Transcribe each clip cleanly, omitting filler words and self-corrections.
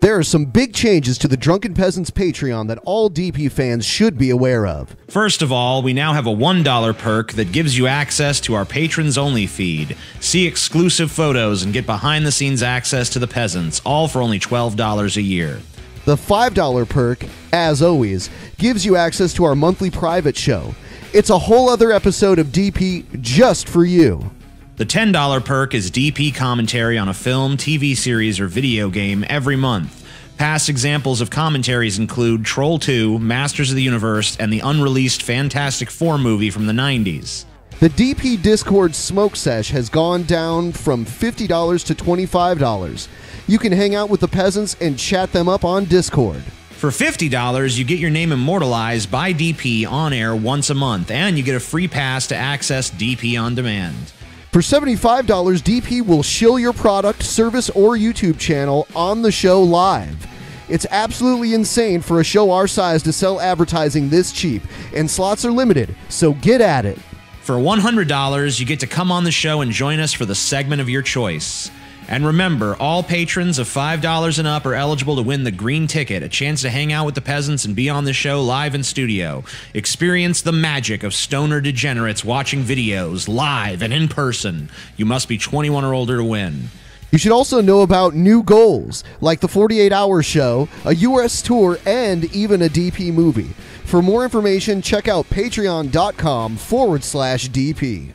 There are some big changes to the Drunken Peasants Patreon that all DP fans should be aware of. First of all, we now have a $1 perk that gives you access to our patrons-only feed. See exclusive photos and get behind-the-scenes access to the peasants, all for only $12 a year. The $5 perk, as always, gives you access to our monthly private show. It's a whole other episode of DP just for you. The $10 perk is DP commentary on a film, TV series, or video game every month. Past examples of commentaries include Troll 2, Masters of the Universe, and the unreleased Fantastic Four movie from the 90s. The DP Discord Smoke Sesh has gone down from $50 to $25. You can hang out with the peasants and chat them up on Discord. For $50, you get your name immortalized by DP on air once a month, and you get a free pass to access DP on demand. For $75, DP will shill your product, service, or YouTube channel on the show live. It's absolutely insane for a show our size to sell advertising this cheap, and slots are limited, so get at it. For $100, you get to come on the show and join us for the segment of your choice. And remember, all patrons of $5 and up are eligible to win the green ticket, a chance to hang out with the peasants and be on the show live in studio. Experience the magic of stoner degenerates watching videos live and in person. You must be 21 or older to win. You should also know about new goals, like the 48-hour show, a US tour, and even a DP movie. For more information, check out patreon.com/DP.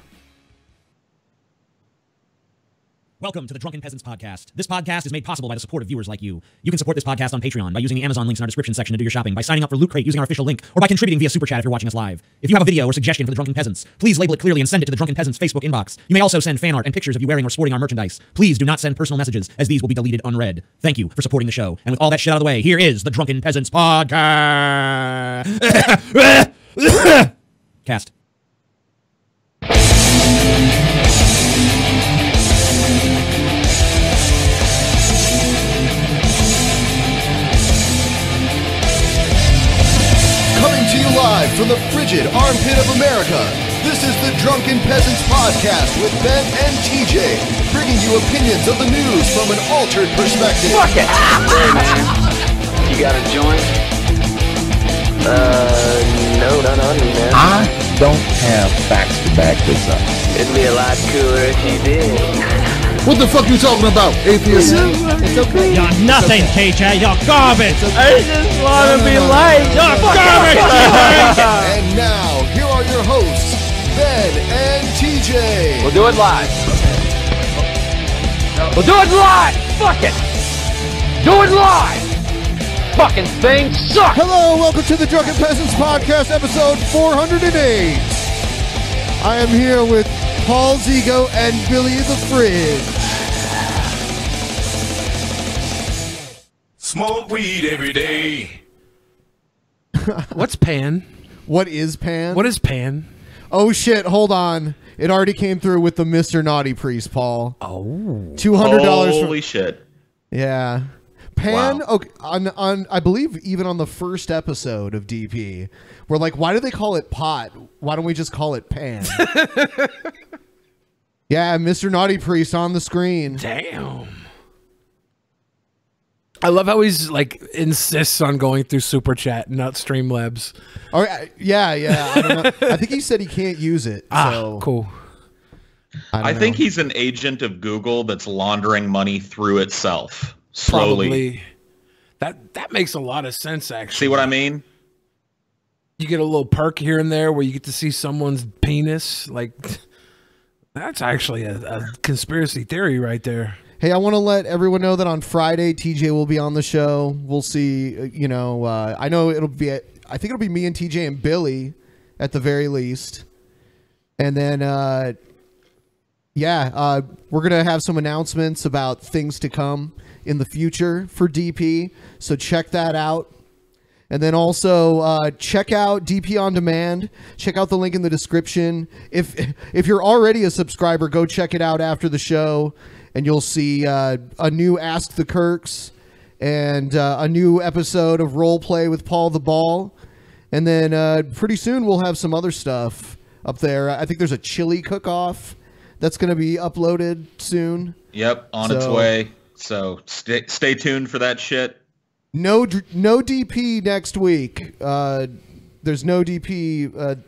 Welcome to the Drunken Peasants Podcast. This podcast is made possible by the support of viewers like you. You can support this podcast on Patreon by using the Amazon links in our description section to do your shopping, by signing up for Loot Crate using our official link, or by contributing via Super Chat if you're watching us live. If you have a video or suggestion for the Drunken Peasants, please label it clearly and send it to the Drunken Peasants Facebook inbox. You may also send fan art and pictures of you wearing or sporting our merchandise. Please do not send personal messages, as these will be deleted unread. Thank you for supporting the show. And with all that shit out of the way, here is the Drunken Peasants Podcast. Cast. Coming to you live from the frigid armpit of America, this is the Drunken Peasants Podcast with Ben and TJ, bringing you opinions of the news from an altered perspective. Fuck it! Hey man, you got a joint? No, not on me, man. I don't have facts to back this up. It'd be a lot cooler if you did. What the fuck you talking about, atheist? It's okay. You're nothing, TJ. You're garbage. I just want to be light. You're garbage. And now, here are your hosts, Ben and TJ. We'll do it live. We'll do it live. Fuck it. Do it live. Fucking thing sucks. Hello, welcome to the Drunken Peasants Podcast, episode 408. I am here with Paul Zigo and Billy the Fridge. Smoke weed every day. What's pan? What is pan? What is pan? Oh shit, hold on. It already came through with the Mr. Naughty Priest, Paul. Oh. $200 Holy shit. Yeah. Pan, Wow. okay, on I believe even on the first episode of DP, we're like, why do they call it pot? Why don't we just call it pan? Yeah, Mr. Naughty Priest on the screen. Damn. I love how he's like insists on going through Super Chat, not Streamlabs. Oh, yeah. I don't know. I think he said he can't use it. So Cool. I think he's an agent of Google that's laundering money through itself. Slowly. Probably. That makes a lot of sense, actually. See what I mean? You get a little perk here and there where you get to see someone's penis. Like, that's actually a conspiracy theory right there. Hey, I want to let everyone know that on Friday, TJ will be on the show. We'll see, I know I think it'll be me and TJ and Billy at the very least. And then, we're going to have some announcements about things to come in the future for DP. So check that out. And then also check out DP On Demand. Check out the link in the description. If you're already a subscriber, go check it out after the show. And you'll see a new Ask the Kirks and a new episode of Role Play with Paul the Ball. And then pretty soon we'll have some other stuff up there. I think there's a chili cook-off that's going to be uploaded soon. Yep, on its way. So stay tuned for that shit. No DP next week. There's no DP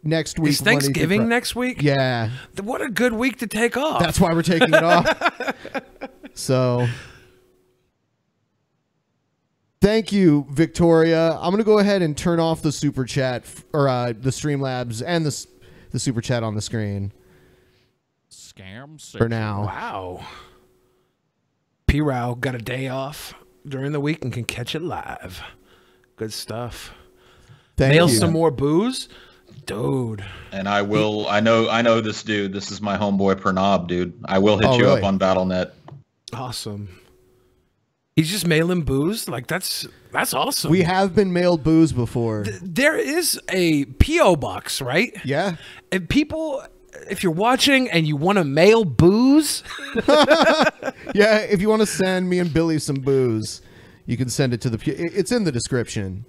next week. Is Thanksgiving next week? Yeah. What a good week to take off. That's why we're taking it off. So, thank you, Victoria. I'm going to go ahead and turn off the super chat, or the Streamlabs and the super chat on the screen. Scam for now. Wow. P-Row got a day off during the week and can catch it live. Good stuff. Mail some more booze, dude. And I will. I know this dude. This is my homeboy Pranav, dude. I will hit you up on BattleNet. Awesome. He's just mailing booze. Like that's awesome. We have been mailed booze before. There is a PO box, right? Yeah. And people, if you're watching and you want to mail booze, yeah. If you want to send me and Billy some booze, you can send it to the. It's in the description.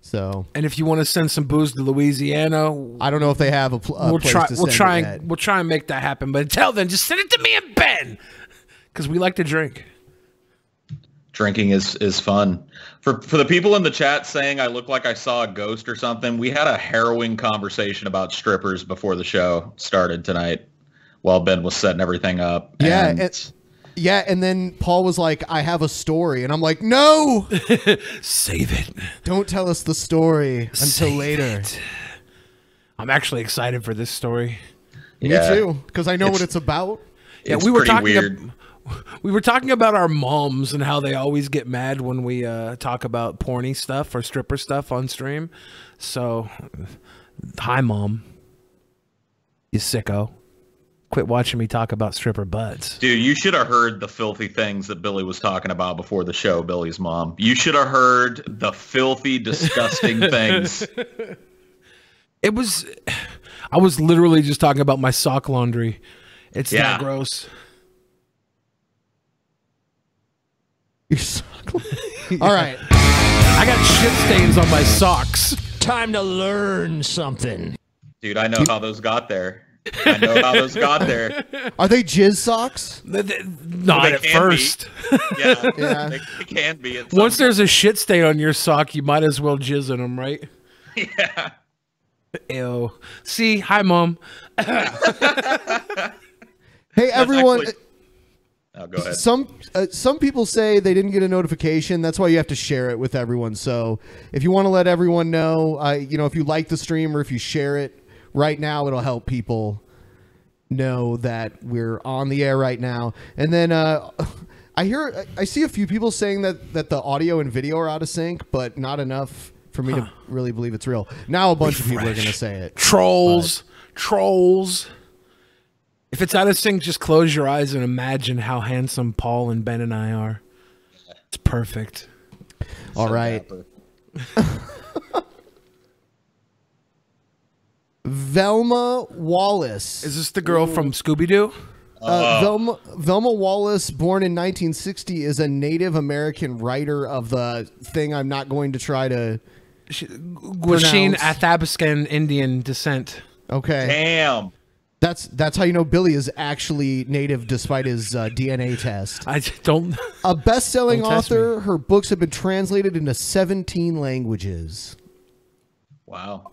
So, and if you want to send some booze to Louisiana, I don't know if they have a we'll place try. to We'll send try it and at. we'll try and make that happen. But until then, just send it to me and Ben, because we like to drink. Drinking is fun. For the people in the chat saying I look like I saw a ghost or something, we had a harrowing conversation about strippers before the show started tonight, while Ben was setting everything up. Yeah. And then Paul was like, I have a story. And I'm like, no! Save it. Don't tell us the story until later. I'm actually excited for this story. Me too, because I know what it's about. Yeah, we were talking we were talking about our moms and how they always get mad when we talk about porny stuff or stripper stuff on stream. So, hi, Mom. You sicko. Quit watching me talk about stripper butts. Dude, you should have heard the filthy things that Billy was talking about before the show, Billy's mom. You should have heard the filthy, disgusting things. I was literally just talking about my sock laundry. It's that gross. Your sock laundry? All right. I got shit stains on my socks. Time to learn something. Dude, I know how those got there. I know how those got there. Are they jizz socks? Not at first. Yeah, they can be. Once there's a shit stain on your sock, you might as well jizz in them, right? Yeah. Ew. See, hi, Mom. Hey, everyone. Oh, go ahead. Some people say they didn't get a notification. That's why you have to share it with everyone. So if you want to let everyone know, if you like the stream or if you share it right now, it'll help people know that we're on the air right now. And then I see a few people saying that the audio and video are out of sync, but not enough for me to really believe it's real. Now a bunch of people are going to say it. Trolls. If it's out of sync, just close your eyes and imagine how handsome Paul and Ben and I are. It's perfect. All right. Velma Wallis. Is this the girl from Scooby-Doo? Velma Wallis, born in 1960, is a Native American writer of the thing I'm not going to try to Gwachine Athabascan Indian descent. Okay. Damn. That's how you know Billy is actually native despite his DNA test. I don't. A best-selling Don't test author, her books have been translated into 17 languages. Wow.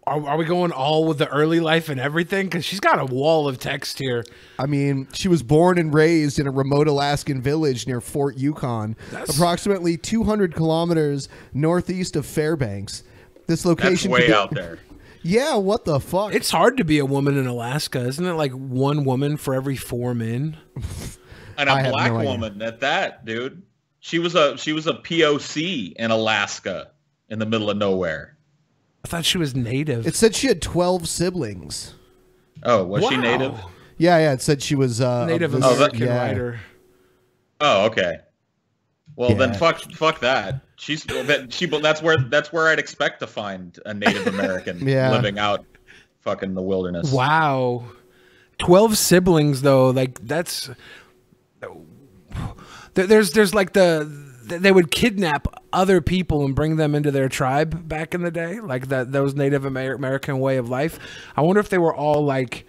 Are we going all with the early life and everything? Because she's got a wall of text here. I mean, she was born and raised in a remote Alaskan village near Fort Yukon, approximately 200 kilometers northeast of Fairbanks. This location That's way out there. Yeah, what the fuck? It's hard to be a woman in Alaska, isn't it? Like one woman for every 4 men. And a black woman at that, dude. She was a POC in Alaska in the middle of nowhere. I thought she was native. It said she had 12 siblings. Oh, was she native? Yeah. It said she was Native American writer. Oh, okay. Well, then fuck that. That's where I'd expect to find a Native American living out fucking the wilderness. Wow. 12 siblings though, like that's there's like they would kidnap other people and bring them into their tribe back in the day, like those Native American way of life. I wonder if they were all like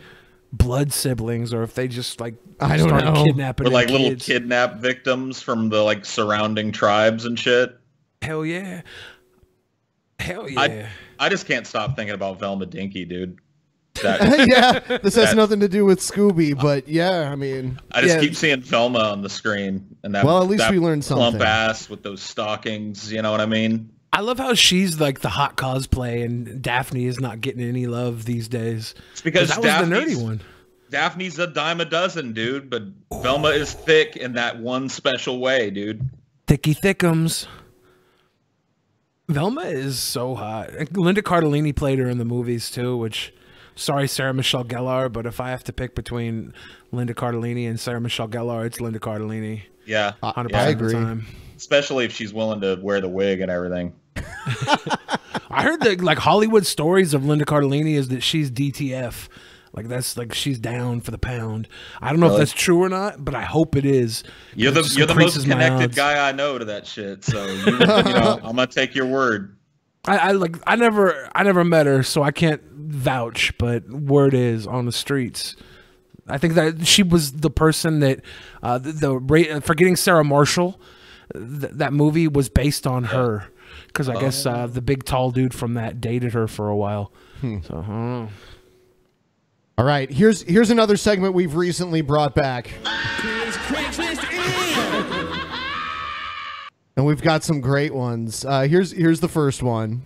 blood siblings or if they just like I don't started know. kidnapping Or like kids. little kidnap victims from the like surrounding tribes and shit. Hell yeah. Hell yeah. I just can't stop thinking about Velma Dinky, dude. Yeah, this has nothing to do with Scooby, but yeah, I mean, I just yeah. keep seeing Velma on the screen, and that. Well, at least that we learned plump something. ass with those stockings. You know what I mean? I love how she's like the hot cosplay and Daphne is not getting any love these days. It's because that was the nerdy one. Daphne's a dime a dozen, dude, but Velma is thick in that one special way, dude. Thicky thickums. Velma is so hot. Linda Cardellini played her in the movies too, which, sorry, Sarah Michelle Gellar, but if I have to pick between Linda Cardellini and Sarah Michelle Gellar, it's Linda Cardellini. Yeah, 100% I of the agree. time. especially if she's willing to wear the wig and everything. I heard that like Hollywood stories of Linda Cardellini is that she's DTF. Like that's like she's down for the pound. I don't know if that's true or not, but I hope it is. You're the most increases my connected odds. guy I know to that shit, so you know, I'm gonna take your word. I never met her, so I can't vouch. But word is on the streets. I think that she was the person that Forgetting Sarah Marshall, that movie was based on her, because I guess the big tall dude from that dated her for a while. So I don't know. All right, here's another segment we've recently brought back. And we've got some great ones. Here's the first one.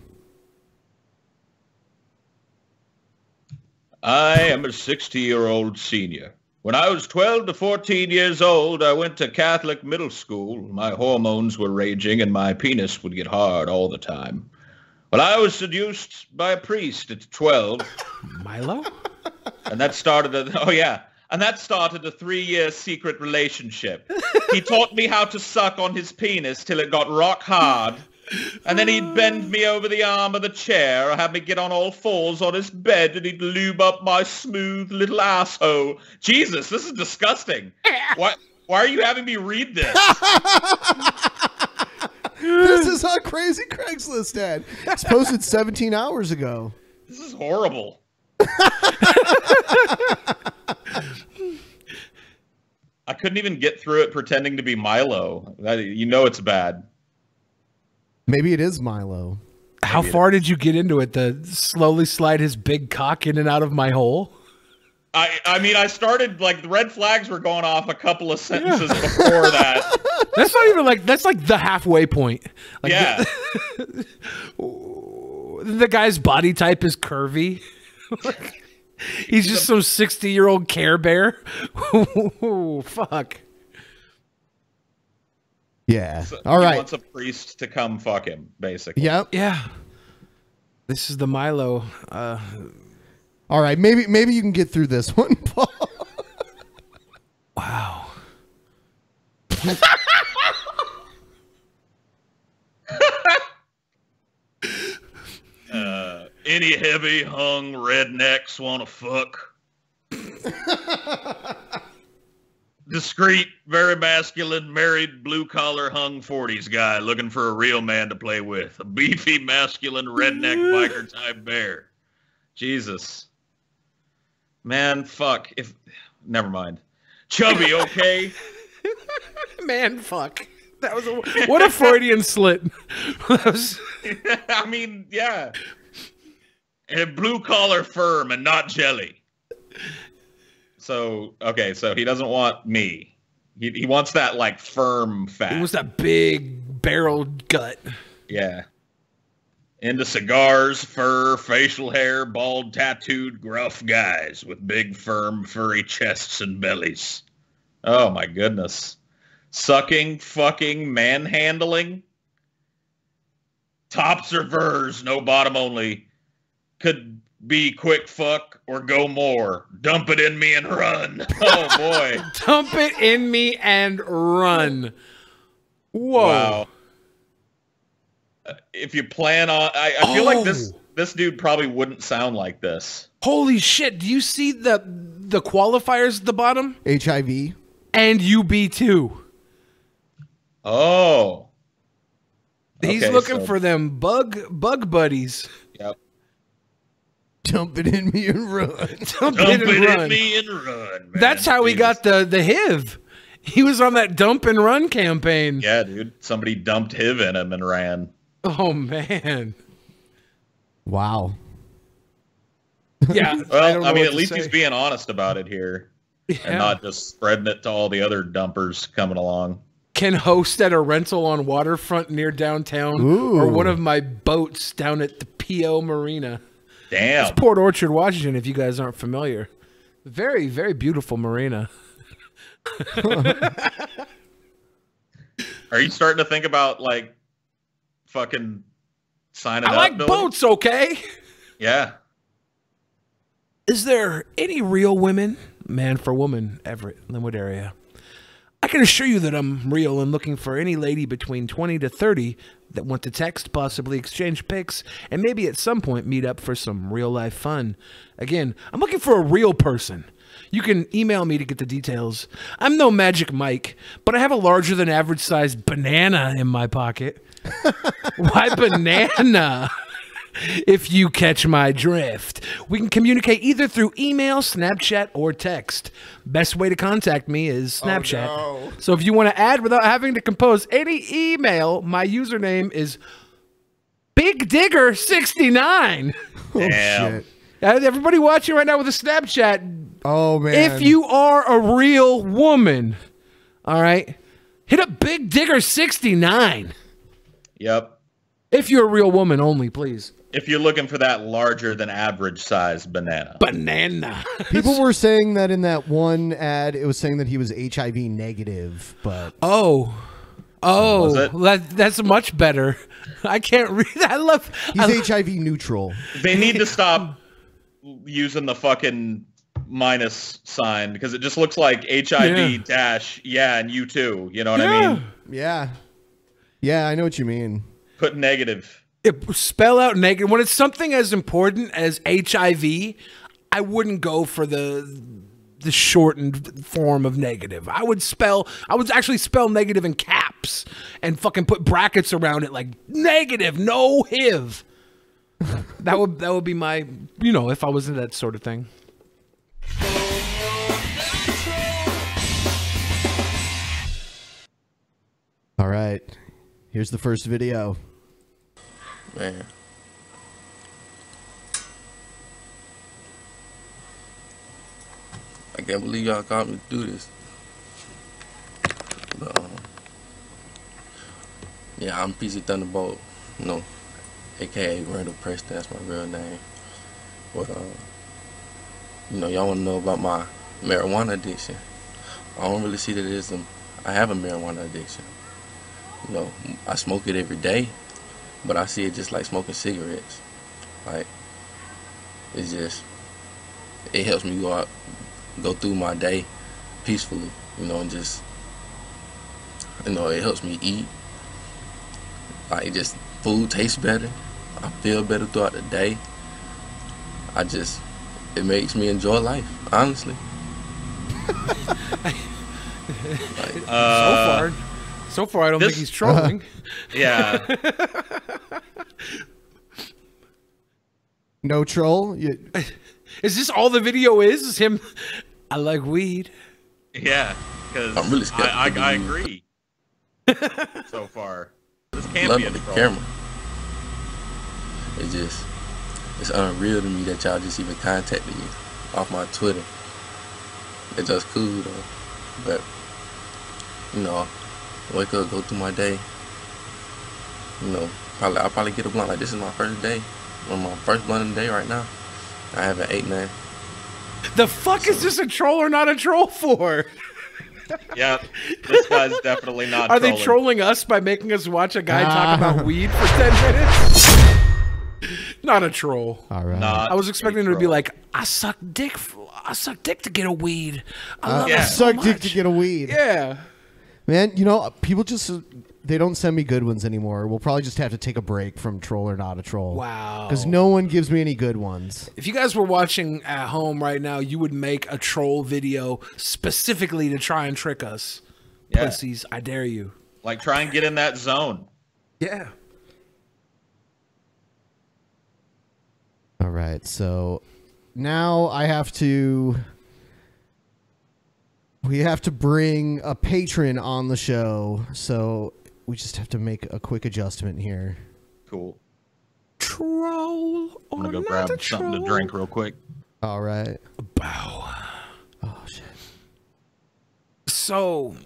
I am a 60-year-old senior. When I was 12 to 14 years old, I went to Catholic middle school. My hormones were raging and my penis would get hard all the time. Well, I was seduced by a priest at 12. Milo? And that started a 3-year secret relationship. He taught me how to suck on his penis till it got rock hard. And then he'd bend me over the arm of the chair or have me get on all fours on his bed and he'd lube up my smooth little asshole. Jesus, this is disgusting. Why are you having me read this? This is on Crazy Craigslist ad. It's posted 17 hours ago. This is horrible. I couldn't even get through it pretending to be Milo. You know it's bad. Maybe it is Milo. How far did you get into it to slowly slide his big cock in and out of my hole? I mean, I started, like, the red flags were going off a couple of sentences before that. That's not even like, that's like the halfway point. Like Yeah. The guy's body type is curvy. He's just some 60-year-old Care Bear. Ooh, fuck. Yeah. So All he right. wants a priest to come fuck him, basically. Yep. Yeah. This is the Milo. All right. Maybe you can get through this one, Paul. Wow. Any heavy hung rednecks want to fuck? Discreet, very masculine, married, blue-collar, hung 40s guy looking for a real man to play with. A beefy, masculine, redneck, biker-type bear. Jesus. Man, fuck. Never mind. Chubby, okay? Man, fuck. That was what a Freudian slit. That was... I mean, yeah. And blue-collar firm and not jelly. So, okay, so he doesn't want me. He wants that, like, firm fat. It was that big barrel gut. Yeah. Into cigars, fur, facial hair, bald, tattooed, gruff guys with big, firm, furry chests and bellies. Oh, my goodness. Sucking, fucking, manhandling. Tops or vers, no bottom only. Could be quick fuck or go more. Dump it in me and run. Oh, boy. Dump it in me and run. Whoa. Wow. If you plan on... I feel like this dude probably wouldn't sound like this. Holy shit. Do you see the qualifiers at the bottom? HIV. And UB2. Oh. He's Okay, looking so- for them bug buddies. Yep. Dump it in me and run. Dump it in me and run. Man. That's how he got the HIV. He was on that dump and run campaign. Yeah, dude. Somebody dumped HIV in him and ran. Oh, man. Wow. Yeah. Well, I mean, at least he's being honest about it here. Yeah. And not just spreading it to all the other dumpers coming along. Can host at a rental on waterfront near downtown. Ooh. Or one of my boats down at the P.O. Marina. Damn. It's Port Orchard, Washington, if you guys aren't familiar. Very, very beautiful marina. Are you starting to think about, like, fucking signing up? I like Billy? Boats, okay? Yeah. Is there any real women, man for woman, Everett, Linwood area? I can assure you that I'm real and looking for any lady between 20 to 30 that want to text, possibly exchange pics, and maybe at some point meet up for some real-life fun. Again, I'm looking for a real person. You can email me to get the details. I'm no Magic Mike, but I have a larger-than-average sized banana in my pocket. Why banana? If you catch my drift. We can communicate either through email, Snapchat, or text. Best way to contact me is Snapchat. Oh, no. So if you want to add without having to compose any email, my username is BigDigger69. Damn. Shit. Everybody watching right now with a Snapchat. Oh, man. If you are a real woman, all right, hit up BigDigger69. Yep. If you're a real woman only, please. If you're looking for that larger than average size banana. Banana. People were saying that in that one ad, it was saying that he was HIV negative, but... That's much better. I can't read that. I love... He's HIV neutral. They need to stop using the fucking minus sign because it just looks like HIV dash, and you too. You know what I mean? Yeah. Yeah, I know what you mean. Put negative. Spell out negative. When it's something as important as HIV, I wouldn't go for the shortened form of negative. I would actually spell negative in caps and fucking put brackets around it like negative, no HIV. That would be my, if I was into that sort of thing. All right. Here's the first video. Man. I can't believe y'all got me to do this. But, yeah, I'm PC Thunderbolt, aka Randall Preston, that's my real name. But, y'all want to know about my marijuana addiction. I don't really see that I have a marijuana addiction. I smoke it every day, but I see it just like smoking cigarettes. Like, it helps me go through my day peacefully, and just, it helps me eat. Like, food tastes better. I feel better throughout the day. It makes me enjoy life, honestly. So far, I don't think he's trolling. Yeah. No troll? Is this all the video is? Is him, I like weed? Yeah, because I'm really scared. I agree. So far. This can't be a troll. Camera. It's unreal to me that y'all just even contacted me off my Twitter. It's just cool though. But, wake up, go through my day. I'll probably get a blunt. Like, this is my first day. On my first blunt of the day right now. I haven't ate none. The fuck is this a troll or not a troll for? Yeah, this guy's definitely not Are trolling. they trolling us by making us watch a guy talk about weed for 10 minutes? Not a troll. All right. I was expecting him to be like, I suck dick to get a weed. I love it so suck much. dick to get a weed. Yeah. Man, people they don't send me good ones anymore. We'll probably just have to take a break from troll or not a troll. Wow. Because no one gives me any good ones. If you guys were watching at home right now, you would make a troll video specifically to try and trick us. Yeah. Pussies, I dare you. Like, try and get in that zone. Yeah. All right. right, so now we have to bring a patron on the show, so we just have to make a quick adjustment here. Cool. Troll. I'm gonna go grab something to drink real quick. All right. Bow. Oh shit. So,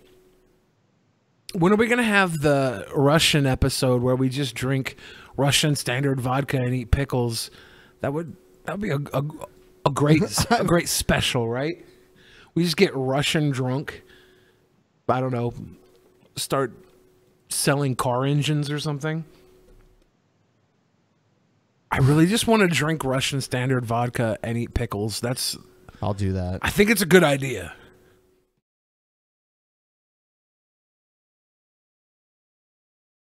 when are we gonna have the Russian episode where we just drink Russian standard vodka and eat pickles? That'd be a great special, right? We just get Russian drunk. I don't know. Start selling car engines or something. I really just want to drink Russian standard vodka and eat pickles. I'll do that. I think it's a good idea.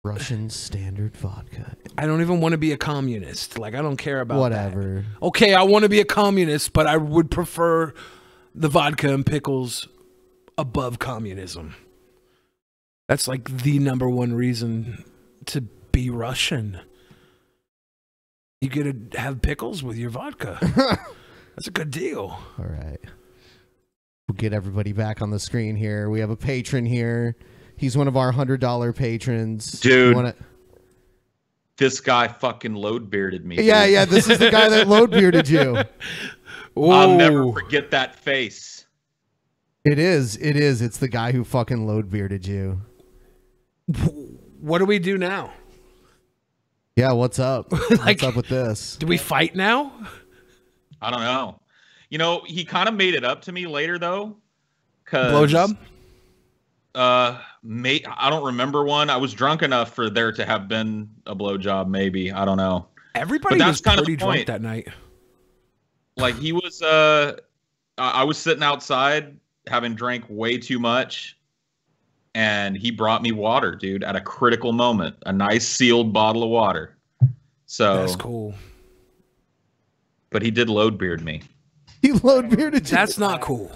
Russian standard vodka. I don't even want to be a communist. Like, I don't care about whatever. That. Okay, I want to be a communist, but I would prefer the vodka and pickles above communism. That's like the #1 reason to be Russian. You get to have pickles with your vodka. That's a good deal. All right. We'll get everybody back on the screen here. We have a patron here. He's one of our $100 patrons. Dude, this guy fucking load bearded me. Yeah, yeah. This is the guy that load bearded you. I'll never forget that face. It is. It is. It's the guy who fucking load bearded you. What do we do now? Yeah, what's up? What's up with this? Do we fight now? I don't know. You know, he kind of made it up to me later though. Blowjob? I don't remember one. I was drunk enough for there to have been a blowjob, maybe. I don't know. Everybody was pretty drunk that night. Like he was I was sitting outside having drank way too much, and he brought me water, dude, at a critical moment. A nice sealed bottle of water. So that's cool. But he did load beard me. He load bearded you. That's not cool.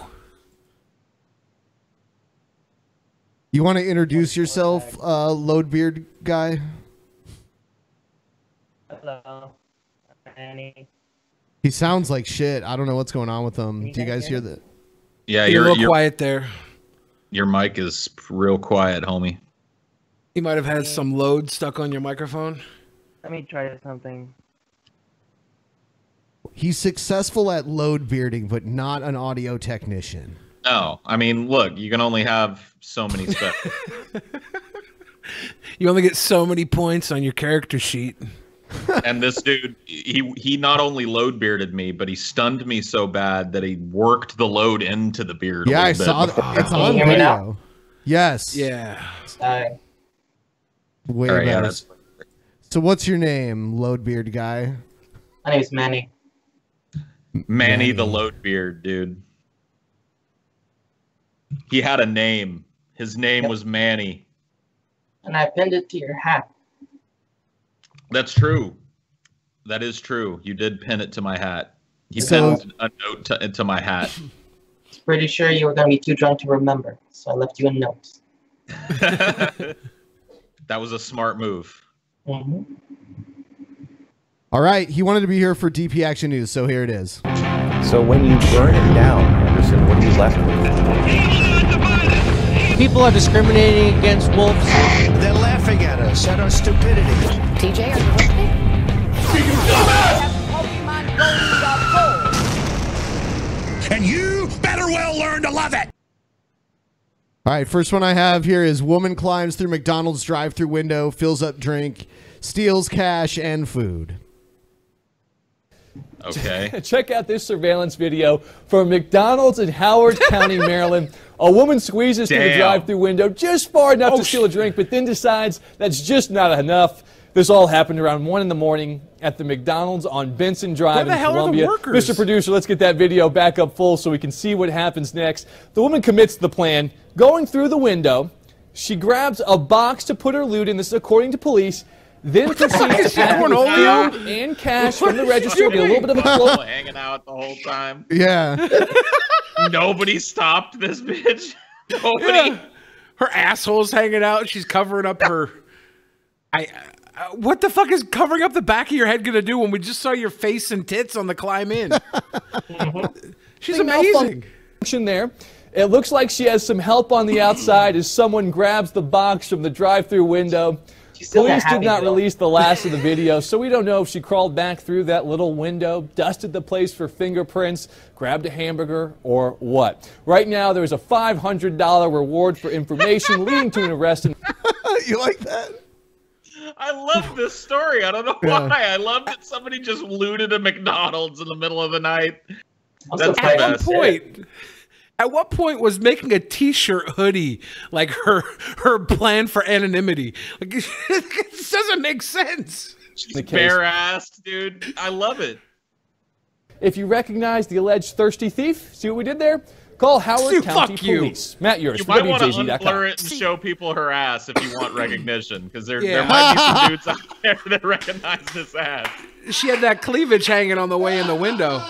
You want to introduce yourself, load beard guy? Hello, Annie. He sounds like shit. I don't know what's going on with him. Do you guys hear that? Yeah, you're a little quiet there. Your mic is real quiet, homie. You might have had some load stuck on your microphone. Let me try something. He's successful at load bearding, but not an audio technician. No, I mean, look, you can only have so many steps. You only get so many points on your character sheet. And this dude, he not only load bearded me, but he stunned me so bad that he worked the load into the beard. Yeah, I saw that. It's on video. Yes. Yeah. Way right, better. yeah, so what's your name, load beard guy? My name is Manny. Manny the load beard, dude. He had a name. His name was Manny. And I pinned it to your hat. That's true. That is true. You did pin it to my hat. He pinned a note to my hat. I was pretty sure you were going to be too drunk to remember, so I left you a note. That was a smart move. Mm-hmm. All right. He wanted to be here for DP Action News, so here it is. So when you burn it down, Anderson, what are you left with? People are discriminating against wolves. They're laughing at us, at our stupidity. TJ, are you with me? And you better well learn to love it. All right. First one I have here is woman climbs through McDonald's drive-through window, fills up drink, steals cash and food. Okay. Check out this surveillance video from McDonald's in Howard County, Maryland. A woman squeezes through the drive-thru window just far enough to steal a drink, but then decides that's just not enough. This all happened around 1 in the morning at the McDonald's on Benson Drive in Columbia. Mr. Producer, let's get that video back up full so we can see what happens next. The woman commits the plan, going through the window. She grabs a box to put her loot in. This is according to police. Then proceeds to pack with food and cash from the register. Be a little bit of a close. Hanging out the whole time. Yeah. Nobody stopped this bitch. Nobody. Yeah. Her asshole's hanging out. She's covering up her. What the fuck is covering up the back of your head gonna do when we just saw your face and tits on the climb in? She's amazing. There. It looks like she has some help on the outside as someone grabs the box from the drive-through window. Police did not release the last of the video, so we don't know if she crawled back through that little window, dusted the place for fingerprints, grabbed a hamburger, or what. Right now, there's a $500 reward for information leading to an arrest. You like that? I love this story. I don't know why. I love that somebody just looted a McDonald's in the middle of the night. That's At what point was making a T-shirt hoodie like her plan for anonymity? Like, it doesn't make sense. She's bare-assed, dude. I love it. If you recognize the alleged thirsty thief, see what we did there? Call Howard County Police. Matt, yours. You might want to unblur it and show people her ass if you want recognition, because there might be some dudes out there that recognize this ass. She had that cleavage hanging on the way in the window.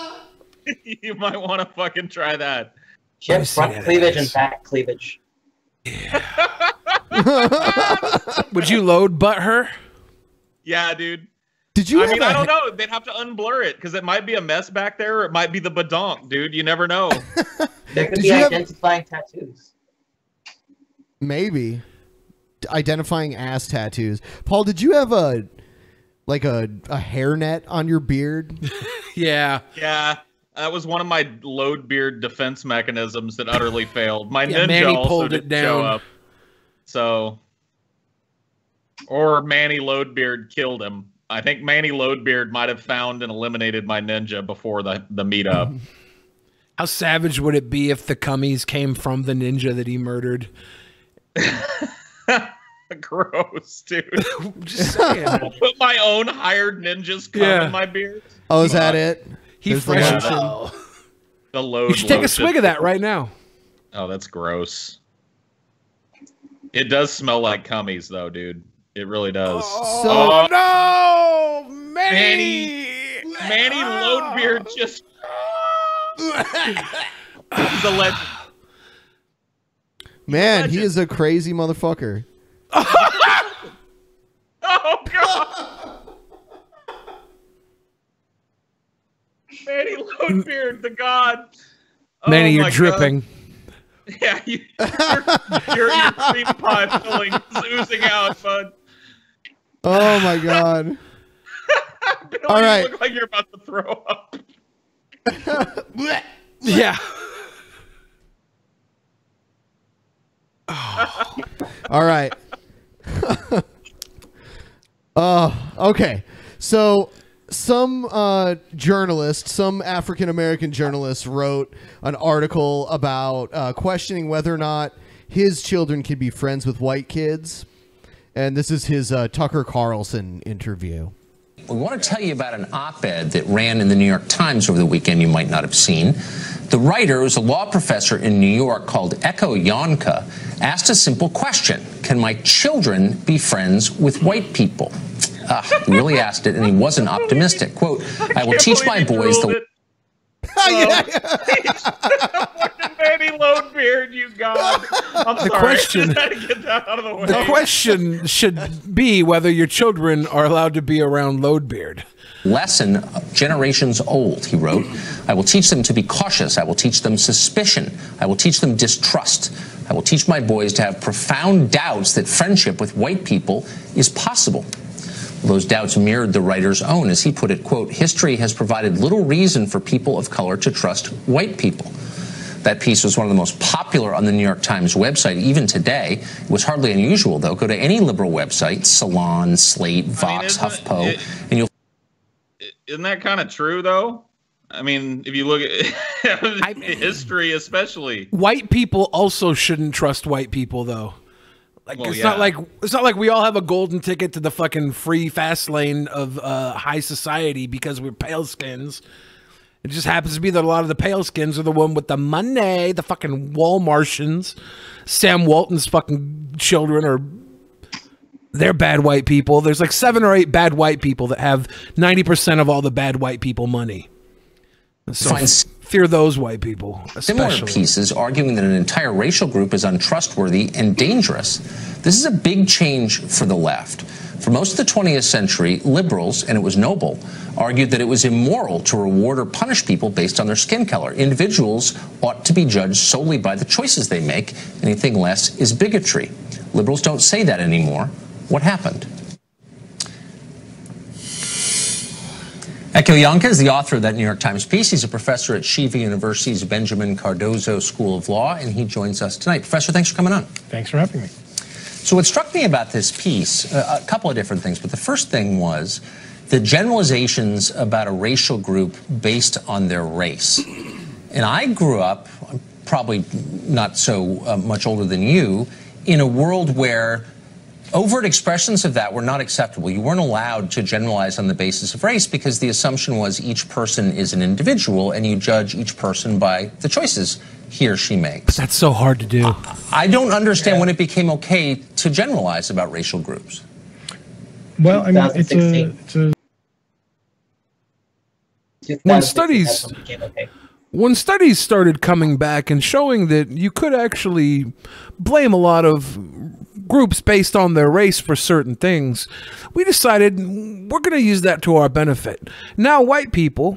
You might want to fucking try that. She had front cleavage and back cleavage. Yeah. Would you load butt her? Yeah, dude. Did you? I mean, I don't know. They'd have to unblur it because it might be a mess back there, or it might be the badonk, dude. You never know. There could be identifying tattoos. Maybe identifying ass tattoos. Paul, did you have a hairnet on your beard? Yeah. Yeah. That was one of my load beard defense mechanisms that utterly failed. My ninja Manny also pulled didn't it down. show up. So, or Manny Loadbeard killed him. I think Manny Loadbeard might have found and eliminated my ninja before the meetup. How savage would it be if the cummies came from the ninja that he murdered? Gross, dude. Just saying. I'll put my own hired ninjas cum in my beard. Oh, is that it? He fresh. The load. You should take a swig of that right now. Oh, that's gross. It does smell like cummies, though, dude. It really does. Oh, no! Manny Loadbeard just... He's a legend. Man, he is a crazy motherfucker. Oh, God! Manny Loadbeard, the god. Manny, you're dripping. God. Yeah, your cream pie filling is oozing out, bud. Oh my God! Billy, All right, you look like you're about to throw up. Yeah. All right. Okay. So some journalist, some African-American journalist wrote an article about questioning whether or not his children could be friends with white kids. And this is his Tucker Carlson interview. We want to tell you about an op-ed that ran in the New York Times over the weekend you might not have seen. The writer is a law professor in New York called Echo Yonka, asked a simple question: can my children be friends with white people? He really asked it, and he wasn't optimistic. Quote, I will teach my boys the... Manny Loadbeard, you god. I'm sorry. Question, I just had to get that out of the way. the question should be whether your children are allowed to be around Loadbeard. Lesson generations old, he wrote. I will teach them to be cautious. I will teach them suspicion. I will teach them distrust. I will teach my boys to have profound doubts that friendship with white people is possible. Those doubts mirrored the writer's own. As he put it, quote, history has provided little reason for people of color to trust white people. That piece was one of the most popular on the New York Times website, even today. It was hardly unusual, though. Go to any liberal website, Salon, Slate, Vox, HuffPo, and you'll... Isn't that kind of true, though? I mean, if you look at history, especially. White people also shouldn't trust white people, though. Like, well, it's not like we all have a golden ticket to the fucking free fast lane of high society because we're pale skins. It just happens to be that a lot of the pale skins are the one with the money, the fucking Walmartians. Sam Walton's fucking children are, they're bad white people. There's like 7 or 8 bad white people that have 90% of all the bad white people money. So fear those white people, similar especially. pieces arguing that an entire racial group is untrustworthy and dangerous. This is a big change for the left. For most of the 20th century, liberals, and it was noble, argued that it was immoral to reward or punish people based on their skin color. Individuals ought to be judged solely by the choices they make. Anything less is bigotry. Liberals don't say that anymore. What happened? Eko Yanka is the author of that New York Times piece. He's a professor at Shiva University's Benjamin Cardozo School of Law, and he joins us tonight. Professor, thanks for coming on. Thanks for having me. So what struck me about this piece, a couple of different things, but the first thing was the generalizations about a racial group based on their race. And I grew up, I'm probably not so much older than you, in a world where overt expressions of that were not acceptable. You weren't allowed to generalize on the basis of race because the assumption was each person is an individual and you judge each person by the choices he or she makes. That's so hard to do. I don't understand when it became okay to generalize about racial groups. Well, I mean, it's a when studies started coming back and showing that you could actually blame a lot of groups based on their race for certain things, we decided we're going to use that to our benefit. Now white people,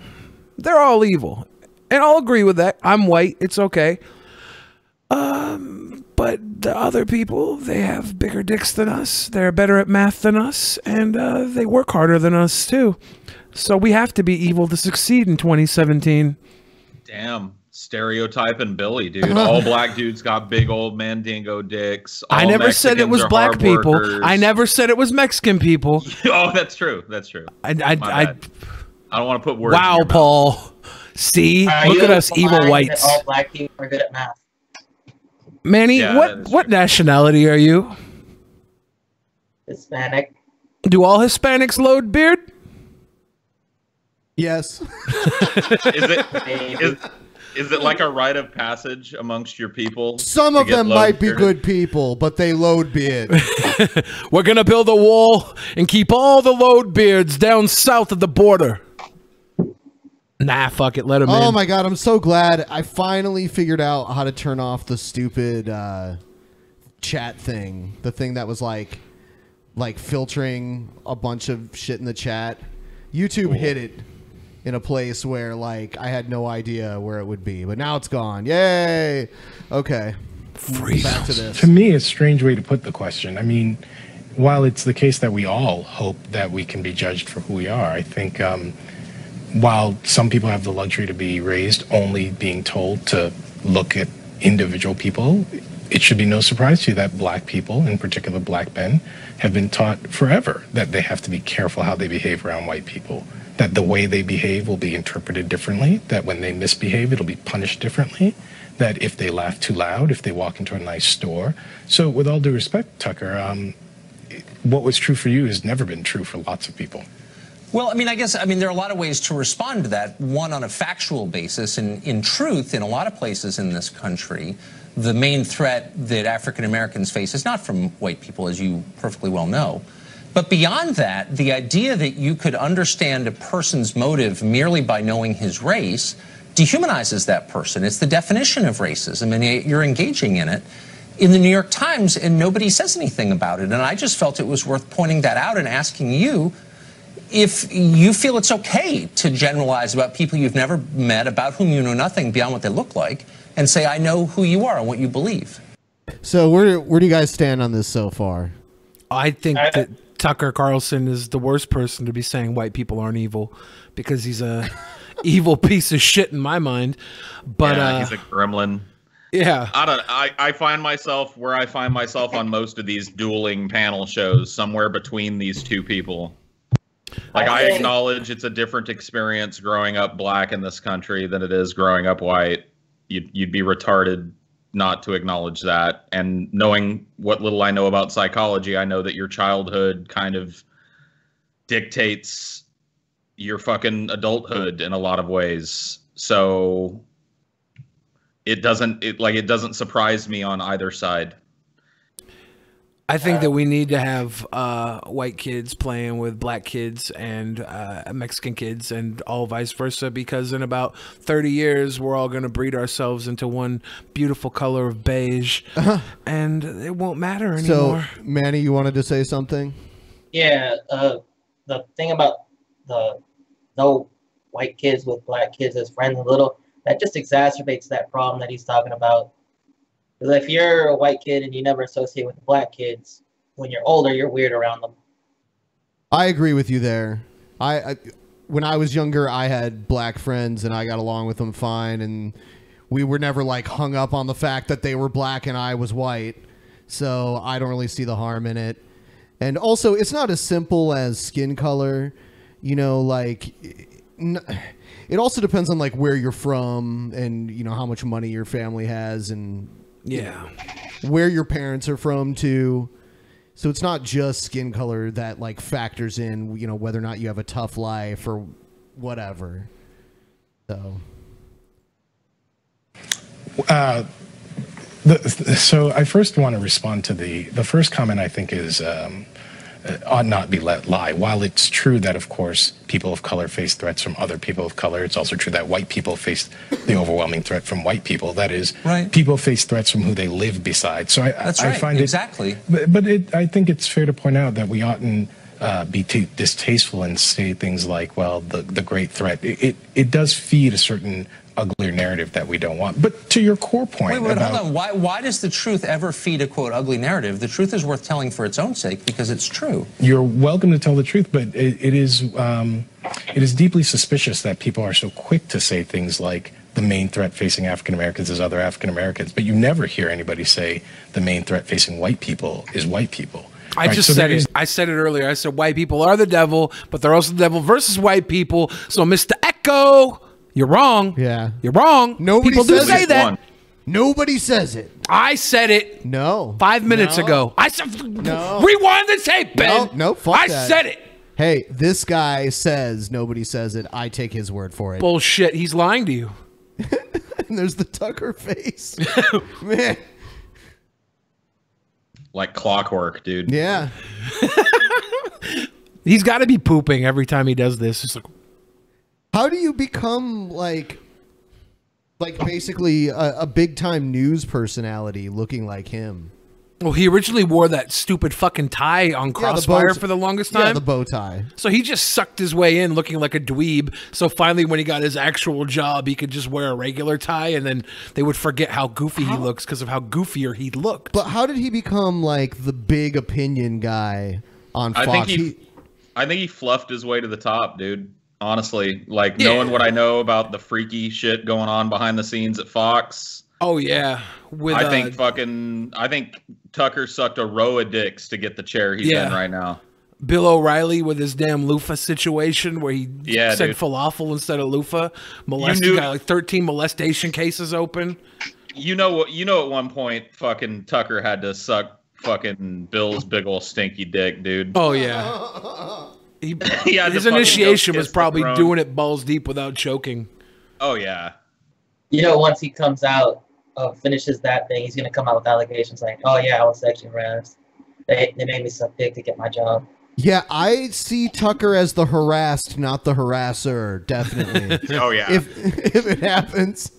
they're all evil. And I'll agree with that. I'm white. It's okay. But the other people, they have bigger dicks than us. They're better at math than us. And they work harder than us, too. So we have to be evil to succeed in 2017. Damn. Stereotyping Billy, dude. All black dudes got big old mandingo dicks. All I never said it was black people. Workers. I never said it was Mexican people. Oh, that's true. That's true. I don't want to put words. Wow, Paul. See, look at us evil whites. All black people are good at math. Manny, what nationality are you? Hispanic. Do all Hispanics load beard? Yes. Is it like a rite of passage amongst your people? Some of them might be good people, but they load beard. We're going to build a wall and keep all the load beards down south of the border. Nah, fuck it. Let them in. Oh my God, I'm so glad I finally figured out how to turn off the stupid chat thing. The thing that was like filtering a bunch of shit in the chat. YouTube hid it in a place where like I had no idea where it would be, but now it's gone. Yay! Okay, back to this. To me, it's a strange way to put the question. I mean, while it's the case that we all hope that we can be judged for who we are, I think while some people have the luxury to be raised only being told to look at individual people, it should be no surprise to you that black people, in particular black men, have been taught forever that they have to be careful how they behave around white people, that the way they behave will be interpreted differently, that when they misbehave, it'll be punished differently, that if they laugh too loud, if they walk into a nice store. So with all due respect, Tucker, what was true for you has never been true for lots of people. Well, I mean, there are a lot of ways to respond to that. One, on a factual basis, and in truth, in a lot of places in this country, the main threat that African Americans face is not from white people, as you perfectly well know. But beyond that, the idea that you could understand a person's motive merely by knowing his race dehumanizes that person. It's the definition of racism, and you're engaging in it in the New York Times, and nobody says anything about it. And I just felt it was worth pointing that out and asking you if you feel it's okay to generalize about people you've never met, about whom you know nothing beyond what they look like, and say, I know who you are and what you believe. So where do you guys stand on this so far? I think that Tucker Carlson is the worst person to be saying white people aren't evil, because he's a evil piece of shit in my mind. But yeah, he's a gremlin. Yeah. I find myself where I find myself on most of these dueling panel shows, somewhere between these two people. Like, I acknowledge it's a different experience growing up black in this country than it is growing up white. You'd be retarded not to acknowledge that. And knowing what little I know about psychology, I know that your childhood kind of dictates your fucking adulthood in a lot of ways. So it doesn't surprise me on either side. I think that we need to have white kids playing with black kids and Mexican kids and all vice versa, because in about 30 years, we're all going to breed ourselves into one beautiful color of beige, and it won't matter anymore. So, Manny, you wanted to say something? Yeah, the thing about no white kids with black kids as friends a little, that just exacerbates that problem that he's talking about. Because if you're a white kid and you never associate with the black kids, when you're older, you're weird around them. I agree with you there. I when I was younger, I had black friends and I got along with them fine, and we were never like hung up on the fact that they were black and I was white. So I don't really see the harm in it. And also, it's not as simple as skin color. You know, like it also depends on like where you're from and you know how much money your family has and where your parents are from too. So it's not just skin color that like factors in, you know, whether or not you have a tough life or whatever. So I first want to respond to the first comment. I think is ought not be let lie. While it's true that, of course, people of color face threats from other people of color, it's also true that white people face the overwhelming threat from white people. That is, people face threats from who they live beside. So I find exactly. But I think it's fair to point out that we oughtn't be too distasteful and say things like, well, the great threat. It does feed a certain uglier narrative that we don't want. But to your core point, hold on. Why does the truth ever feed a quote ugly narrative? The truth is worth telling for its own sake because it's true. You're welcome to tell the truth, but it is deeply suspicious that people are so quick to say things like the main threat facing African Americans is other African Americans, but you never hear anybody say the main threat facing white people is white people. I just said it. I said it earlier. I said white people are the devil, but they're also the devil versus white people. So, Mr. Echo, you're wrong. Yeah. You're wrong. Nobody people do says say it. that. Nobody says it. I said it. No. 5 minutes ago. I said, rewind the tape, Ben. No, fuck I that. said it. Hey, this guy says nobody says it. I take his word for it. Bullshit. He's lying to you. And there's the Tucker face. Man. Like clockwork, dude. Yeah. He's got to be pooping every time he does this. It's like, how do you become like basically a big time news personality looking like him? Well, he originally wore that stupid fucking tie on Crossfire for the longest time. Yeah, the bow tie. So he just sucked his way in looking like a dweeb. So finally, when he got his actual job, he could just wear a regular tie, and then they would forget how goofy he looks because of how goofier he looked. But how did he become like the big opinion guy on Fox? I think he fluffed his way to the top, dude. Honestly, like knowing what I know about the freaky shit going on behind the scenes at Fox. Oh yeah, I think Tucker sucked a row of dicks to get the chair he's in right now. Bill O'Reilly with his damn loofah situation where he said falafel instead of loofah. Molested, got like 13 molestation cases open. You know what? You know, at one point, fucking Tucker had to suck fucking Bill's big ol' stinky dick, dude. Oh yeah. His initiation was probably doing it balls deep without choking. Oh yeah. You know, once he comes out, finishes that thing, he's gonna come out with allegations like, "Oh yeah, I was sexually harassed. They made me suck dick to get my job." Yeah, I see Tucker as the harassed, not the harasser. Definitely. Oh yeah. If it happens.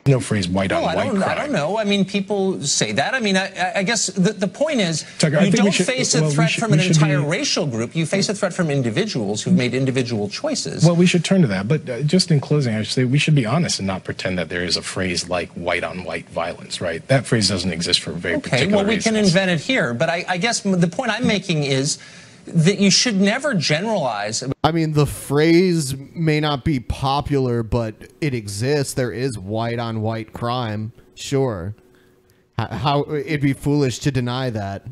No phrase white on white crime. I don't know. I mean, people say that. I mean, I guess the point is, Tucker, you don't face a threat from an entire racial group. You face a threat from individuals who've made individual choices. Well, we should turn to that. But just in closing, I should say we should be honest and not pretend that there is a phrase like white on white violence, right? That phrase doesn't exist for very particular well, we reasons. can invent it here. But I guess the point I'm making is that you should never generalize. I mean, the phrase may not be popular, but it exists. There is white on white crime. Sure. How it'd be foolish to deny that.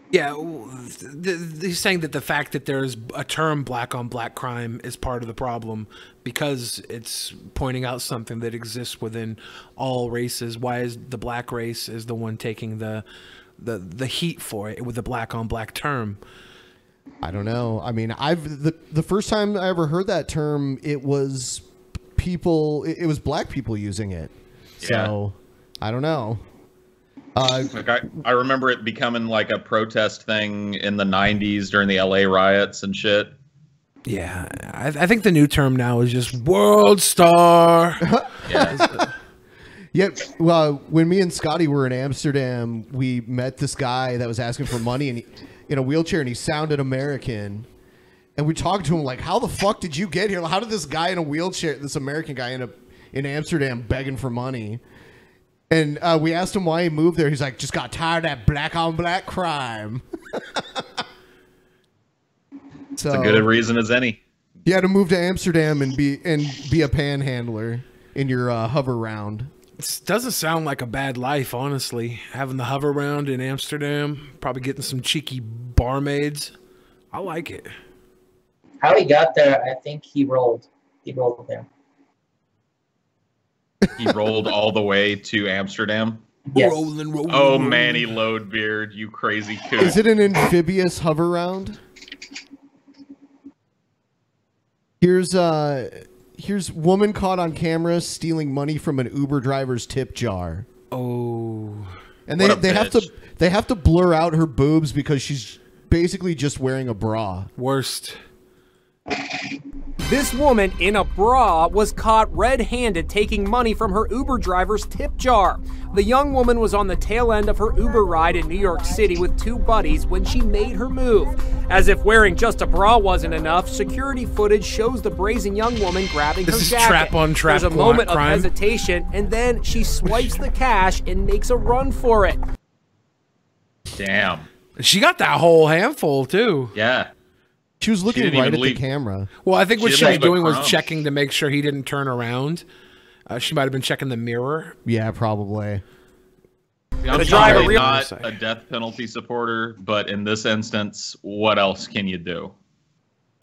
Yeah, he's saying that the fact that there's a term black on black crime is part of the problem because it's pointing out something that exists within all races. Why is the black race is the one taking the heat for it with the black on black term? I don't know. I mean, the first time I ever heard that term, it was black people using it. So I don't know. Like I remember it becoming like a protest thing in the 90s during the LA riots and shit. Yeah, I think the new term now is just world star. Yeah. Yep. Well, when me and Scotty were in Amsterdam, we met this guy that was asking for money and in a wheelchair, and he sounded American. And we talked to him like, "How the fuck did you get here? How did this guy in a wheelchair, this American guy, end up in Amsterdam begging for money?" And we asked him why he moved there. He's like, "Just got tired of that black on black crime." So, it's a good reason as any. You had to move to Amsterdam and be a panhandler in your hover round. It doesn't sound like a bad life, honestly. Having the hover round in Amsterdam, probably getting some cheeky barmaids. I like it. How he got there, I think he rolled. He rolled there. He rolled all the way to Amsterdam. Yes. Rolling. Oh, Manny Loadbeard, you crazy coot. Is it an amphibious hover round? Here's woman caught on camera stealing money from an Uber driver's tip jar. Oh. And they have to blur out her boobs because she's basically just wearing a bra. Worst. This woman in a bra was caught red-handed taking money from her Uber driver's tip jar. The young woman was on the tail end of her Uber ride in New York City with two buddies when she made her move. As if wearing just a bra wasn't enough, security footage shows the brazen young woman grabbing her jacket. This is trap on trap. There's a moment of hesitation, and then she swipes the cash and makes a run for it. Damn. She got that whole handful, too. Yeah. She was looking right at the camera. Well, I think what she was doing was crumbs. checking to make sure he didn't turn around. She might have been checking the mirror. Yeah, probably. I'm sorry, not a death penalty supporter, but in this instance, what else can you do?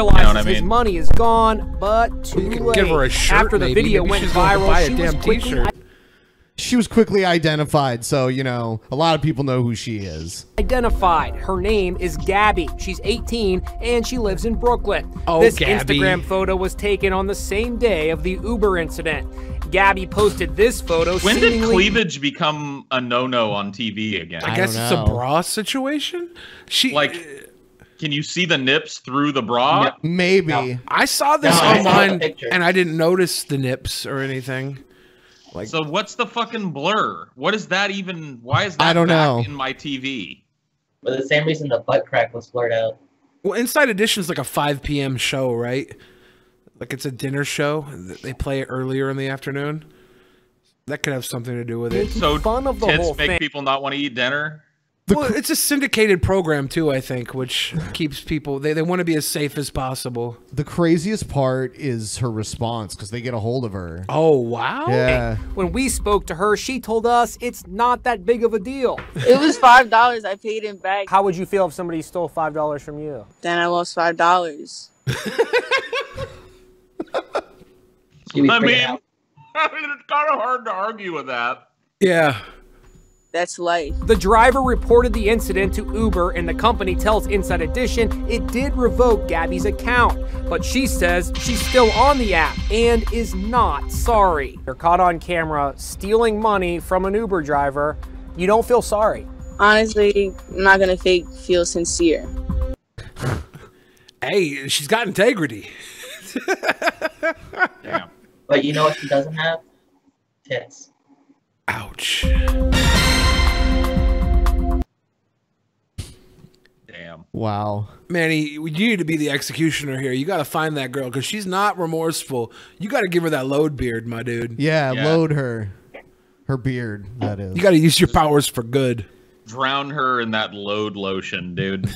You know what I His mean? money is gone, but too late. Give her a shirt, After the maybe. video Maybe went she's going to viral, buy a she was damn quickly t-shirt. She was quickly identified, so, you know, a lot of people know who she is. identified. Her name is Gabby. She's 18 and she lives in Brooklyn. Oh, this Gabby. Instagram photo was taken on the same day of the Uber incident. Gabby posted this photo. When did cleavage become a no-no on TV again? I guess it's a bra situation. Like, can you see the nips through the bra? Maybe. No. I saw this No, I saw the online picture. and I didn't notice the nips or anything. Like, so what's the fucking blur? What is that even? Why is that I don't back know. in my TV? For the same reason the butt crack was blurred out. well, Inside Edition is like a 5 p.m. show, right? Like it's a dinner show. They play it earlier in the afternoon. That could have something to do with it. So fun of the tits whole make thing. people not want to eat dinner? Well, it's a syndicated program too, I think, which keeps people, they want to be as safe as possible. The craziest part is her response because they get a hold of her. Oh, wow. Yeah. When we spoke to her, she told us it's not that big of a deal. It was $5. I paid him back. How would you feel if somebody stole $5 from you? Then I lost $5. I mean, it's kind of hard to argue with that. Yeah. That's life. The driver reported the incident to Uber, and the company tells Inside Edition it did revoke Gabby's account. But she says she's still on the app and is not sorry. You're caught on camera stealing money from an Uber driver. You don't feel sorry. Honestly, I'm not going to feel sincere. Hey, she's got integrity. Damn. But you know what she doesn't have? Tits. Ouch. Damn. Wow. Manny, you need to be the executioner here. You got to find that girl because she's not remorseful. You got to give her that load beard, my dude. Yeah, load her. Her beard, that is. You got to use your powers for good. Drown her in that load lotion, dude.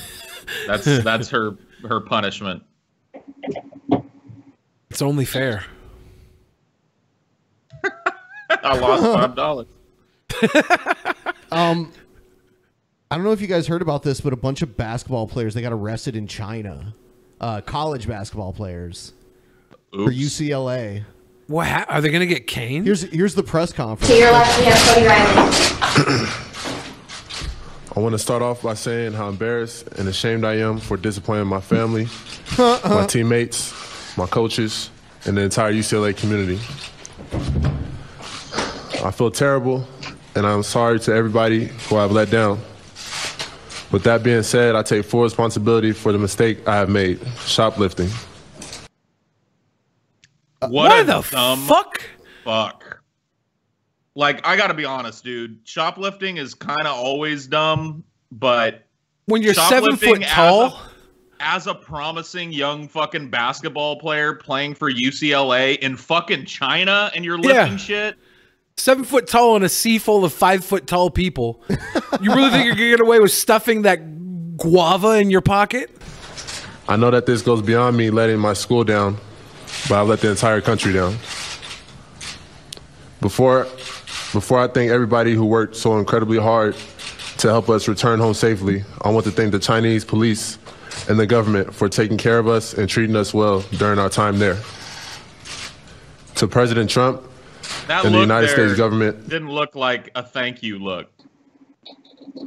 That's her punishment. It's only fair. I lost $5. I don't know if you guys heard about this, but a bunch of basketball players, they got arrested in China. College basketball players. For UCLA. What? Are they going to get caned? Here's the press conference. To your left, we have Cody Riley. I want to start off by saying how embarrassed and ashamed I am for disappointing my family, my teammates, my coaches, and the entire UCLA community. I feel terrible and I'm sorry to everybody who I've let down. With that being said, I take full responsibility for the mistake I have made, shoplifting. What the fuck? Fuck. Like, I gotta be honest, dude. Shoplifting is kind of always dumb, but when you're 7 foot shoplifting tall, as a promising young fucking basketball player playing for UCLA in fucking China, and you're lifting shit. 7 foot tall in a sea full of 5 foot tall people. You really think you're gonna get away with stuffing that guava in your pocket? I know that this goes beyond me letting my school down, but I let the entire country down. Before I thank everybody who worked so incredibly hard to help us return home safely, I want to thank the Chinese police and the government for taking care of us and treating us well during our time there. To President Trump and the United States government. Didn't look like a thank you look.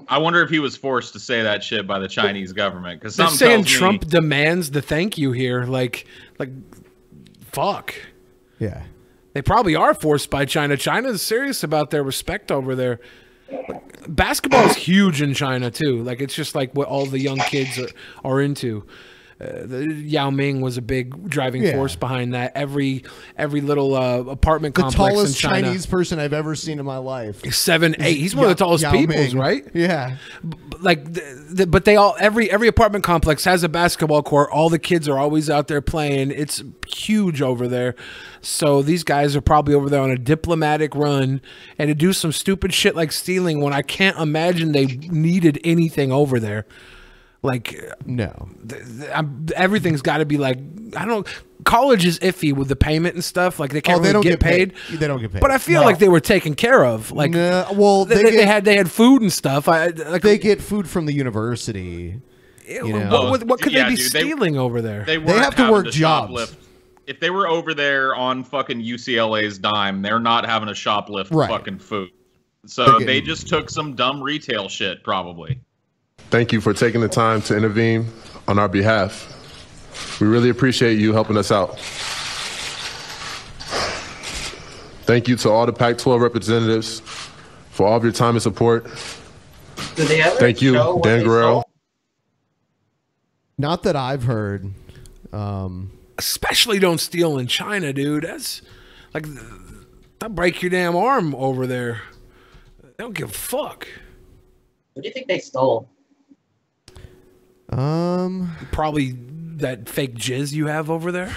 I wonder if he was forced to say that shit by the Chinese government. Because they're saying Trump demands the thank you here. Like, fuck. Yeah. They probably are forced by China. China's serious about their respect over there. Basketball is huge in China too. Like, it's just like what all the young kids are into. Yao Ming was a big driving force behind that. Every little apartment complex in China. The tallest Chinese person I've ever seen in my life. 7'8". He's one of the tallest peoples, right? Yeah. But they all every apartment complex has a basketball court. All the kids are always out there playing. It's huge over there. So these guys are probably over there on a diplomatic run, and to do some stupid shit like stealing when I can't imagine they needed anything over there. Like, no, everything's got to be like, I don't know. College is iffy with the payment and stuff. Like, they can't really get paid. They don't get paid. But I feel like they were taken care of. Like, well, they had food and stuff. They get food from the university. You know? What could they be stealing over there? They have to work jobs. If they were over there on fucking UCLA's dime, they're not having a shoplift fucking food. So they just took some dumb retail shit, probably. Thank you for taking the time to intervene on our behalf. We really appreciate you helping us out. Thank you to all the Pac-12 representatives for all of your time and support. Do they ever Thank you, Dan Guerrero. Not that I've heard. Especially don't steal in China, dude. That's like, they'll break your damn arm over there. They don't give a fuck. What do you think they stole? Probably that fake jizz you have over there.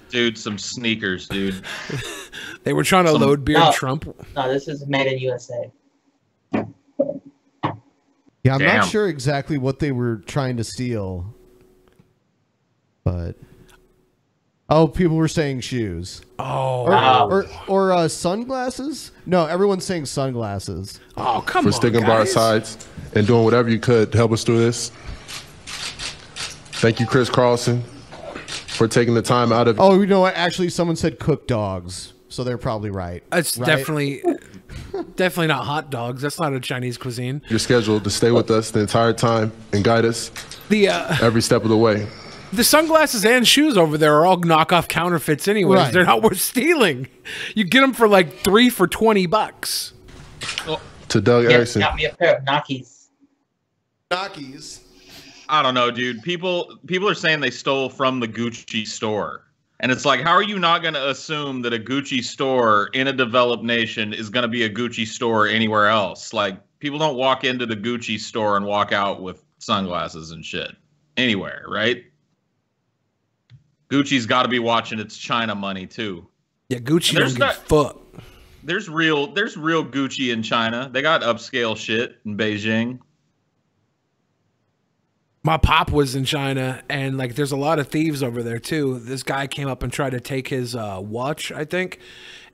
Dude, some sneakers, dude. They were trying to load beer Trump. No, this is made in USA. Yeah, I'm not sure exactly what they were trying to steal. But people were saying shoes. Or sunglasses? No, everyone's saying sunglasses. Oh, come on, for sticking by our sides and doing whatever you could to help us through this. Thank you, Chris Carlson, for taking the time out of... Oh, you know what? Actually, someone said cooked dogs, so they're probably right. It's definitely not hot dogs. That's not a Chinese cuisine. You're scheduled to stay with us the entire time and guide us every step of the way. The sunglasses and shoes over there are all knockoff counterfeits anyways. Right. They're not worth stealing. You get them for like 3 for $20. To Doug Erickson. Got me a pair of Nokis. Nokis? I don't know, dude. People are saying they stole from the Gucci store. And it's like, how are you not going to assume that a Gucci store in a developed nation is going to be a Gucci store anywhere else? Like, people don't walk into the Gucci store and walk out with sunglasses and shit anywhere, right? Gucci's got to be watching its China money too. Yeah, Gucci don't give a fuck. There's real Gucci in China. They got upscale shit in Beijing. My pop was in China, and like, there's a lot of thieves over there too. This guy came up and tried to take his watch, I think,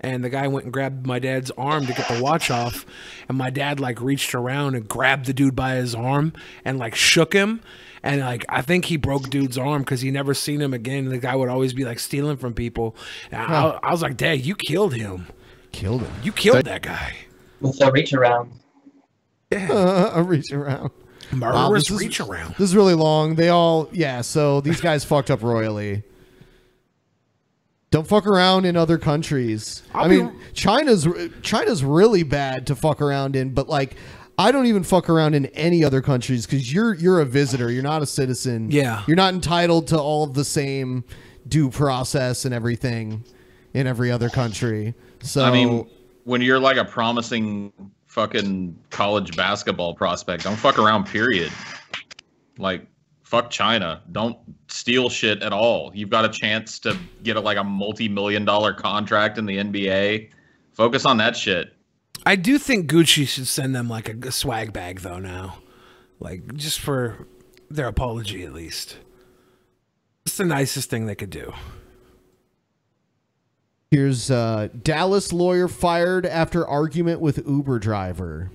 and the guy went and grabbed my dad's arm to get the watch off, and my dad like reached around and grabbed the dude by his arm and like shook him, and like, I think he broke dude's arm because he never seen him again. The guy would always be like stealing from people. And I was like, Dad, you killed him. Killed him. You killed that guy. With a reach around. Yeah. A reach around. Murderous reach around. This is really long. So these guys fucked up royally. Don't fuck around in other countries. I mean, China's really bad to fuck around in, but like, I don't even fuck around in any other countries because you're a visitor. You're not a citizen. Yeah. You're not entitled to all of the same due process and everything in every other country. So I mean, when you're like a promising fucking college basketball prospect, don't fuck around, period. Like, fuck China. Don't steal shit at all. You've got a chance to get a multi-million-dollar contract in the NBA. Focus on that shit. I do think Gucci should send them like a swag bag though now. Like, just for their apology at least. It's the nicest thing they could do. Here's Dallas lawyer fired after argument with Uber driver.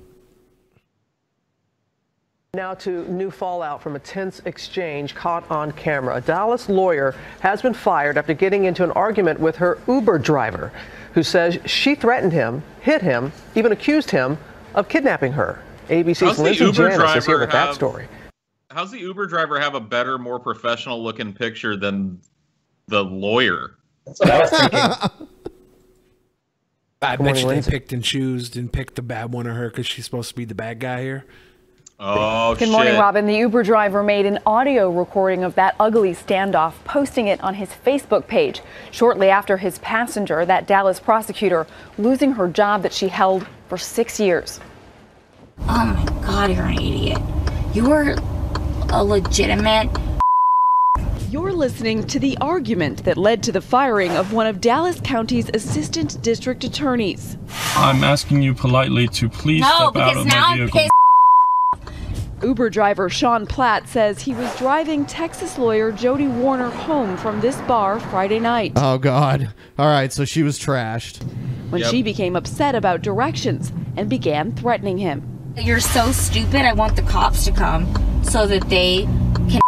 Now to new fallout from a tense exchange caught on camera. A Dallas lawyer has been fired after getting into an argument with her Uber driver, who says she threatened him, hit him, even accused him of kidnapping her. ABC's Lindsay Janice is here with that story. How's the Uber driver have a better, more professional looking picture than the lawyer? That's what I was thinking. I bet you they picked and choosed and picked the bad one of her because she's supposed to be the bad guy here. Oh, Good morning, Robin. The Uber driver made an audio recording of that ugly standoff, posting it on his Facebook page shortly after his passenger, that Dallas prosecutor, losing her job that she held for 6 years. Oh my God, you're an idiot. You are a legitimate. You're listening to the argument that led to the firing of one of Dallas County's assistant district attorneys. I'm asking you politely to please step out of my vehicle. Uber driver Sean Platt says he was driving Texas lawyer Jody Warner home from this bar Friday night. Oh, God. All right, so she was trashed. When she became upset about directions and began threatening him. You're so stupid. I want the cops to come so that they can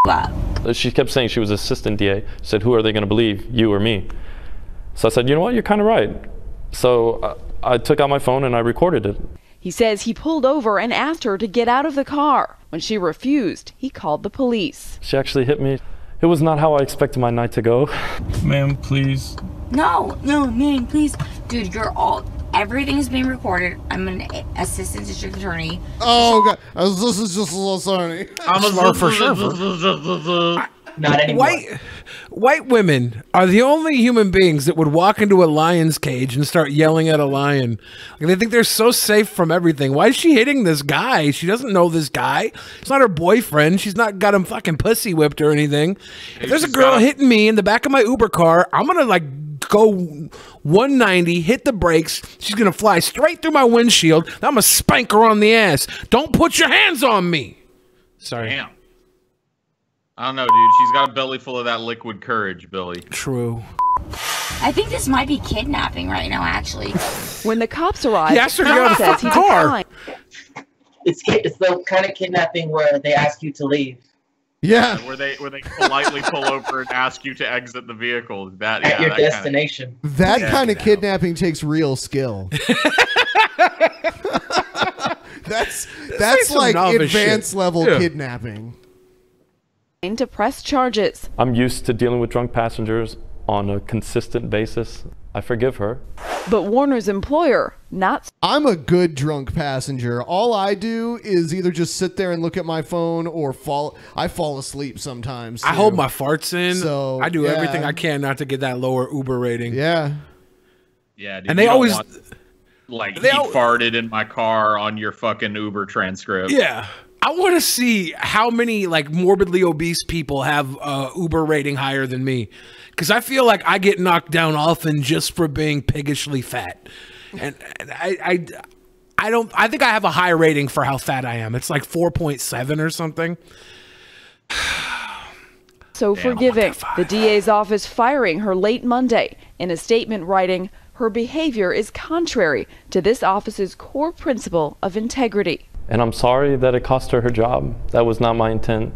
up. She kept saying she was assistant DA. Said, who are they going to believe, you or me? So I said, you know what, you're kind of right. So I took out my phone and I recorded it. He says he pulled over and asked her to get out of the car. When she refused, he called the police. She actually hit me. It was not how I expected my night to go. Ma'am, please. No, man, please. Dude, everything's being recorded. I'm an assistant district attorney. Oh, God. This is just a little sorry. I'm a surfer. Not anymore. White women are the only human beings that would walk into a lion's cage and start yelling at a lion. Like, they think they're so safe from everything. Why is she hitting this guy? She doesn't know this guy. It's not her boyfriend. She's not got him fucking pussy whipped or anything. If there's a girl hitting me in the back of my Uber car, I'm gonna go 190, hit the brakes. She's gonna fly straight through my windshield. I'm gonna spank her on the ass. Don't put your hands on me. Sorry. Damn. I don't know, dude. She's got a belly full of that liquid courage, Billy. True. I think this might be kidnapping right now, actually. When the cops arrived, he asked her to get out of the fucking car. It's the kind of kidnapping where they ask you to leave. Yeah. Where they politely pull over and ask you to exit the vehicle. At your destination. That kind of kidnapping takes real skill. That's like advanced level kidnapping. To press charges. I'm used to dealing with drunk passengers on a consistent basis. I forgive her. But Warner's employer, not. I'm a good drunk passenger. All I do is either just sit there and look at my phone or I fall asleep sometimes, too. I hold my farts in. So I do everything I can not to get that lower Uber rating. Yeah. Yeah, dude, and they always he farted in my car on your fucking Uber transcript. Yeah. I want to see how many morbidly obese people have Uber rating higher than me, because I feel like I get knocked down often just for being piggishly fat, and I think I have a high rating for how fat I am. It's like 4.7 or something. So forgiving. The DA's office firing her late Monday, in a statement writing, her behavior is contrary to this office's core principle of integrity. And I'm sorry that it cost her job. That was not my intent.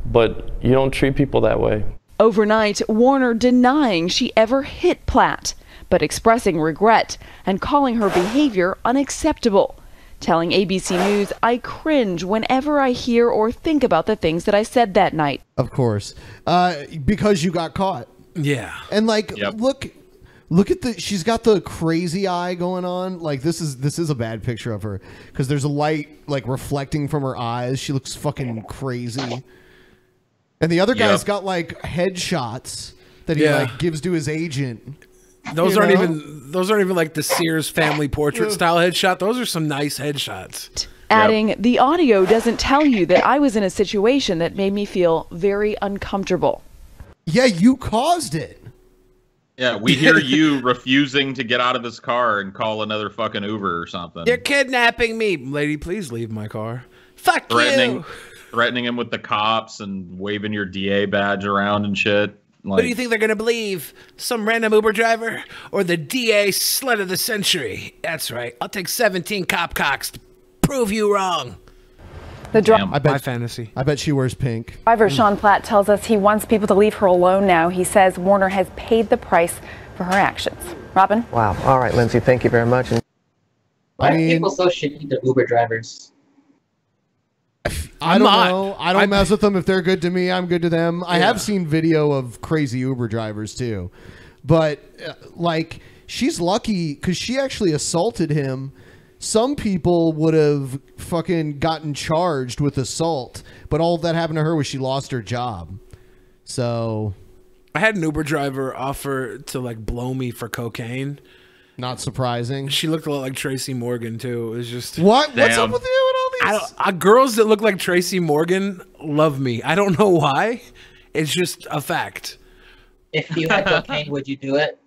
But you don't treat people that way. Overnight, Warner denying she ever hit Platt, but expressing regret and calling her behavior unacceptable. Telling ABC News, I cringe whenever I hear or think about the things that I said that night. Of course. Because you got caught. Yeah. And like, look at she's got the crazy eye going on. Like this is a bad picture of her because there's a light like reflecting from her eyes. She looks fucking crazy. And the other guy's got like headshots that he like gives to his agent. Those aren't even like the Sears family portrait style headshot. Those are some nice headshots. Adding, the audio doesn't tell you that I was in a situation that made me feel very uncomfortable. Yeah, you caused it. Yeah, we hear you refusing to get out of his car and call another fucking Uber or something. They're kidnapping me. Lady, please leave my car. Fuck you. Threatening him with the cops and waving your DA badge around and shit. Like, what do you think they're going to believe? Some random Uber driver? Or the DA slut of the century? That's right. I'll take 17 cop cocks to prove you wrong. I bet, my fantasy. I bet she wears pink. Driver Sean Platt tells us he wants people to leave her alone now. He says Warner has paid the price for her actions. Robin? Wow. All right, Lindsay, thank you very much. Why are people so shitty to Uber drivers? I don't know. I don't mess with them. If they're good to me, I'm good to them. I have seen video of crazy Uber drivers too. But like, she's lucky because she actually assaulted him. Some people would have fucking gotten charged with assault, but all that happened to her was she lost her job. So I had an Uber driver offer to like blow me for cocaine. Not surprising. She looked a lot like Tracy Morgan too. It was just what? What's up with you and all these? Girls that look like Tracy Morgan love me. I don't know why. It's just a fact. If you had cocaine, would you do it?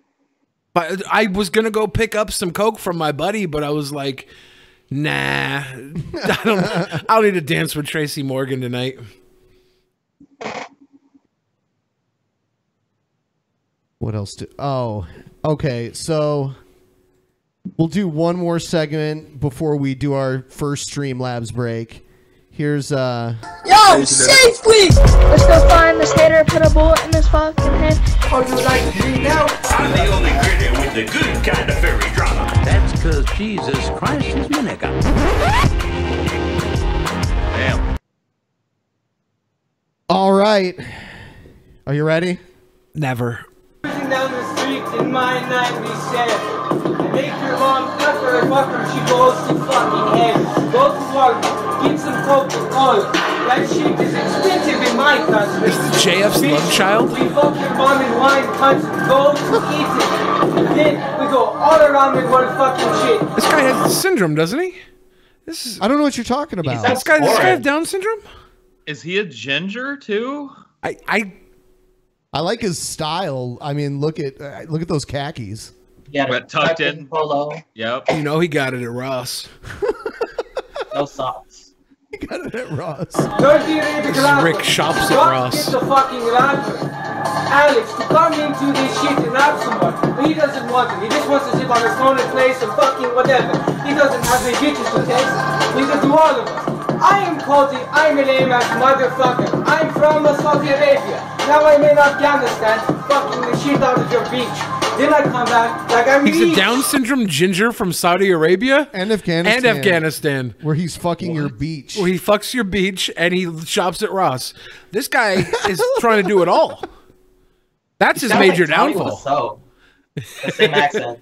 But I was gonna go pick up some coke from my buddy, but I was like, nah, I don't need to dance with Tracy Morgan tonight. What else? Okay. So we'll do one more segment before we do our first Streamlabs break. Here's Yo, safe, please! Let's go find this hater and put a bullet in his fucking head. Oh, you like to drink now? I'm the only critic with the good kind of fairy drama. That's because Jesus Christ is my nigga. Damn. All right. Are you ready? Never. Down the street in my 97. I make your mom cut her and fuck her. She goes to fucking heaven. Go to Walmart. Get some Coca-Cola. That shit is expensive in my country. Is the JF's love child? We fuck your mom in wine country. Go to eat it. And then we go all around with one fucking shit. This guy has syndrome, doesn't he? I don't know what you're talking about. This guy has Down syndrome? Is he a ginger too? I like his style. I mean, look at those khakis. Yeah, but tucked in polo. Yep. You know he got it at Ross. No socks. He got it at Ross. Rick shops at Ross. Get the fucking rapper, Alex, to come into this shit and rap someone. But he doesn't want it. He just wants to sit on his phone and play some fucking whatever. He doesn't have any bitches to text. He can do all of us. I am Cody. I'm a lame ass motherfucker. I'm from Saudi Arabia. Now I'm in Afghanistan, fucking the shit out of your beach. Then I come back like I'm He's a Down syndrome ginger from Saudi Arabia and Afghanistan. Where he's fucking your beach. Where he fucks your beach and he shops at Ross. This guy is trying to do it all. That's his major downfall. So, the same accent.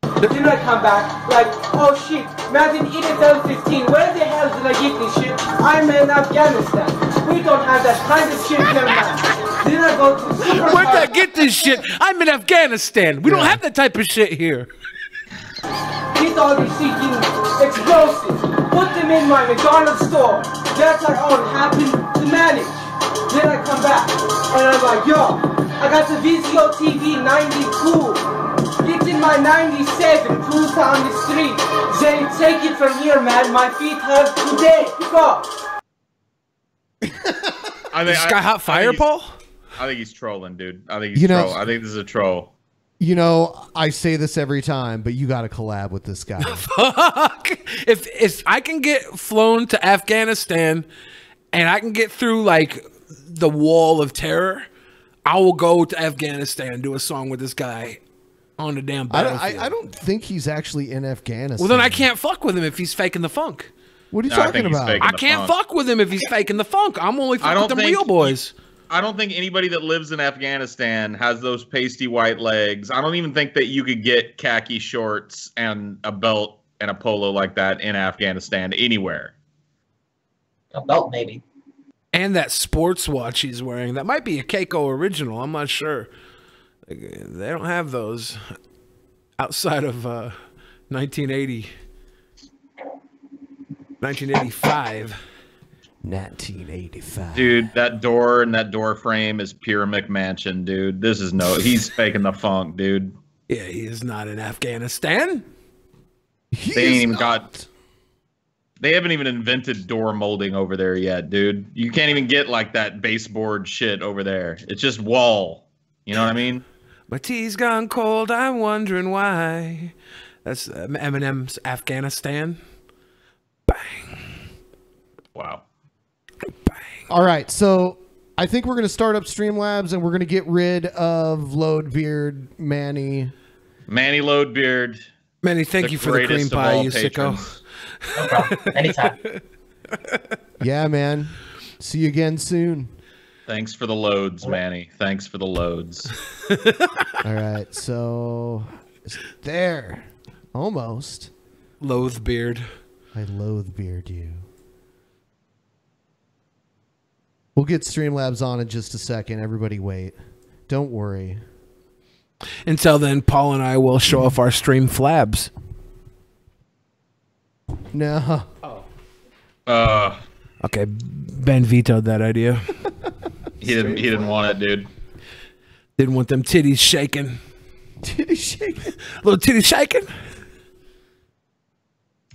Then I come back like, oh shit, imagine ESL 15. Where the hell did I get this shit? I'm in Afghanistan. We don't have that kind of shit here, man. Then I go to supermarket. Where'd I get this shit? I'm in Afghanistan. We don't have that type of shit here. He's already seeking explosives. Put them in my McDonald's store. That's our own happen to manage. Then I come back and I'm like, yo, I got the VCO TV 92. It's in my 97, cruise down the street. They take it from here, man. My feet hurt today. Go. This guy hot fire, Paul? I think he's trolling, dude. I think he's trolling. I think this is a troll. You know, I say this every time, but you got to collab with this guy. Fuck. If I can get flown to Afghanistan and I can get through like the wall of terror, I will go to Afghanistan and do a song with this guy on the damn battlefield. I don't think he's actually in Afghanistan. Well, then I can't fuck with him if he's faking the funk. What are you talking about? I can't fuck with him if he's faking the funk. I'm only fucking with the real boys. I don't think anybody that lives in Afghanistan has those pasty white legs. I don't even think that you could get khaki shorts and a belt and a polo like that in Afghanistan anywhere. A belt, maybe. And that sports watch he's wearing. That might be a Keiko original. I'm not sure. They don't have those outside of 1980. 1985. 1985. Dude, that door and that door frame is pure McMansion, dude. This is he's faking the funk, dude. Yeah, he is not in Afghanistan. They haven't even invented door molding over there yet, dude. You can't even get like that baseboard shit over there. It's just wall. You know what I mean? My tea's gone cold, I'm wondering why. That's Eminem's Afghanistan. Bang. Wow. All right, so I think we're going to start up Streamlabs and we're going to get rid of Loadbeard, Manny. Manny Loadbeard. Manny, thank you for the cream pie, you sicko. No problem. Anytime. Yeah, man. See you again soon. Thanks for the loads, Manny. Thanks for the loads. All right, so there. Almost. Loathe beard. I loathe beard you. We'll get Streamlabs on in just a second. Everybody wait. Don't worry. Until then, Paul and I will show off our stream flabs. No. Okay, Ben vetoed that idea. He didn't want it, dude. Didn't want them titties shaking. Titties shaking? Little titties shaking?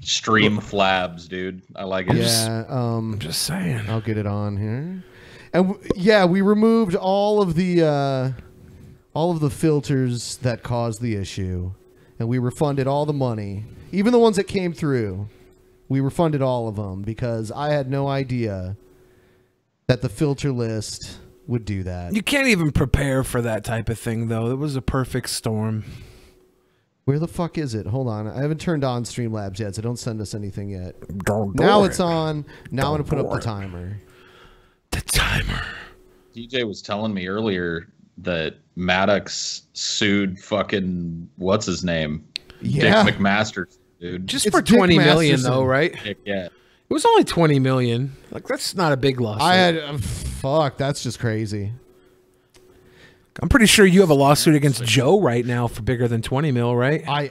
Stream flabs, dude. I like it. Yeah, I'm just saying. I'll get it on here. And we removed all of the filters that caused the issue, and we refunded all the money, even the ones that came through. We refunded all of them because I had no idea that the filter list would do that. You can't even prepare for that type of thing, though. It was a perfect storm. Where the fuck is it? Hold on. I haven't turned on Streamlabs yet, so don't send us anything yet. Now it's on. Now I'm going to put up the timer. The timer. DJ was telling me earlier that Maddox sued fucking what's his name? Yeah. Dick McMasters, dude. Just for 20 million, though, right? Yeah. It was only 20 million. Like, that's not a big loss. Fuck, that's just crazy. I'm pretty sure you have a lawsuit against Joe right now for bigger than 20 mil, right?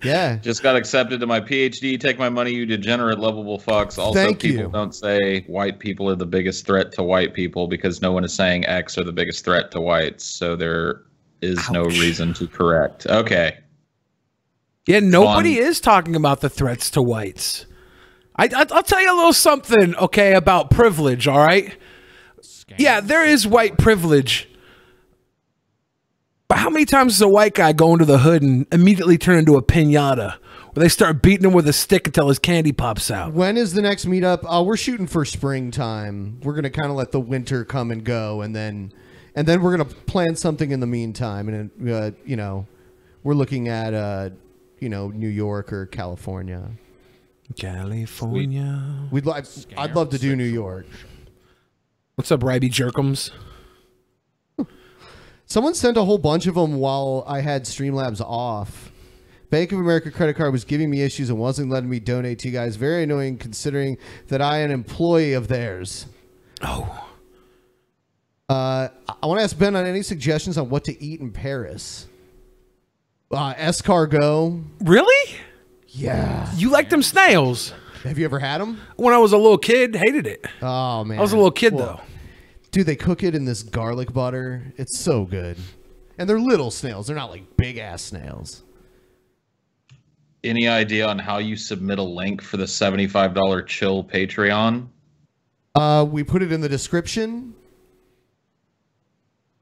Yeah. Just got accepted to my PhD. Take my money, you degenerate, lovable fucks. Also, Thank people you. don't say white people are the biggest threat to white people because no one is saying X are the biggest threat to whites. So there is no reason to correct. Okay. Yeah, nobody is talking about the threats to whites. I'll tell you a little something, okay, about privilege, all right? Yeah, there is white privilege. But how many times does a white guy go into the hood and immediately turn into a piñata where they start beating him with a stick until his candy pops out? When is the next meetup? We're shooting for springtime. We're going to kind of let the winter come and go, and then we're going to plan something in the meantime. And we're looking at New York or California. California. I'd love to do New York. What's up, Ribby Jerkums? Someone sent a whole bunch of them while I had Streamlabs off. Bank of America credit card was giving me issues and wasn't letting me donate to you guys. Very annoying considering that I am an employee of theirs. Oh. I want to ask Ben on any suggestions on what to eat in Paris. Escargot. Really? Yeah. You like them snails? Have you ever had them? When I was a little kid, hated it. Oh, man. I was a little kid, though. Dude, they cook it in this garlic butter. It's so good. And they're little snails. They're not like big-ass snails. Any idea on how you submit a link for the $75 chill Patreon? We put it in the description.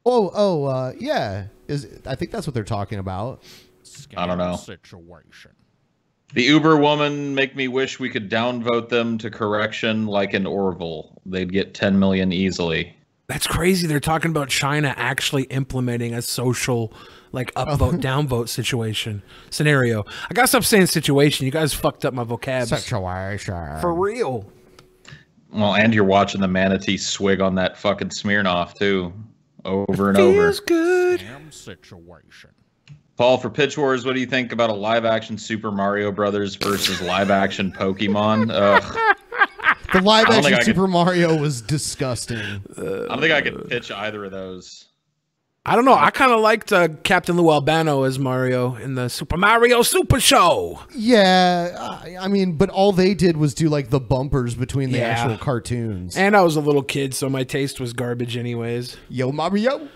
Yeah. I think that's what they're talking about. I don't know. Situation. The Uber woman make me wish we could downvote them to correction like in Orville. They'd get 10 million easily. That's crazy. They're talking about China actually implementing a social, like, upvote, downvote scenario. I gotta stop saying situation. You guys fucked up my vocab. Situation. For real. Well, and you're watching the manatee swig on that fucking Smirnoff too, over and over. Feels good. Situation. Paul, for Pitch Wars, what do you think about a live-action Super Mario Brothers versus live-action Pokemon? Ugh. The live-action Super Mario was disgusting. I don't think I could pitch either of those. I don't know. I kind of liked Captain Lou Albano as Mario in the Super Mario Super Show. Yeah, I mean, but all they did was do like the bumpers between the actual cartoons. And I was a little kid, so my taste was garbage anyways. Yo, Mario.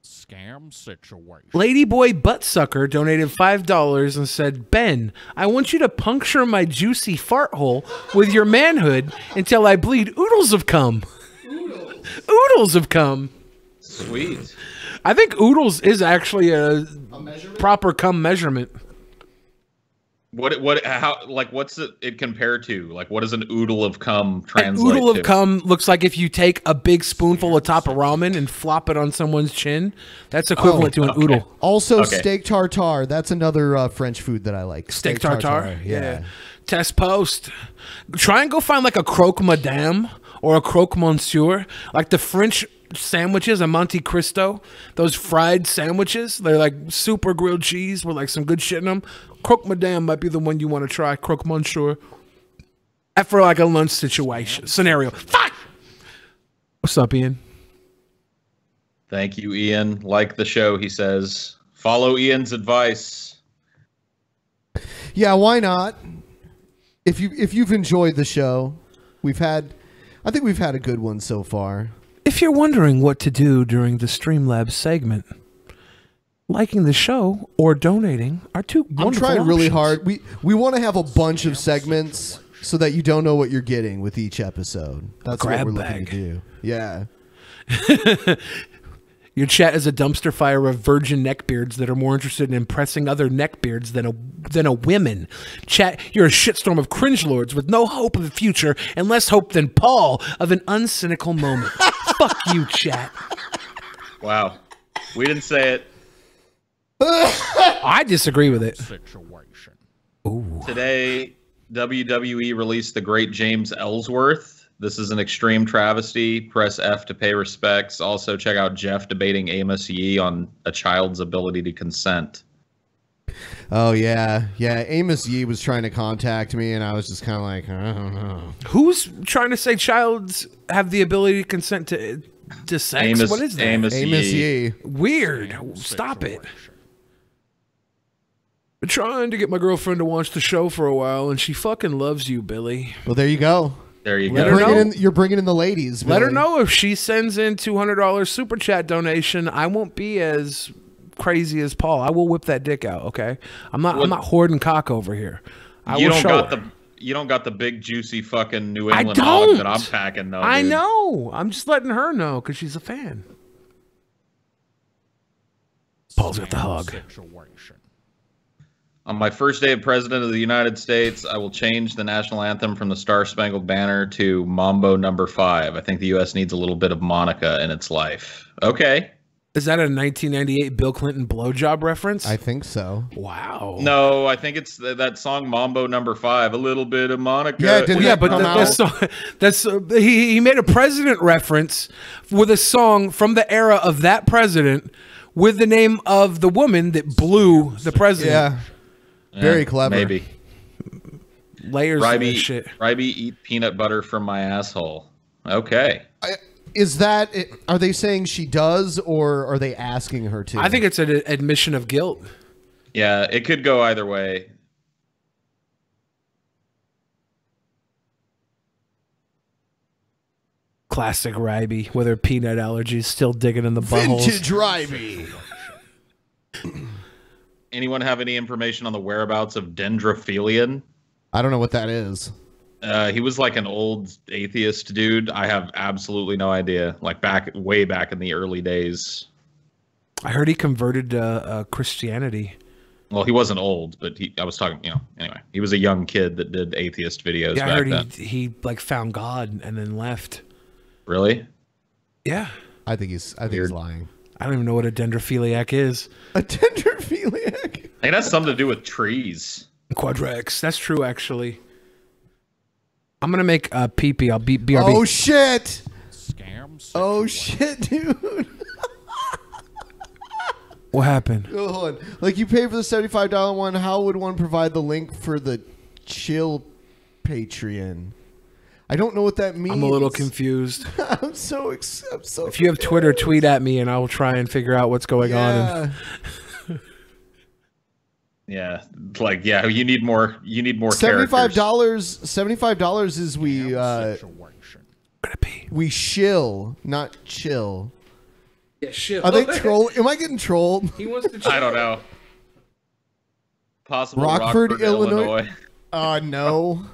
Scam situation. Ladyboy Buttsucker donated $5 and said, Ben, I want you to puncture my juicy fart hole with your manhood until I bleed oodles of cum. Oodles of cum. Sweet. I think oodles is actually a proper cum measurement. What's it compared to? Like, what does an oodle of cum translate to? An oodle of cum looks like if you take a big spoonful of top of ramen and flop it on someone's chin. That's equivalent to an oodle. Also, steak tartare. That's another French food that I like. Steak tartare. Yeah. Test post. Try and go find like a croque madame or a croque monsieur, like the French sandwiches, a Monte Cristo, those fried sandwiches. They're like super grilled cheese with like some good shit in them. Croque madame might be the one you want to try. Croque monsieur. For like a lunch situation scenario. Fuck! What's up, Ian? Thank you, Ian. Like the show, he says. Follow Ian's advice. Yeah, why not? If you've enjoyed the show, I think we've had a good one so far. If you're wondering what to do during the Streamlabs segment, liking the show or donating are two wonderful I'm trying really options. hard. We want to have a bunch of segments so that you don't know what you're getting with each episode. That's what we're looking to do. Yeah. Your chat is a dumpster fire of virgin neckbeards that are more interested in impressing other neckbeards than a women. Chat, you're a shitstorm of cringe lords with no hope of a future and less hope than Paul of an uncynical moment. Fuck you, chat. Wow. We didn't say it. I disagree with it. Situation. Ooh. Today, WWE released the great James Ellsworth. This is an extreme travesty. Press F to pay respects. Also, check out Jeff debating Amos Yee on a child's ability to consent. Oh, yeah. Yeah, Amos Yee was trying to contact me, and I was just kind of like, I don't know. Who's trying to say childs have the ability to consent to sex? What is that? Amos Yee. Weird. Stop it. Been trying to get my girlfriend to watch the show for a while, and she fucking loves you, Billy. Well, there you go. There you Let go. her know. You're bringing in the ladies. Let her Billy. know if she sends in $200 super chat donation. I won't be as crazy as Paul. I will whip that dick out. Okay, I'm not hoarding cock over here. You don't got the big juicy fucking New England hog that I'm packing though. I dude. know. I'm just letting her know because she's a fan. Paul's got the hog. On my first day of President of the United States, I will change the national anthem from the Star Spangled Banner to Mambo No. 5. I think the U.S. needs a little bit of Monica in its life. Okay. Is that a 1998 Bill Clinton blowjob reference? I think so. Wow. No, I think it's that song Mambo No. 5. A little bit of Monica. Yeah, but he made a president reference with a song from the era of that president with the name of the woman that blew the president. Yeah. Very clever. Maybe. Layers of this shit. Ryby, eat peanut butter from my asshole. Okay. Is that, are they saying she does, or are they asking her to? I think it's an admission of guilt. Yeah, it could go either way. Classic Ryby with her peanut allergies still digging in the buttholes. Vintage Ryby. Anyone have any information on the whereabouts of Dendrophilian? I don't know what that is. He was like an old atheist dude. I have absolutely no idea. Like way back in the early days. I heard he converted to Christianity. Well, he wasn't old, but I was talking, anyway, he was a young kid that did atheist videos. Yeah, back I heard then. he like found God and then left. Really? Yeah. I think he's lying. I don't even know what a dendrophiliac is. A dendrophiliac? It has something to do with trees. Quadrex. That's true, actually. I'm gonna make a pee-pee. I'll be BRB. Oh shit! Scam. Oh shit, dude. What happened? Oh, hold on. Like, you pay for the $75 one. How would one provide the link for the chill Patreon? I don't know what that means. I'm a little confused. I'm so If you have Twitter, tweet at me, and I will try and figure out what's going on. Yeah, like you need more. You need more. $75. $75 is we shill, not chill. Yeah, shill. Are they troll? Am I getting trolled? He wants to. I don't know. Possible Rockford, Illinois. No.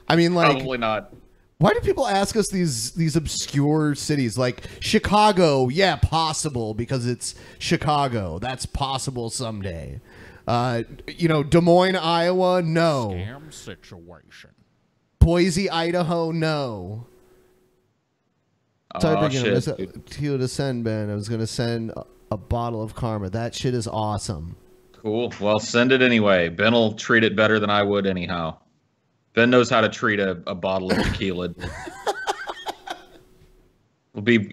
I mean, like, probably not. Why do people ask us these obscure cities like Chicago? Yeah, possible because it's Chicago. That's possible someday. Des Moines, Iowa. No. Scam situation. Boise, Idaho. No. Oh, shit. To send Ben. I was gonna send a bottle of Karma. That shit is awesome. Cool. Well, send it anyway. Ben will treat it better than I would anyhow. Ben knows how to treat a bottle of tequila.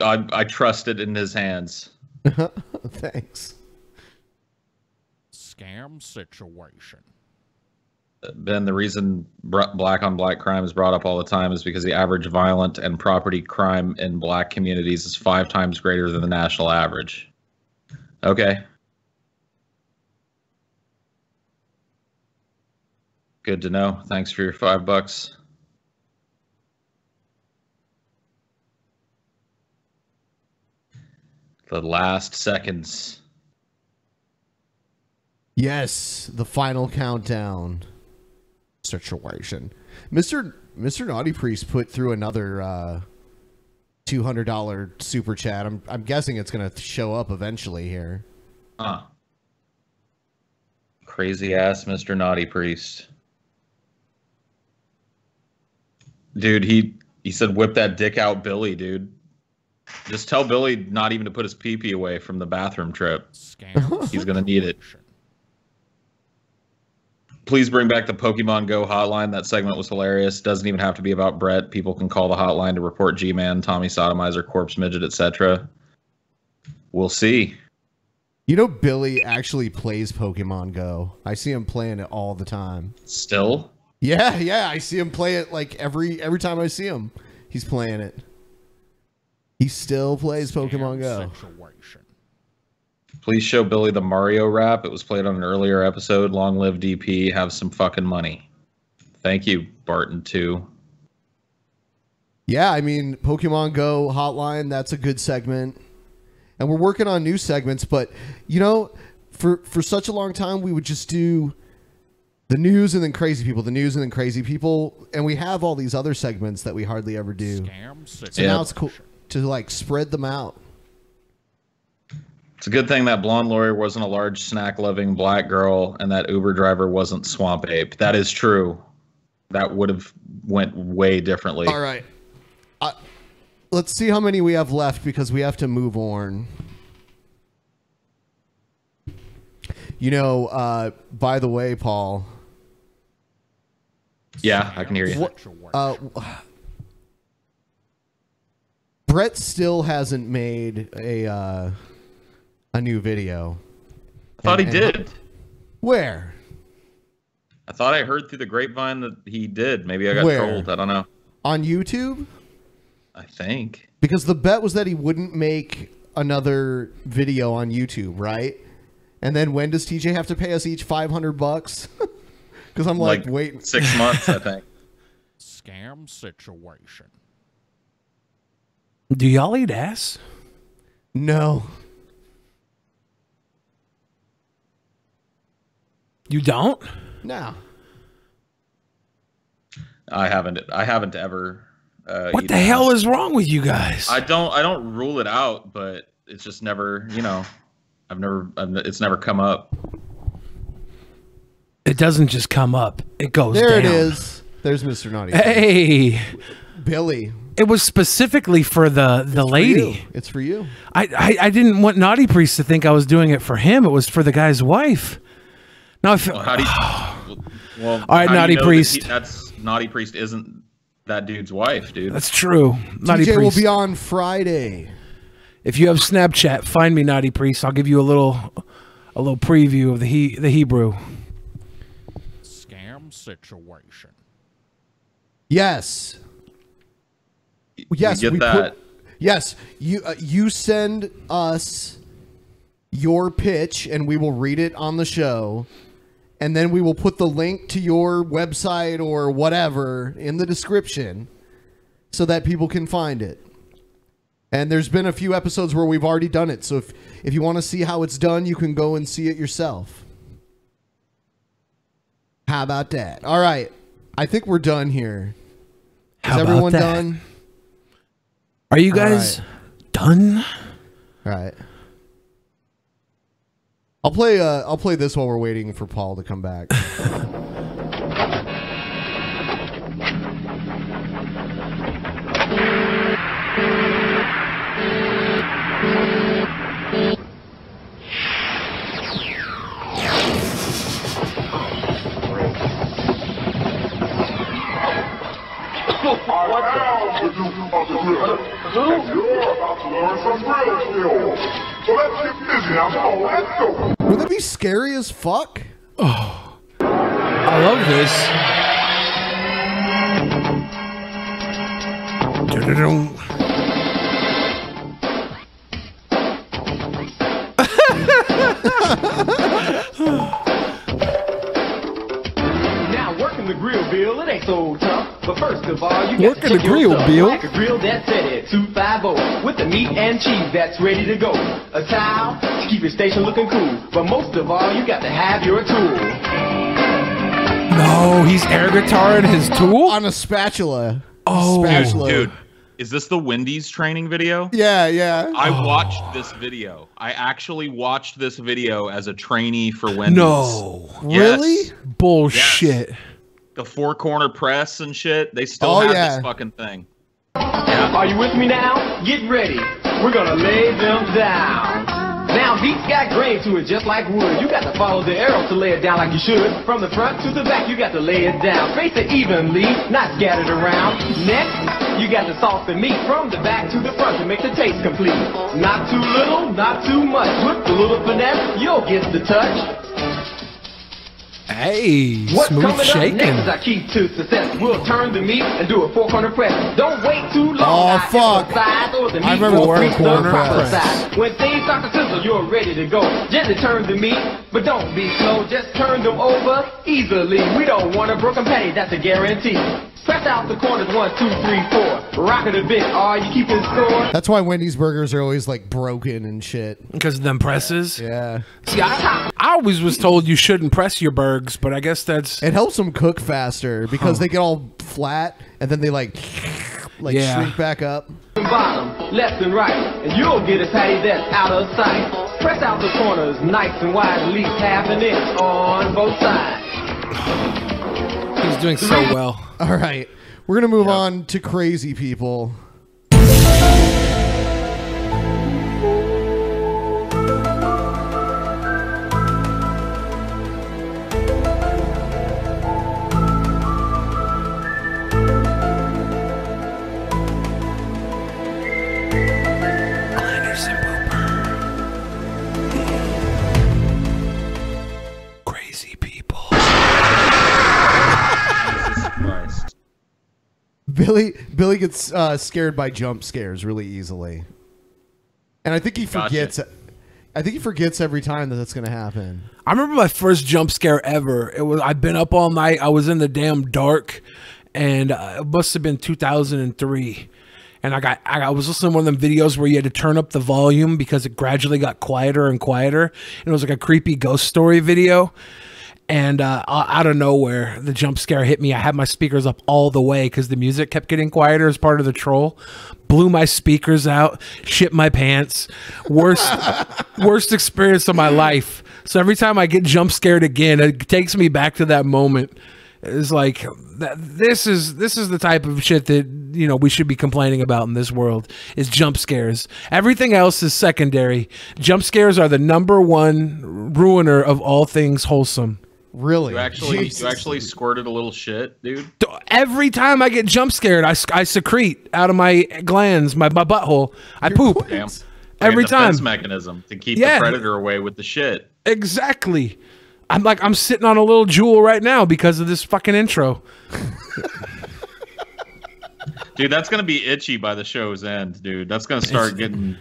I trust it in his hands. Thanks. Scam situation. Ben, the reason black on black crime is brought up all the time is because the average violent and property crime in black communities is 5 times greater than the national average. Okay. Good to know. Thanks for your $5. The last seconds. Yes, the final countdown. Situation. Mr. Naughty Priest put through another $200 super chat. I'm guessing it's gonna show up eventually here. Huh. Crazy ass Mr. Naughty Priest. Dude, he said whip that dick out, Billy, dude. Just tell Billy not even to put his pee-pee away from the bathroom trip. He's gonna need it. Please bring back the Pokemon Go hotline. That segment was hilarious. Doesn't even have to be about Brett. People can call the hotline to report G-Man, Tommy Sodomizer, Corpse Midget, etc. We'll see. You know, Billy actually plays Pokemon Go. I see him playing it all the time. Still? Yeah. I see him play it like every time I see him. He's playing it. He still plays Pokemon Go. Please show Billy the Mario rap. It was played on an earlier episode. Long live DP. Have some fucking money. Thank you, Barton 2. Yeah, I mean, Pokemon Go hotline, that's a good segment. And we're working on new segments, but, you know, for such a long time, we would just do the news and then crazy people, the news and then crazy people. And we have all these other segments that we hardly ever do. So now it's cool to, like, spread them out. It's a good thing that blonde lawyer wasn't a large snack-loving black girl and that Uber driver wasn't Swamp Ape. That is true. That would have went way differently. All right. Let's see how many we have left because we have to move on. You know, by the way, Paul. Yeah, I can hear you. Brett still hasn't made a new video. I thought he did. Where? I thought I heard through the grapevine that he did. Maybe I got trolled. I don't know. On YouTube? I think. Because the bet was that he wouldn't make another video on YouTube, right? And then when does TJ have to pay us each $500? Because I'm like waiting 6 months, I think. Scam situation. Do y'all eat ass? No. You don't? No. I haven't ever. What the hell is wrong with you guys? I don't rule it out, but it's just never. You know, it's never come up. It doesn't just come up; it goes there down. It is. There's Mr. Naughty. Hey, Billy. It was specifically for the lady. It's for you. I didn't want Naughty Priest to think I was doing it for him. It was for the guy's wife. Now I feel. Well, all right, Naughty Priest. That's Naughty Priest isn't that dude's wife, dude. That's true. Naughty TJ will Priest. be on Friday. If you have Snapchat, find me, Naughty Priest. I'll give you a little preview of the Hebrew. Scam situation. Yes. Yes, get that. Yes, you send us your pitch and we will read it on the show, and then we will put the link to your website or whatever in the description so that people can find it. And there's been a few episodes where we've already done it, so if you want to see how it's done, you can go and see it yourself. How about that? All right, I think we're done here. Is everyone done? Are you guys done? All right. I'll play this while we're waiting for Paul to come back. Would that be scary as fuck? Oh, I love this. Now working the grill, Bill, it ain't so tough. But first of all, you got to Working the grill, Bill. like a grill that's set at 250 with the meat and cheese that's ready to go. A towel to keep your station looking cool. But most of all, you got to have your tool. No, he's air guitaring his tool on a spatula. Oh, Dude, is this the Wendy's training video? Yeah, yeah. I watched this video. I actually watched this video as a trainee for Wendy's. No, Yes. really? Bullshit. Yes. The four-corner press and shit. They still have this fucking thing. Are you with me now? Get ready. We're gonna lay them down. Now, beats got grain to it just like wood. You got to follow the arrow to lay it down like you should. From the front to the back, you got to lay it down. Face it evenly, not scattered around. Next, you got to sauce the meat from the back to the front to make the taste complete. Not too little, not too much. With a little finesse, you'll get the touch. Hey, What's smooth coming shaking. up next is our key to success. We'll turn the meat and do a four-corner press. Don't wait too long. Oh, Now, fuck. emphasize or the I meat remember will the reach the four-corner proper press. size. When things start to sizzle, you're ready to go. Gently turn the meat, but don't be slow. Just turn them over easily. We don't want a broken patty, that's a guarantee. Press out the corners 1, 2, 3, 4. Rock it a bit. Are you keeping score? That's why Wendy's burgers are always like broken and shit. Because of them presses? Yeah. See, I always was told you shouldn't press your burgers, but I guess that's... It helps them cook faster because they get all flat and then they like Yeah. shrink back up. Bottom, left and right, and you'll get a patty that's out of sight. Press out the corners nice and wide, at least half an inch on both sides. He's doing so well. All right. We're going to move on to crazy people. Crazy people. Billy gets scared by jump scares really easily, and I think he forgets. I think he forgets every time that that's going to happen. I remember my first jump scare ever. It was I'd been up all night. I was in the damn dark, and it must have been 2003. And I was listening to one of them videos where you had to turn up the volume because it gradually got quieter and quieter. And it was like a creepy ghost story video. And out of nowhere, the jump scare hit me. I had my speakers up all the way because the music kept getting quieter as part of the troll. Blew my speakers out, shit my pants. Worst experience of my life. So every time I get jump scared again, it takes me back to that moment. It's like this is the type of shit that we should be complaining about in this world is jump scares. Everything else is secondary. Jump scares are the #1 ruiner of all things wholesome. Really? You actually squirted a little shit, dude? Every time I get jump scared, I secrete out of my glands, my butthole. I poop. Damn. Every Like a defense time. mechanism to keep the predator away with the shit. Exactly. I'm sitting on a little jewel right now because of this fucking intro. Dude, that's gonna be itchy by the show's end, dude. That's gonna start getting.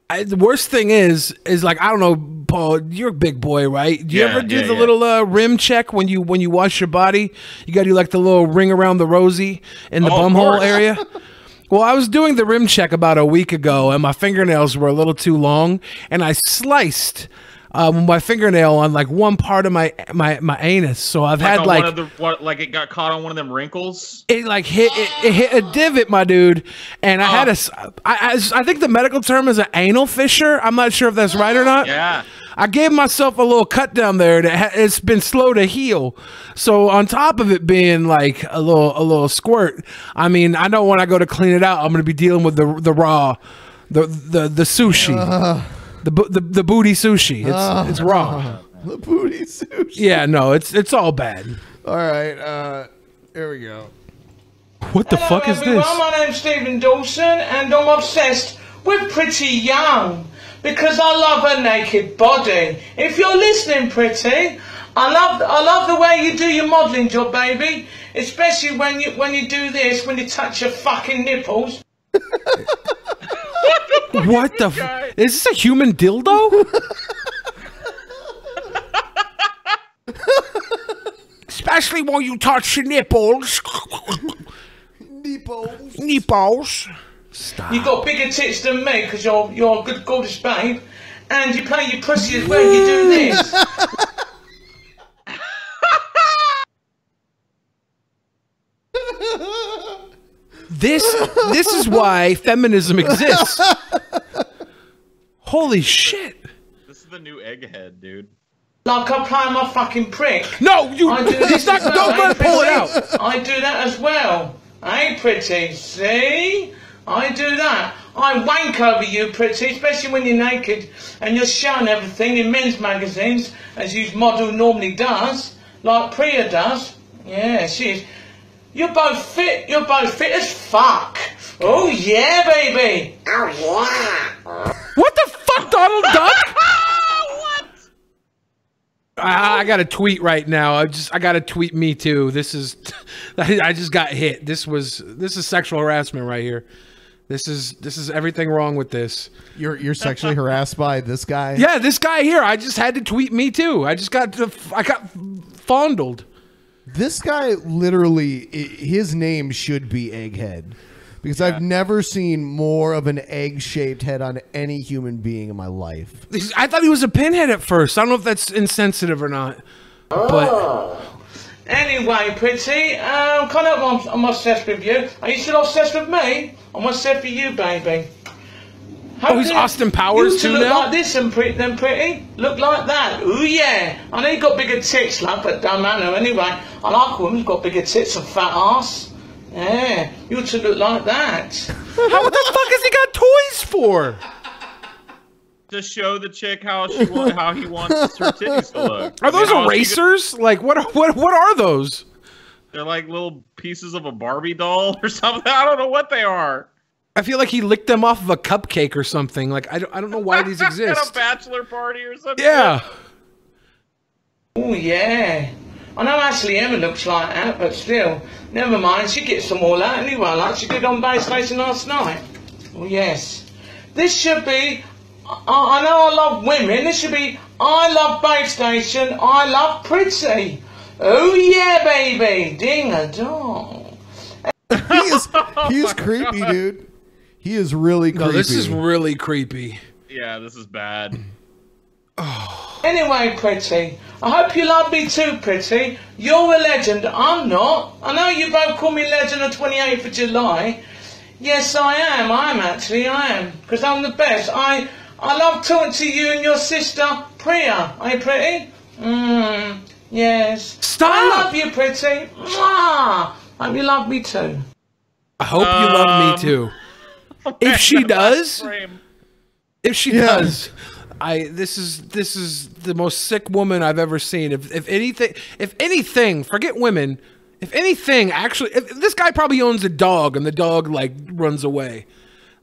The worst thing is like, I don't know, Paul, you're a big boy, right? Do you ever do the little rim check when you wash your body? You gotta do like the little ring around the rosy in the bumhole area. Well, I was doing the rim check about a week ago, and my fingernails were a little too long, and I sliced my fingernail on like one part of my anus. So I've had like one of the, like it got caught on one of them wrinkles. It like hit a divot, my dude, and I had I think the medical term is an anal fissure. I'm not sure if that's right or not. Yeah. I gave myself a little cut down there that it's been slow to heal. So on top of it being like a little squirt, I mean, I know when I go to clean it out, I'm gonna be dealing with the raw, the sushi. The booty sushi. It's raw. The booty sushi. Yeah, no, it's all bad. All right, here we go. What the fuck is everyone. this? My name's Stephen Dawson, and I'm obsessed with Pretty Young because I love her naked body. If you're listening, Pretty, I love the way you do your modelling job, baby. Especially when you do this, when you touch your fucking nipples. What the? Is this a human dildo? Especially when you touch your nipples. Nipples. Stop. You got bigger tits than me because you're a good, gorgeous babe, and you play your pussy as well. You do this. This is why feminism exists. Holy shit. This is the new egghead, dude. Like I play my fucking prick. No, you. I do this Don't as well, go pull it Pretty? out. I do that as well. Hey, Pretty. See? I do that. I wank over you, Pretty, especially when you're naked and you're showing everything in men's magazines, as you model normally does, like Priya does. Yeah, she is. You're both fit. You're both fit as fuck. Oh yeah, baby. Oh yeah. What the fuck, Donald Duck? I got a tweet right now. I got to tweet me too. This is, I just got hit. This is sexual harassment right here. This is everything wrong with this. You're sexually harassed by this guy? Yeah, this guy here. I just had to tweet me too. I got fondled. This guy literally, his name should be Egghead. Because I've never seen more of an egg-shaped head on any human being in my life. I thought he was a pinhead at first. I don't know if that's insensitive or not. But anyway, Pretty, I'm obsessed with you. Are you still obsessed with me? I'm obsessed with you, baby. Oh, he's Austin Powers too look now? like this and pretty. Look like that. Ooh, yeah. I know you got bigger tits, love, but don't matter anyway. I like women who've got bigger tits and fat ass. Yeah, you two look like that. What the fuck has he got toys for? To show the chick how he wants her titties to look. Are those erasers? Like what are those? They're like little pieces of a Barbie doll or something. I don't know what they are. I feel like he licked them off of a cupcake or something. Like I don't know why these exist. At a bachelor party or something. Yeah. Oh yeah. I know Ashley Emma looks like that, but still, never mind. She gets them all out anyway, like she did on Base Station last night. Oh yes. This should be. I know I love women. This should be. I love Base Station. I love Pretty. Oh yeah, baby. Ding a dong. He is creepy, dude. He is really creepy. No, this is really creepy. Yeah, this is bad. Anyway, Pretty, I hope you love me too, Pretty. You're a legend. I'm not. I know you both call me legend on 28th of July. Yes, I am. I am. Because I'm the best. I love talking to you and your sister, Priya. Are you Pretty? Yes. Stop! I love you, Pretty. Mwah! Hope you love me too. I hope you love me too. If she does, If she does, this is the most sick woman I've ever seen. If anything, forget women. If anything, actually, if this guy probably owns a dog and the dog like runs away.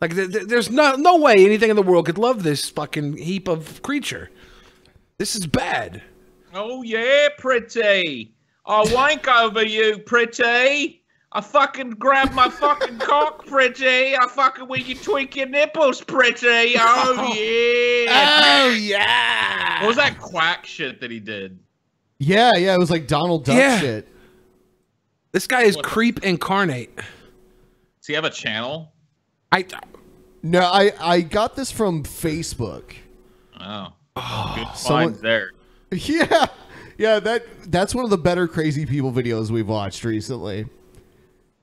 Like there's no way anything in the world could love this fucking heap of creature. This is bad. Oh yeah, pretty. I wank over you, pretty. I fucking grab my fucking cock, pretty. I fucking when you tweak your nipples, pretty. Oh yeah. Oh yeah. What was that quack shit that he did? Yeah, it was like Donald Duck shit. This guy is creep incarnate. Does he have a channel? No, I got this from Facebook. Oh, good finds there. Yeah, that's one of the better crazy people videos we've watched recently.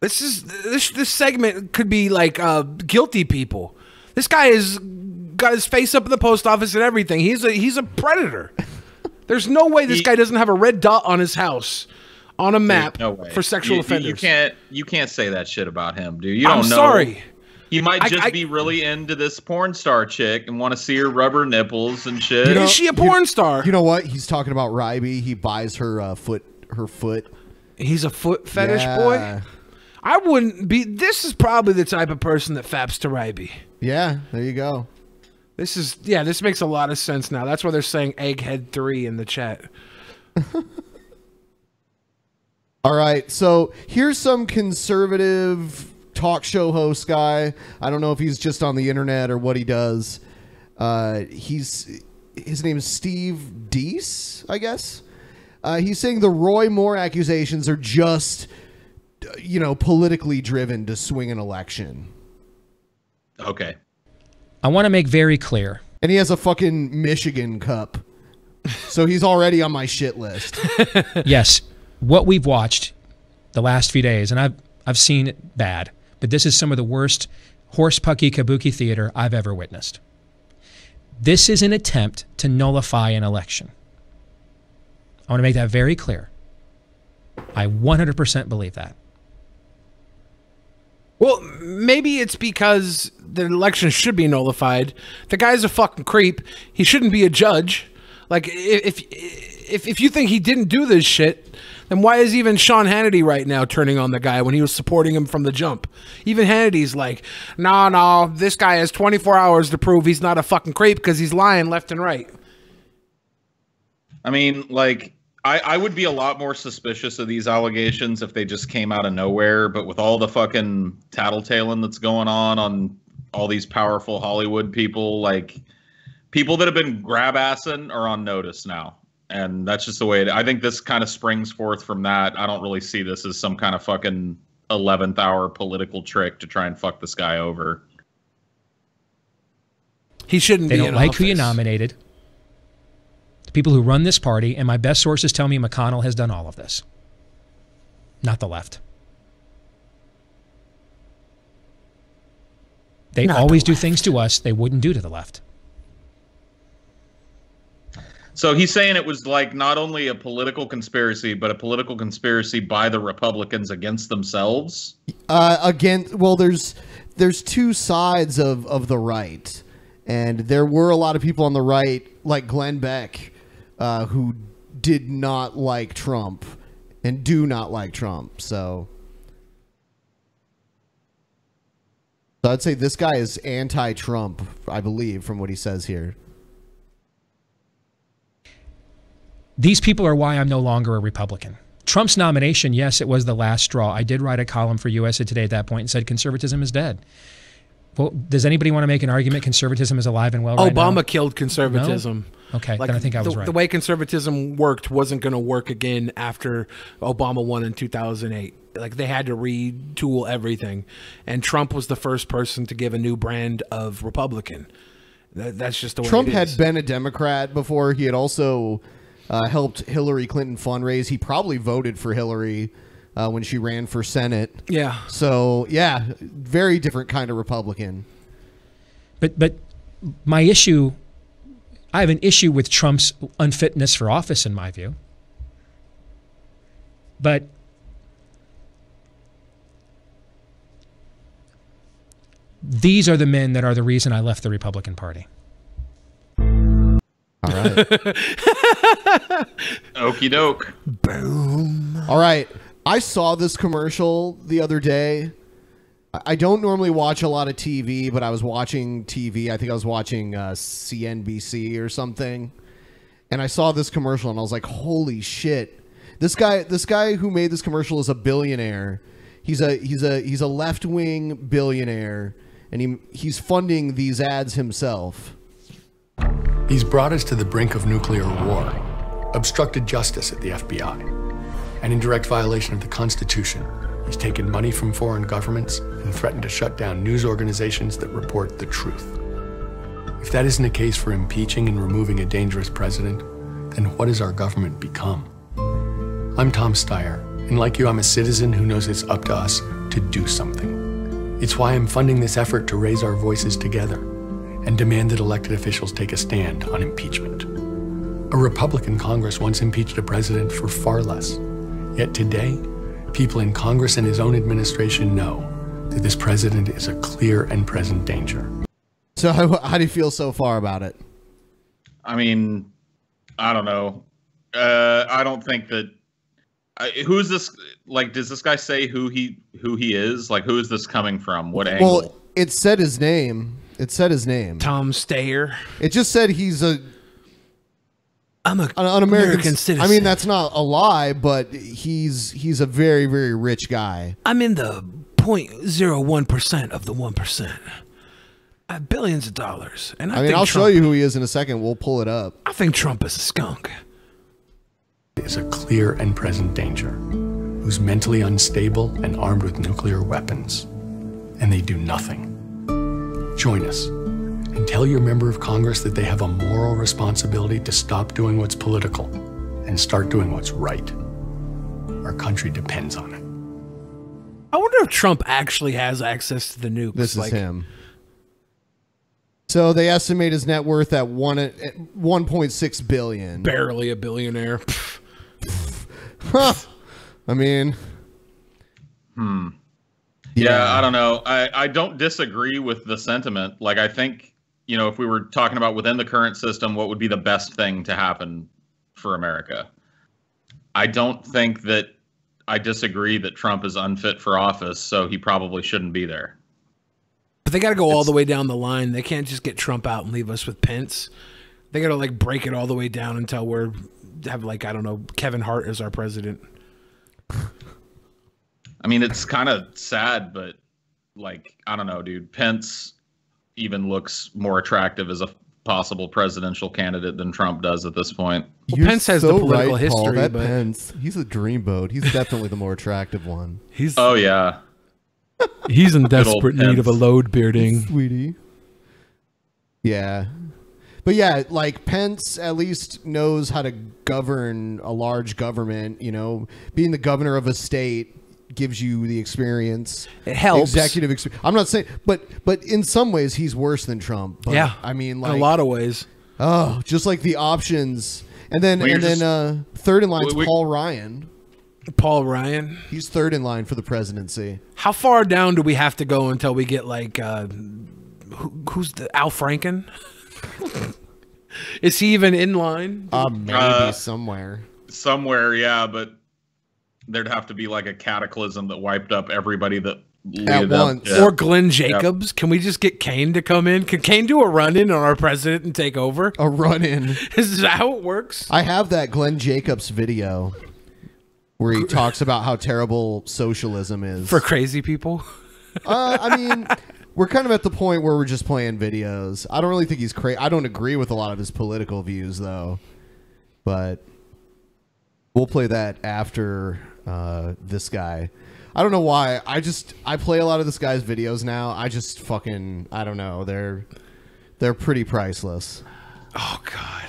This segment could be like guilty people. This guy has got his face up in the post office and everything. He's a predator. There's no way this guy doesn't have a red dot on his house on a map for sexual offenders. You can't say that shit about him, dude. You don't know. I'm sorry. He might just be really into this porn star chick and want to see her rubber nipples and shit. Is she a porn star? You know what? He's talking about Ryby. He buys her foot. He's a foot fetish boy? I wouldn't be. This is probably the type of person that faps to Ryby. Yeah, there you go. This makes a lot of sense now. That's why they're saying Egghead 3 in the chat. All right, so here's some conservative talk show host guy. I don't know if he's just on the internet or what he does. His name is Steve Deese, I guess. He's saying the Roy Moore accusations are just, politically driven to swing an election. Okay. I want to make very clear. And he has a fucking Michigan cup. So he's already on my shit list. Yes. What we've watched the last few days, and I've seen it bad, but this is some of the worst horse-pucky kabuki theater I've ever witnessed. This is an attempt to nullify an election. I want to make that very clear. I 100% believe that. Well, maybe it's because the election should be nullified. The guy's a fucking creep. He shouldn't be a judge. Like, if you think he didn't do this shit, then why is even Sean Hannity right now turning on the guy when he was supporting him from the jump? Even Hannity's like, no, this guy has 24 hours to prove he's not a fucking creep because he's lying left and right. I mean, like, I would be a lot more suspicious of these allegations if they just came out of nowhere, but with all the fucking tattletaling that's going on all these powerful Hollywood people, like, people that have been grab-assing are on notice now. And that's just the way I think this kind of springs forth from that. I don't really see this as some kind of fucking 11th hour political trick to try and fuck this guy over. He shouldn't be in office. They don't like who you nominated. The people who run this party, and my best sources tell me McConnell has done all of this. Not the left. They always do things to us they wouldn't do to the left. So he's saying it was like not only a political conspiracy, but a political conspiracy by the Republicans against themselves. There's two sides of the right, and there were a lot of people on the right, like Glenn Beck, who did not like Trump and do not like Trump. So I'd say this guy is anti-Trump, I believe, from what he says here. These people are why I'm no longer a Republican. Trump's nomination, yes, it was the last straw. I did write a column for USA Today at that point and said conservatism is dead. Well, does anybody want to make an argument conservatism is alive and well right now? Obama killed conservatism. No? Okay, then I think I was right. The way conservatism worked wasn't going to work again after Obama won in 2008. Like, they had to retool everything. And Trump was the first person to give a new brand of Republican. That's just the way Trump it is. had been a Democrat before. He had also helped Hillary Clinton fundraise. He probably voted for Hillary when she ran for Senate. Yeah. So, yeah, very different kind of Republican. But my issue, I have an issue with Trump's unfitness for office, in my view. But these are the men that are the reason I left the Republican Party. All right. Okie doke. Boom. All right. I saw this commercial the other day. I don't normally watch a lot of TV, but I was watching TV. I think I was watching CNBC or something. And I saw this commercial and I was like, holy shit. This guy who made this commercial is a billionaire. He's a left-wing billionaire, and he's funding these ads himself. He's brought us to the brink of nuclear war, obstructed justice at the FBI, and in direct violation of the Constitution, he's taken money from foreign governments and threatened to shut down news organizations that report the truth. If that isn't a case for impeaching and removing a dangerous president, then what has our government become? I'm Tom Steyer, and like you, I'm a citizen who knows it's up to us to do something. It's why I'm funding this effort to raise our voices together and demand that elected officials take a stand on impeachment. A Republican Congress once impeached a president for far less. Yet today, people in Congress and his own administration know that this president is a clear and present danger. So how do you feel so far about it? I mean, I don't know. I don't think that... who's this? Like, does this guy say who he is? Like, who is this coming from? What angle? Well, it said his name. It said his name. Tom Steyer. It just said he's an American citizen. I mean, that's not a lie, but he's a very, very rich guy. I'm in the 0.01% of the 1%. I have billions of dollars. And I mean, I'll show you who he is in a second. We'll pull it up. I think Trump is a skunk. Is a clear and present danger, who's mentally unstable and armed with nuclear weapons. And they do nothing. Join us and tell your member of Congress that they have a moral responsibility to stop doing what's political and start doing what's right. Our country depends on it. I wonder if Trump actually has access to the nukes. This is him. So they estimate his net worth at 1.6 billion. Barely a billionaire. I mean, Yeah, I don't know. I don't disagree with the sentiment. Like, I think, you know, if we were talking about within the current system, what would be the best thing to happen for America? I don't think that I disagree that Trump is unfit for office, so he probably shouldn't be there. But they got to go all the way down the line. They can't just get Trump out and leave us with Pence. They got to, like, break it all the way down until we're have, like, I don't know, Kevin Hart as our president. I mean, it's kind of sad, but, like, I don't know, dude. Pence even looks more attractive as a possible presidential candidate than Trump does at this point. Well, Pence has the political Paul, history, that but Pence, he's a dreamboat. He's definitely the more attractive one. Oh, yeah. He's in Good old desperate need of a Pence. load bearding. Sweetie. Yeah. But yeah, like, Pence at least knows how to govern a large government. You know, being the governor of a state gives you the experience. It helps. Executive experience. I'm not saying, but in some ways he's worse than Trump. But, Yeah. I mean, In like, a lot of ways. Oh, just like the options. And then third in line is Paul Ryan. Paul Ryan. He's third in line for the presidency. How far down do we have to go until we get, like, who's the Al Franken? Is he even in line? Maybe somewhere. Somewhere, yeah, but there'd have to be like a cataclysm that wiped up everybody that At once. Yeah. Or Glenn Jacobs. Can we just get Kane to come in? Can Kane do a run-in on our president and take over? A run-in. Is that how it works? I have that Glenn Jacobs video where he talks about how terrible socialism is. For crazy people? I mean, we're kind of at the point where we're just playing videos. I don't really think he's crazy. I don't agree with a lot of his political views, though. But we'll play that after this guy. I don't know why. I play a lot of this guy's videos now. I don't know. They're pretty priceless. Oh, God.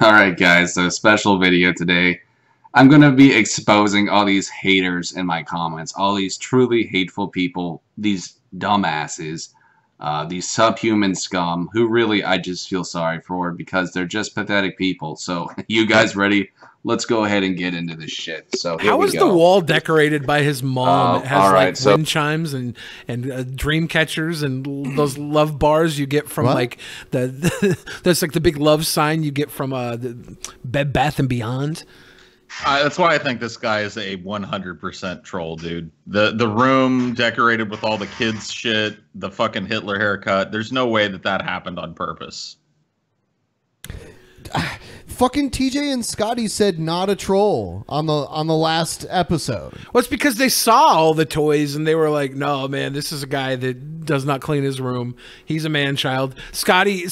All right, guys. So special video today. I'm going to be exposing all these haters in my comments. All these truly hateful people. These dumbasses. these subhuman scum who really I just feel sorry for because they're just pathetic people. So you guys ready? Let's go ahead and get into this shit. So here How we is go. the wall decorated by his mom? It has all right, like so- wind chimes and dream catchers and those love bars you get from What? like that's like the big love sign you get from the Bed Bath and Beyond. That's why I think this guy is a 100% troll, dude. The room decorated with all the kids' shit, the fucking Hitler haircut. There's no way that happened on purpose. Fucking TJ and Scotty said not a troll on the last episode. Well, it's because they saw all the toys and they were like, "No, man, this is a guy that does not clean his room. He's a man child." Scotty.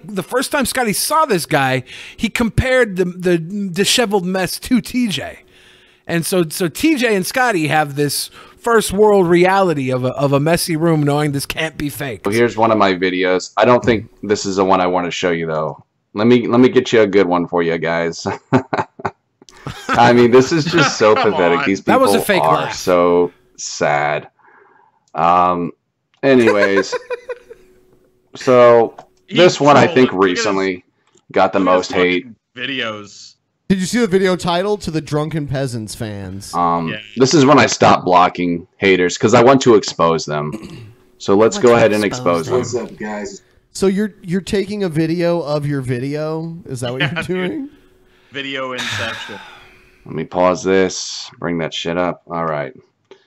The first time Scotty saw this guy, he compared the disheveled mess to TJ, and so TJ and Scotty have this first world reality of a messy room, knowing this can't be fake. Well, here's one of my videos. I don't think this is the one I want to show you though. Let me get you a good one for you guys. I mean, this is just so pathetic. on. These people That was a fake are laugh. so sad. Anyways, so this one I think recently got the most hate. Videos. Did you see the video title to the Drunken Peasants fans? This is when I stopped blocking haters because I want to expose them. So let's go ahead and expose them. What's up, guys? So you're taking a video of your video? Is that what you're doing? Video inception. Let me pause this. Bring that shit up. All right.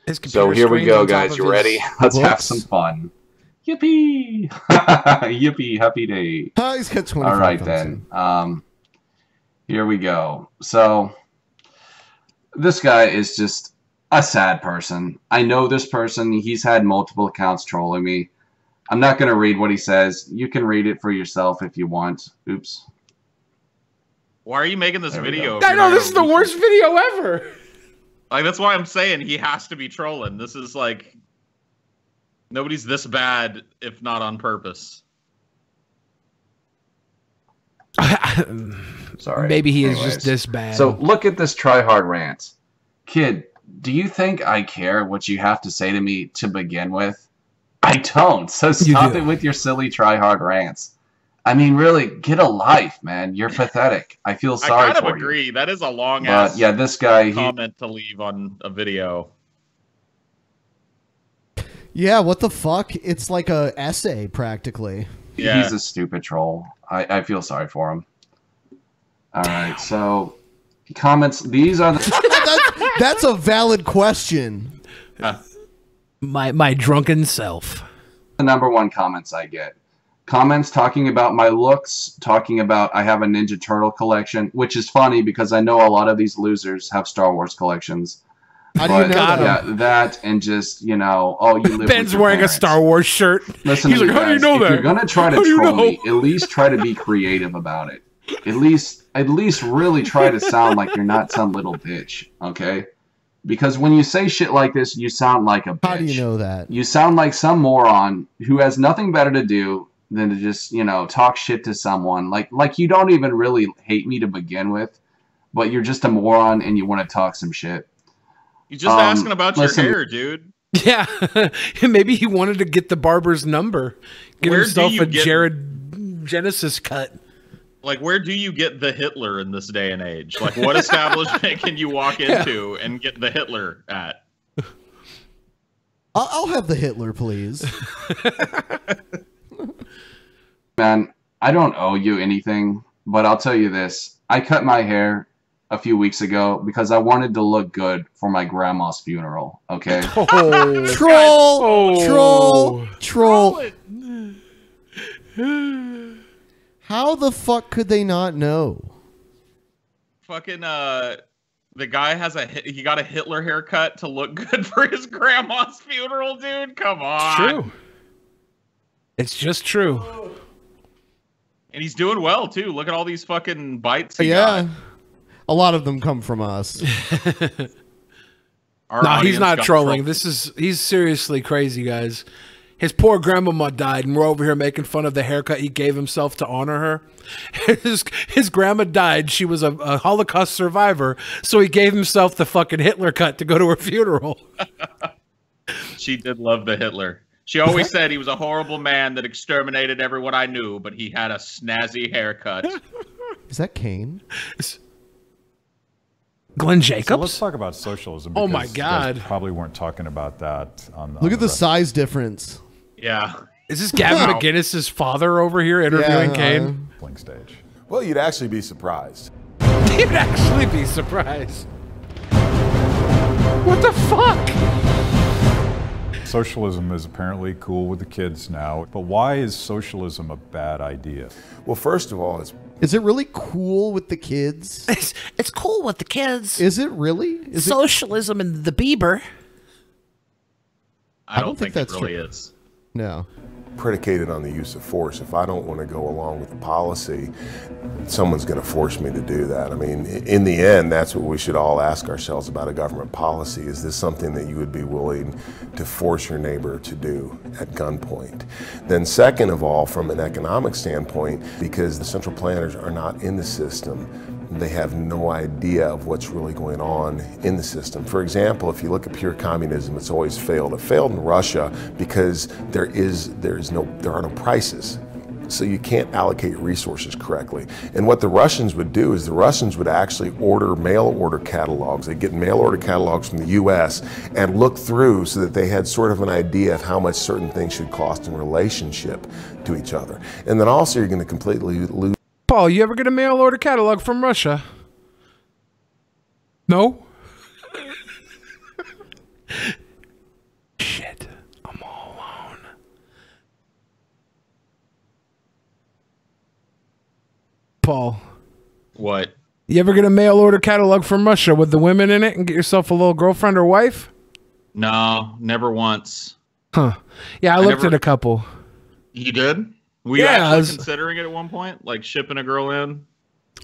His So computer here we screen's go, on top guys. of You his- ready? Let's have Whoops. some fun. Yippee! Yippee! Happy day. He's got 25 All right thumbs then. Here we go. So this guy is just a sad person. I know this person. He's had multiple accounts trolling me. I'm not going to read what he says. You can read it for yourself if you want. Oops. Why are you making this video? if I you're know not this is the gonna- worst video ever. Like, that's why I'm saying he has to be trolling. This is like, nobody's this bad if not on purpose. Sorry. Maybe he is Anyways. just this bad. So look at this try-hard rant. Kid, do you think I care what you have to say to me to begin with? I don't. So stop do. it with your silly try-hard rants. I mean, really, get a life, man. You're pathetic. I feel sorry I kind for of agree. you. That is a long But ass yeah, this guy, comment to leave on a video. Yeah, what the fuck? It's like a essay practically. he's a stupid troll. I feel sorry for him. All right, so comments. These are the That's a valid question. My drunken self. the number one comments I get. Comments talking about my looks, talking about I have a Ninja Turtle collection, which is funny because I know a lot of these losers have Star Wars collections. How do you know that? Yeah, that and just, you know, oh, you live Ben's with your wearing parents. a Star Wars shirt. Listen He's to like, me, how do you guys. know If that? you're gonna try to How do you troll know? me, at least try to be creative about it. At least really try to sound like you're not some little bitch, okay? Because when you say shit like this, you sound like a bitch. How do you know that? You sound like some moron who has nothing better to do than to just, you know, talk shit to someone. Like you don't even really hate me to begin with, but you're just a moron and you want to talk some shit. He's just asking about listen- your hair, dude. Yeah, maybe he wanted to get the barber's number, get Where do himself you a get- Jared Genesis cut. Like, where do you get the Hitler in this day and age? Like, what establishment can you walk into and get the Hitler at? I'll have the Hitler, please. Man, I don't owe you anything, but I'll tell you this. I cut my hair a few weeks ago because I wanted to look good for my grandma's funeral, okay? Oh, Troll. How the fuck could they not know? Fucking, the guy has he got a Hitler haircut to look good for his grandma's funeral, dude? Come on. True. It's just true. And he's doing well, too. Look at all these fucking bites he Yeah. got. A lot of them come from us. Our No, he's audience not got trolling. trolled. He's seriously crazy, guys. His poor grandmama died, and we're over here making fun of the haircut he gave himself to honor her. His grandma died. She was a Holocaust survivor, so he gave himself the fucking Hitler cut to go to her funeral. She did love the Hitler. She always said he was a horrible man that exterminated everyone I knew, but he had a snazzy haircut. Is that Kane? Glenn Jacobs? So let's talk about socialism. Oh my because you guys God. probably weren't talking about that on Look at the size difference. Yeah. Is this Gavin McGinnis's father over here interviewing Kane? Bling stage. Well, you'd actually be surprised. You'd actually be surprised. What the fuck? Socialism is apparently cool with the kids now, but why is socialism a bad idea? Well, first of all, Is it really cool with the kids? It's cool with the kids. Is it really? Is Socialism and the Bieber. I don't think that's it really true. is. No. Predicated on the use of force. If I don't want to go along with the policy, someone's going to force me to do that. I mean, in the end, that's what we should all ask ourselves about a government policy. Is this something that you would be willing to force your neighbor to do at gunpoint? Then second of all, from an economic standpoint, because the central planners are not in the system, they have no idea of what's really going on in the system. For example, if you look at pure communism, it's always failed. It failed in Russia because there are no prices. So you can't allocate resources correctly. And what the Russians would do is the Russians would actually order mail order catalogs. They'd get mail order catalogs from the US and look through so that they had sort of an idea of how much certain things should cost in relationship to each other. And then also you're going to completely lose. Paul, you ever get a mail order catalog from Russia? No? Shit. I'm all alone. Paul. What? You ever get a mail order catalog from Russia with the women in it and get yourself a little girlfriend or wife? No, never once. Huh. Yeah, I looked at a couple. You did? Were you actually considering it at one point? Like shipping a girl in?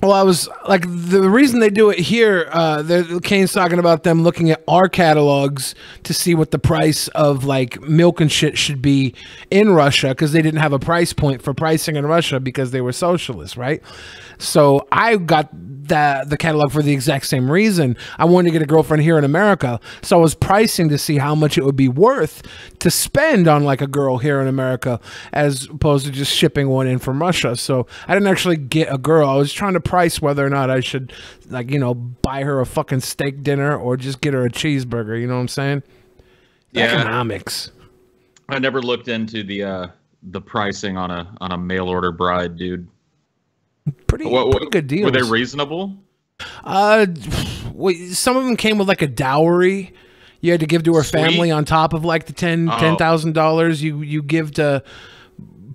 Well, I was like, the reason they do it here, Kane's talking about them looking at our catalogs to see what the price of like milk and shit should be in Russia, because they didn't have a price point for pricing in Russia because they were socialists, right? So I got the catalog for the exact same reason. I wanted to get a girlfriend here in America, so I was pricing to see how much it would be worth to spend on like a girl here in America as opposed to just shipping one in from Russia. So I didn't actually get a girl. I was trying to price whether or not I should, like, you know, buy her a fucking steak dinner or just get her a cheeseburger. You know what I'm saying? Yeah. Economics. I never looked into the pricing on a mail order bride, dude. Pretty good deals. Were they reasonable? Some of them came with like a dowry you had to give to her family on top of like the $10,000 you give to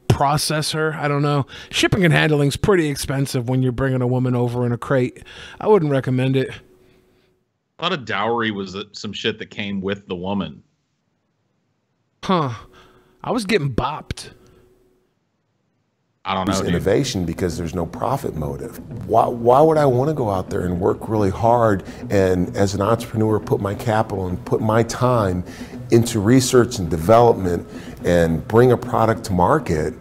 process her. I don't know. Shipping and handling's pretty expensive when you're bringing a woman over in a crate. I wouldn't recommend it. I thought a dowry was some shit that came with the woman. Huh. I was getting bopped. I don't know. Innovation because there's no profit motive. Why would I want to go out there and work really hard and as an entrepreneur put my capital and put my time into research and development and bring a product to market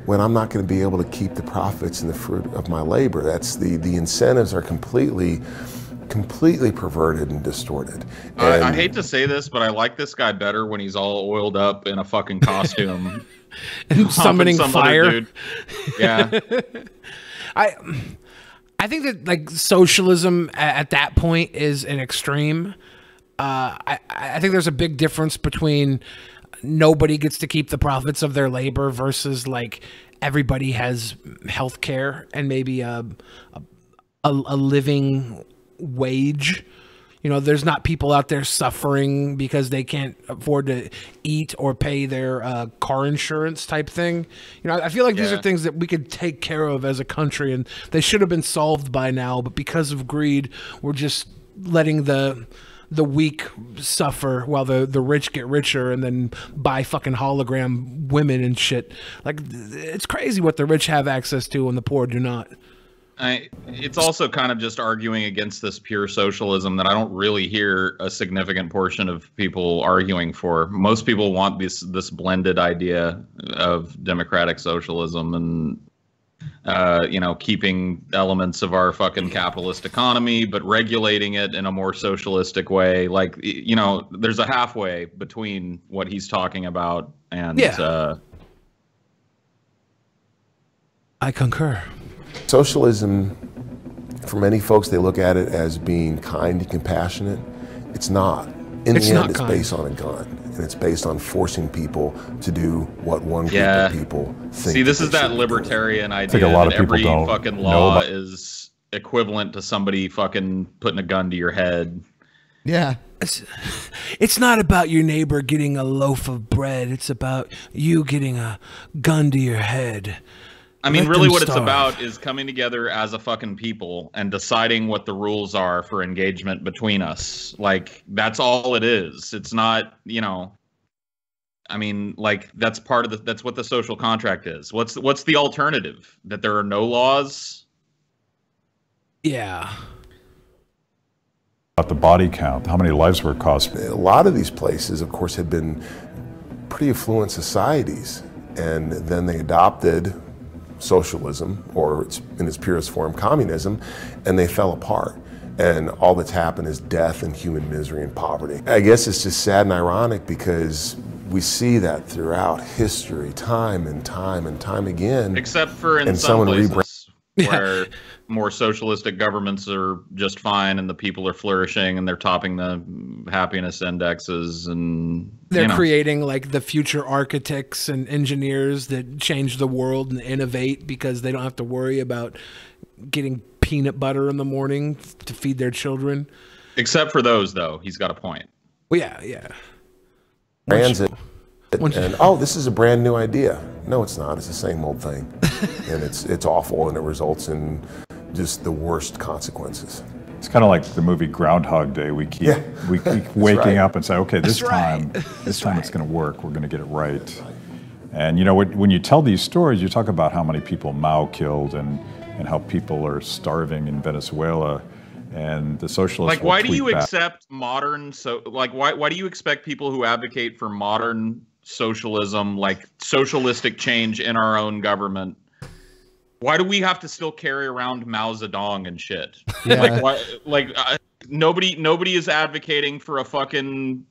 when I'm not going to be able to keep the profits and the fruit of my labor? That's the incentives are completely perverted and distorted. And I hate to say this, but I like this guy better when he's all oiled up in a fucking costume. And summoning fire. Yeah. I think that like socialism at that point is an extreme. I think there's a big difference between nobody gets to keep the profits of their labor versus like everybody has health care and maybe a living wage. You know, there's not people out there suffering because they can't afford to eat or pay their car insurance type thing. You know, I feel like these are things that we could take care of as a country, and they should have been solved by now. But because of greed, we're just letting the weak suffer while the rich get richer and then buy fucking hologram women and shit. Like, it's crazy what the rich have access to and the poor do not. It's also kind of just arguing against this pure socialism that I don't really hear a significant portion of people arguing for. Most people want this blended idea of democratic socialism, and you know, keeping elements of our fucking capitalist economy, but regulating it in a more socialistic way. Like, you know, there's a halfway between what he's talking about and I concur. Socialism, for many folks, they look at it as being kind and compassionate. It's not. In the end, it's based on a gun, and it's based on forcing people to do what one group of people think. See, this is that libertarian idea a lot that of people every don't fucking know law about- is equivalent to somebody fucking putting a gun to your head. Yeah. It's not about your neighbor getting a loaf of bread. It's about you getting a gun to your head. I mean, Let really them what it's starve. about is coming together as a fucking people and deciding what the rules are for engagement between us. Like, that's all it is. It's not, you know, I mean, like, that's part of the, that's what the social contract is. What's the alternative? That there are no laws? Yeah. About the body count, how many lives were cost? A lot of these places, of course, had been pretty affluent societies, and then they adopted socialism, or in its purest form, communism, and they fell apart. And all that's happened is death and human misery and poverty. I guess it's just sad and ironic because we see that throughout history, time and time and time again. Except for in and some someone places where more socialistic governments are just fine and the people are flourishing and they're topping the happiness indexes and They're creating like the future architects and engineers that change the world and innovate because they don't have to worry about getting peanut butter in the morning to feed their children. Except for those, though, he's got a point. Well, yeah. Transit. And oh, this is a brand new idea. No, it's not. It's the same old thing, and it's awful, and it results in just the worst consequences. It's kind of like the movie Groundhog Day. We keep waking up and say, okay, this time it's going to work. We're going to get it right. And you know, when you tell these stories, you talk about how many people Mao killed and how people are starving in Venezuela. And the socialists like, why do you tweet back. accept modern why do you expect people who advocate for modern socialism, like socialistic change in our own government, why do we have to still carry around Mao Zedong and shit? Yeah. Nobody is advocating for a fucking,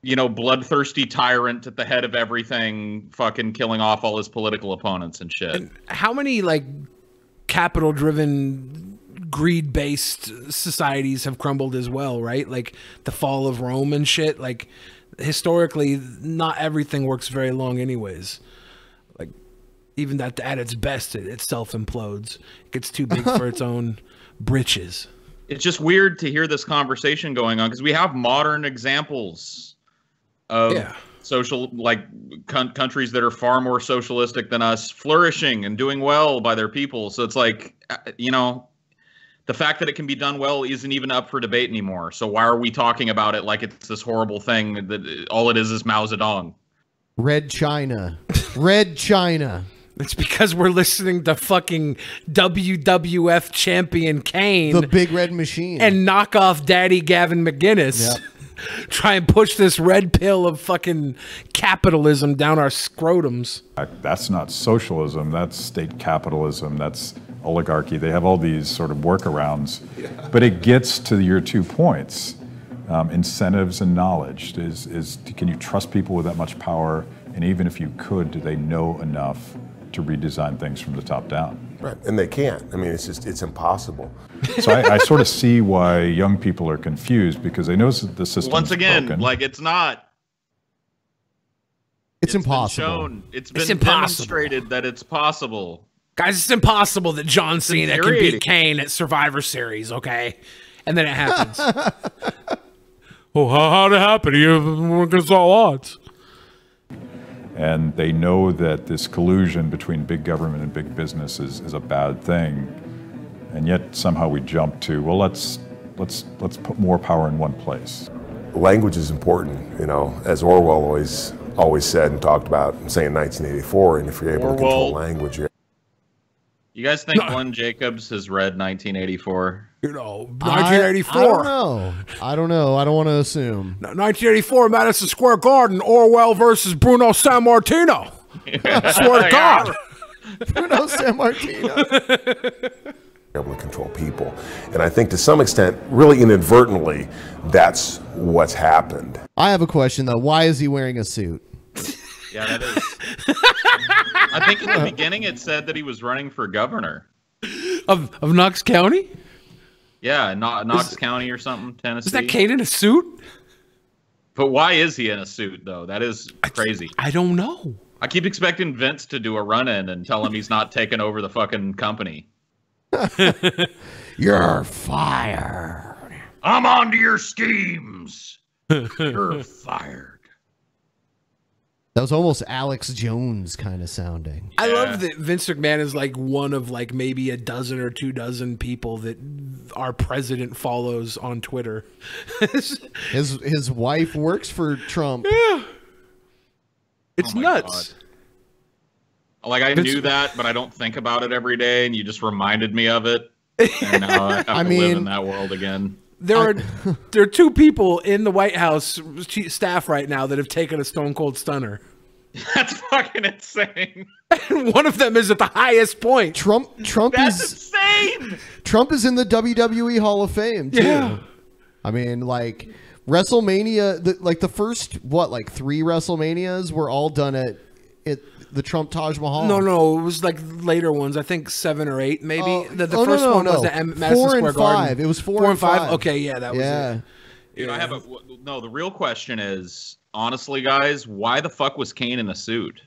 you know, bloodthirsty tyrant at the head of everything, fucking killing off all his political opponents and shit. And how many like capital-driven, greed-based societies have crumbled as well, right? Like the fall of Rome and shit. Like historically, not everything works very long anyways. Like even at its best, it self-implodes. It gets too big for its own britches. It's just weird to hear this conversation going on because we have modern examples of social, like countries that are far more socialistic than us, flourishing and doing well by their people. So it's like, you know, the fact that it can be done well isn't even up for debate anymore. So why are we talking about it like it's this horrible thing that all it is Mao Zedong? Red China. Red China. It's because we're listening to fucking WWF champion Kane. The Big Red Machine. And knock off Daddy Gavin McGinnis. Yep. Try and push this red pill of fucking capitalism down our scrotums. That's not socialism. That's state capitalism. That's oligarchy. They have all these sort of workarounds. Yeah. But it gets to your 2 points. Incentives and knowledge. Can you trust people with that much power? And even if you could, do they know enough to redesign things from the top down? Right, and they can't. I mean, it's impossible. So I sort of see why young people are confused because they know that the system once again, broken. like it's not. It's impossible. It's been demonstrated that it's possible. Guys, it's impossiable that John Cena can beat Kane at Survivor Series, okay? And then it happens. Well, how'd it happen? You're against all odds. And they know that this collusion between big government and big business is a bad thing. And yet somehow we jump to, well, let's put more power in one place. Language is important, you know, as Orwell always said and talked about, saying 1984, and if you're able to control language, You guys think Glenn Jacobs has read 1984? You know, 1984. I don't know. I don't want to assume. 1984, Madison Square Garden, Orwell versus Bruno Sammartino. Swear to God. Bruno San Martino. Able to control people. And I think to some extent, really inadvertently, that's what's happened. I have a question though. Why is he wearing a suit? Yeah, that is. I think in the beginning it said that he was running for governor. Of Knox County? Yeah, Knox County or something, Tennessee. Is that Kane in a suit? But why is he in a suit, though? That is crazy. I don't know. I keep expecting Vince to do a run-in and tell him he's not taking over the fucking company. You're fired. I'm onto your schemes. You're fired. That was almost Alex Jones kind of sounding. I love that Vince McMahon is like one of like maybe a dozen or 2 dozen people that our president follows on Twitter. His wife works for Trump. Yeah. It's nuts. God. Like I knew that, but I don't think about it every day, and you just reminded me of it. And now I have to live in that world again. There are 2 people in the White House staff right now that have taken a Stone Cold Stunner. That's fucking insane. And one of them is at the highest point. Trump That's is insane. Trump is in the WWE Hall of Fame too. Yeah. I mean, like WrestleMania, the first 3 WrestleManias were all done at the Trump Taj Mahal. No, it was like later ones. I think 7 or 8, maybe. The first one was at Madison 4 Square and 5. Garden. It was 4 and 5. Okay, yeah, that was it. Dude, I have the real question is, honestly, guys, why the fuck was Kane in a suit?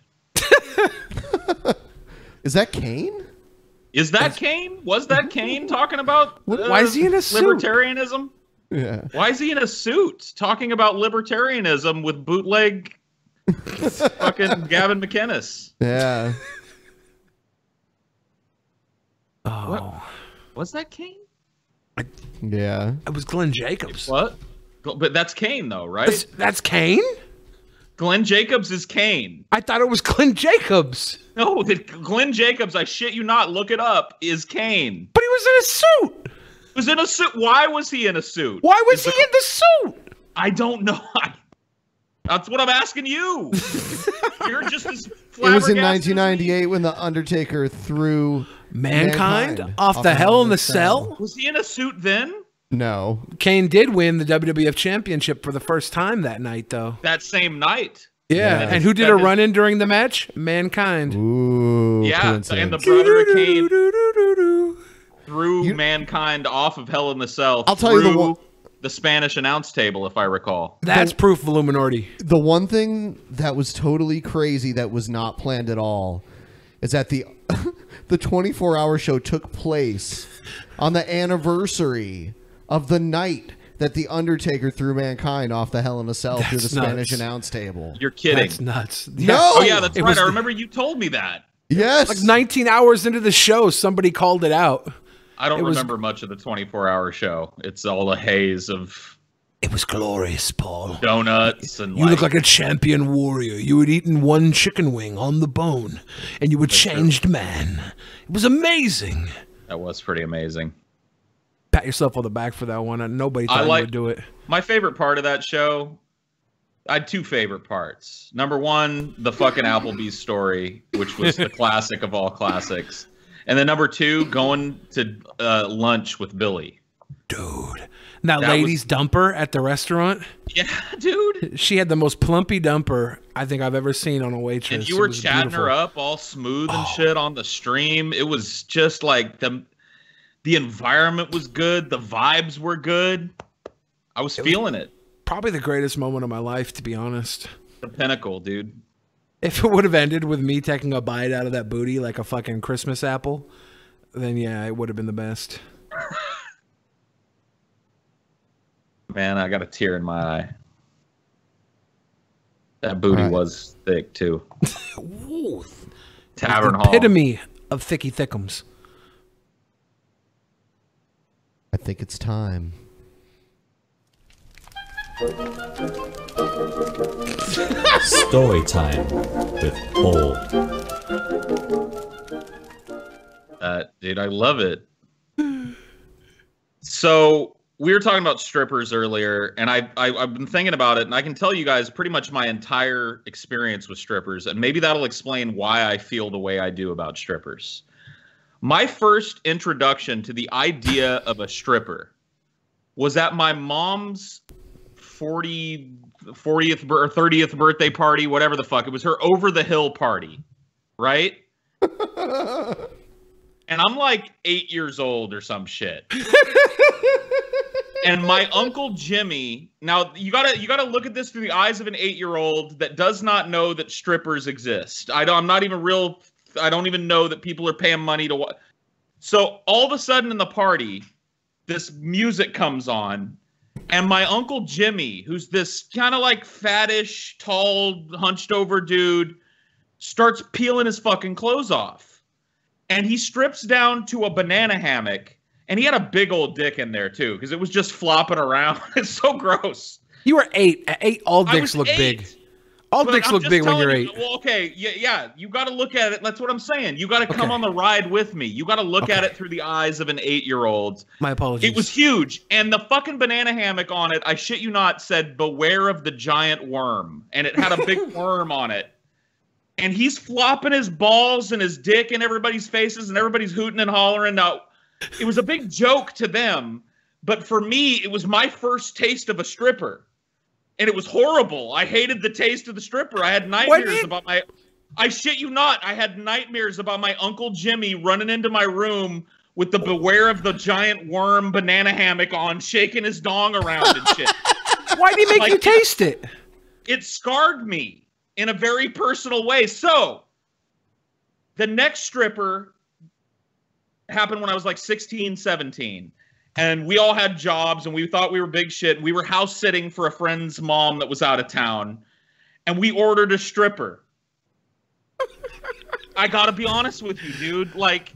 Is that Kane? Is that Kane? Was that Kane talking about why is he in a suit? Libertarianism? Yeah. Why is he in a suit talking about libertarianism with bootleg fucking Gavin McInnes? Yeah. Oh. What? Was that Kane? Yeah. It was Glenn Jacobs. What? But that's Kane, though, right? That's Kane? Glenn Jacobs is Kane. I thought it was Glenn Jacobs. No, Glenn Jacobs, I shit you not, look it up, is Kane. But he was in a suit. He was in a suit. Why was he in a suit? Why was he in the suit? I don't know. That's what I'm asking you. You're just as It was in flabbergasted 1998 when the Undertaker threw Mankind off the Hell in the Cell. Was he in a suit then? No. Kane did win the WWF Championship for the first time that night, though. That same night. Yeah, and who did a run-in during the match? Mankind. Ooh, Yeah, and the brother of Kane threw Mankind off of Hell in the Cell. I'll tell you the Spanish announce table, if I recall. That's proof of Illuminati. The one thing that was totally crazy that was not planned at all is that the 24-hour show took place on the anniversary of the night that the Undertaker threw Mankind off the Hell in a Cell through the Spanish announce table. You're kidding. That's nuts. No! Oh, yeah, that's right. I remember you told me that. Yes. Like 19 hours into the show, somebody called it out. I don't remember much of the 24-hour show. It's all a haze of... It was glorious, Paul. Donuts and You look like a champion warrior. You had eaten one chicken wing on the bone, and you were changed man. It was amazing. That was pretty amazing. Pat yourself on the back for that one. Nobody thought you would do it. My favorite part of that show, I had 2 favorite parts. Number 1, the fucking Applebee's story, which was the classic of all classics. And then number 2, going to lunch with Billy. Dude. That lady's dumper at the restaurant? Yeah, dude. She had the most plumpy dumper I think I've ever seen on a waitress. And you were chatting her up all smooth and shit on the stream. It was just like the environment was good. The vibes were good. I was feeling it. Probably the greatest moment of my life, to be honest. The pinnacle, dude. If it would have ended with me taking a bite out of that booty like a fucking Christmas apple, then yeah, it would have been the best. Man, I got a tear in my eye. That booty was thick, too. Ooh. Tavern the Hall. Epitome of thicky thickums. I think it's time. Story time with Paul. Dude, I love it. So, we were talking about strippers earlier, and I've been thinking about it, and I can tell you guys pretty much my entire experience with strippers, and maybe that'll explain why I feel the way I do about strippers. My first introduction to the idea of a stripper was at my mom's 40th or 30th birthday party, whatever the fuck. It was her over-the-hill party, right? And I'm like 8 years old or some shit. And my Uncle Jimmy, now you gotta look at this through the eyes of an 8-year-old that does not know that strippers exist. I don't even know that people are paying money to watch. So all of a sudden in the party, this music comes on, and my Uncle Jimmy, who's this kind of like fattish, tall, hunched over dude, starts peeling his fucking clothes off. And he strips down to a banana hammock. And he had a big old dick in there, too, because it was just flopping around. It's so gross. You were 8. At 8, all dicks look big. All dicks look big when you're 8. Well, okay, yeah, you got to look at it. That's what I'm saying. You got to come on the ride with me. You got to look at it through the eyes of an 8-year-old. My apologies. It was huge. And the fucking banana hammock on it, I shit you not, said, "Beware of the giant worm." And it had a big worm on it. And he's flopping his balls and his dick in everybody's faces, and everybody's hooting and hollering. Now, it was a big joke to them, but for me, it was my first taste of a stripper. And it was horrible. I hated the taste of the stripper. I had nightmares about my... I shit you not. I had nightmares about my Uncle Jimmy running into my room with the "Beware of the Giant Worm" banana hammock on, shaking his dong around and shit. Why did he make you taste it? It scarred me in a very personal way. So, the next stripper happened when I was like 16, 17. And we all had jobs, and we thought we were big shit. We were house sitting for a friend's mom that was out of town. And we ordered a stripper. I gotta be honest with you, dude. Like,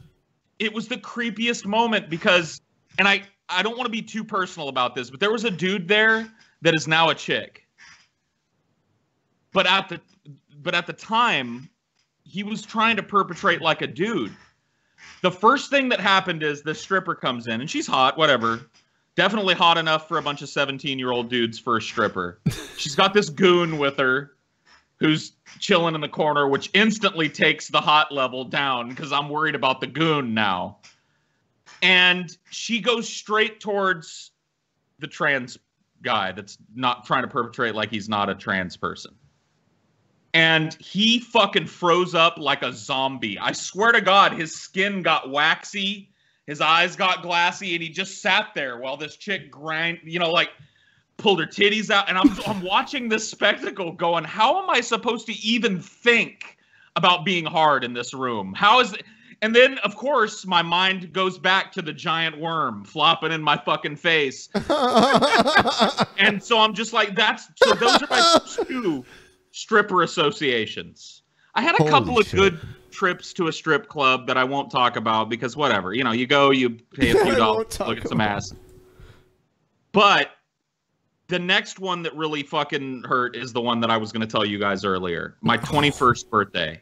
it was the creepiest moment because, and I don't want to be too personal about this, but there was a dude there that is now a chick. But at the time, he was trying to perpetrate like a dude. The first thing that happened is the stripper comes in, and she's hot, whatever. Definitely hot enough for a bunch of 17-year-old dudes for a stripper. She's got this goon with her who's chilling in the corner, which instantly takes the hot level down because I'm worried about the goon now. And she goes straight towards the trans guy that's not trying to perpetrate like he's not a trans person. And he fucking froze up like a zombie. I swear to God, his skin got waxy, his eyes got glassy, and he just sat there while this chick pulled her titties out. And I'm watching this spectacle going, how am I supposed to even think about being hard in this room? How is it? And then, of course, my mind goes back to the giant worm flopping in my fucking face. And so I'm just like, so those are my two stripper associations. I had a couple of good trips to a strip club that I won't talk about because whatever, you go, you pay a few dollars, look at some ass. But the next one that really fucking hurt is the one that I was going to tell you guys earlier. My 21st birthday.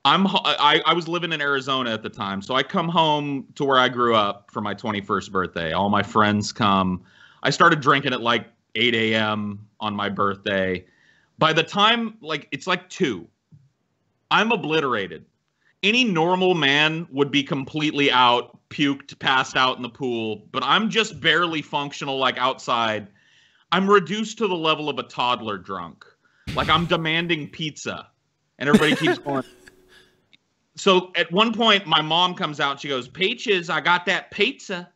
I was living in Arizona at the time, so I come home to where I grew up for my 21st birthday. All my friends come. I started drinking at like 8 a.m. on my birthday. By the time, it's like 2, I'm obliterated. Any normal man would be completely out, puked, passed out in the pool, but I'm just barely functional, outside. I'm reduced to the level of a toddler drunk. I'm demanding pizza, and everybody keeps going. So at one point, my mom comes out, and she goes, "Peaches, I got that pizza."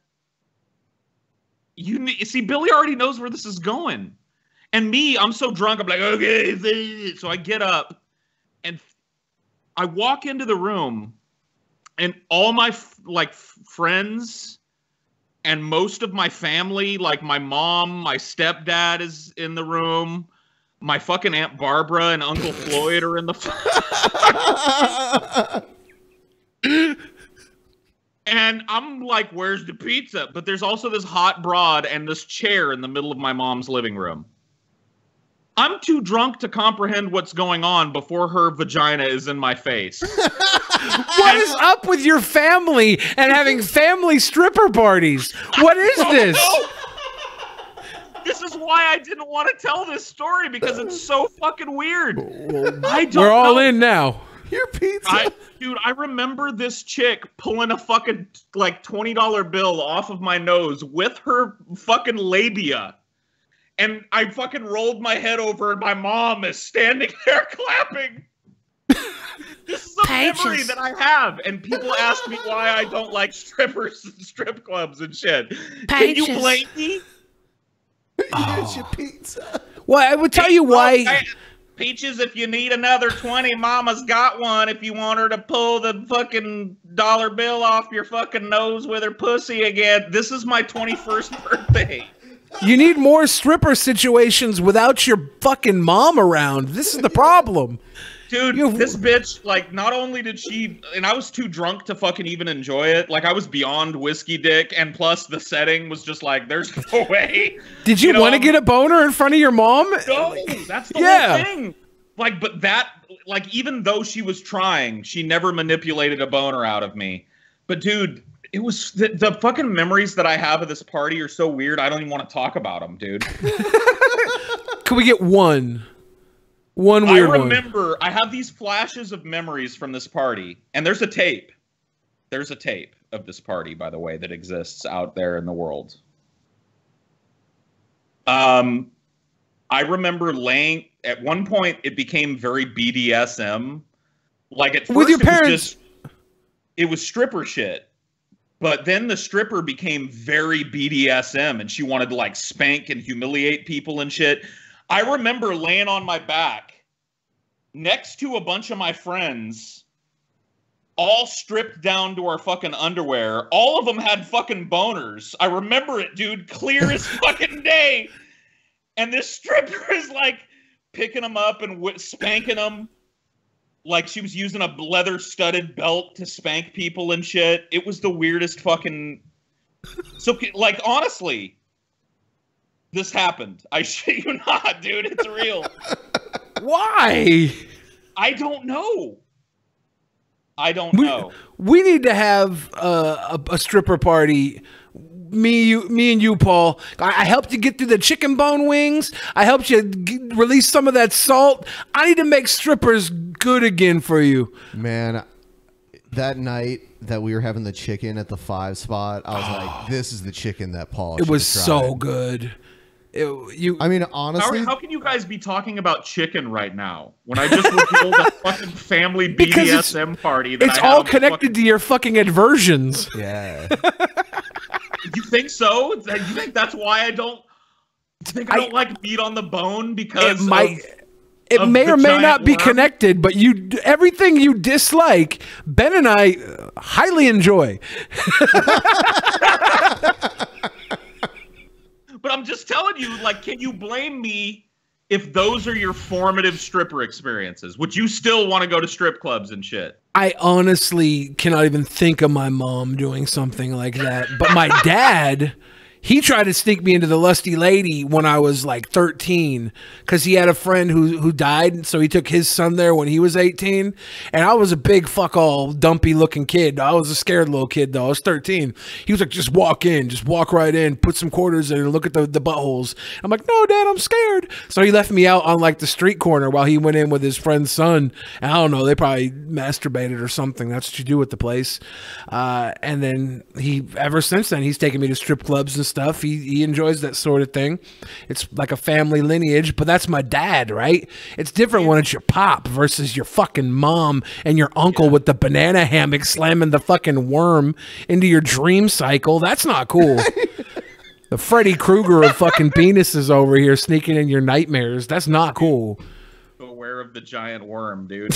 You see, Billy already knows where this is going. And me, I'm so drunk, I'm like, okay. So I get up, and I walk into the room, and all my, friends and most of my family, my mom, my stepdad is in the room. My fucking Aunt Barbara and Uncle Floyd are in the... And I'm like, where's the pizza? But there's also this hot broad and this chair in the middle of my mom's living room. I'm too drunk to comprehend what's going on before her vagina is in my face. What is up with your family and having family stripper parties? What is this? This is why I didn't want to tell this story, because it's so fucking weird. We're all in now. Your pizza. Dude, I remember this chick pulling a fucking like $20 bill off of my nose with her fucking labia. And I fucking rolled my head over and my mom is standing there clapping. This is a memory that I have. And people ask me why I don't like strippers and strip clubs and shit. Can you blame me? Here's your pizza. Well, I would tell you why. Peaches, if you need another 20, Mama's got one. If you want her to pull the fucking dollar bill off your fucking nose with her pussy again. This is my 21st birthday. You need more stripper situations without your fucking mom around. This is the problem. Dude, this bitch, like, not only did she, and I was too drunk to fucking even enjoy it. Like, I was beyond whiskey dick, and plus the setting was just like, there's no way. Did you want to get a boner in front of your mom? No, that's the whole thing. Like, but that, like, even though she was trying, she never manipulated a boner out of me. But dude, it was, the fucking memories that I have of this party are so weird, I don't even want to talk about them, dude. Can we get one weird one? I remember, I have these flashes of memories from this party, and there's a tape. There's a tape of this party, by the way, that exists out there in the world. I remember laying, at one point, it became very BDSM. Like, at first, with your parents, it was stripper shit. But then the stripper became very BDSM, and she wanted to, like, spank and humiliate people and shit. I remember laying on my back next to a bunch of my friends, all stripped down to our fucking underwear. All of them had fucking boners. I remember it, dude, clear as fucking day. And this stripper is like picking them up and spanking them. Like she was using a leather studded belt to spank people and shit. It was the weirdest fucking... So, like, honestly... This happened. I shit you not, dude. It's real. Why? I don't know. I don't know. We need to have a stripper party. Me and you, Paul. I helped you get through the chicken bone wings. I helped you release some of that salt. I need to make strippers good again for you. Man, that night that we were having the chicken at the 5 spot, I was like, this is the chicken that Paul It was tried. so good. I mean, honestly, how can you guys be talking about chicken right now when I just revealed a fucking family BDSM party? That It's all connected to your fucking aversions. Yeah. You think so? You think that's why I don't? You think I don't like meat on the bone because it may or may not be connected, but everything you dislike, Ben and I highly enjoy. But I'm just telling you, like, can you blame me if those are your formative stripper experiences? Would you still want to go to strip clubs and shit? I honestly cannot even think of my mom doing something like that. But my dad, he tried to sneak me into the Lusty Lady when I was like 13 because he had a friend who died. So he took his son there when he was 18. And I was a big fuck all dumpy looking kid. I was a scared little kid though. I was 13. He was like, just walk in, just walk right in, put some quarters in and look at the buttholes. I'm like, no, Dad, I'm scared. So he left me out on like the street corner while he went in with his friend's son. And I don't know, they probably masturbated or something. That's what you do at the place. And then ever since then, he's taken me to strip clubs and stuff. He enjoys that sort of thing. It's like a family lineage, but that's my dad, right? It's different when it's your pop versus your fucking mom and your uncle with the banana hammock slamming the fucking worm into your dream cycle. That's not cool. The Freddy Krueger of fucking penises over here sneaking in your nightmares. That's not cool. Beware of the giant worm, dude.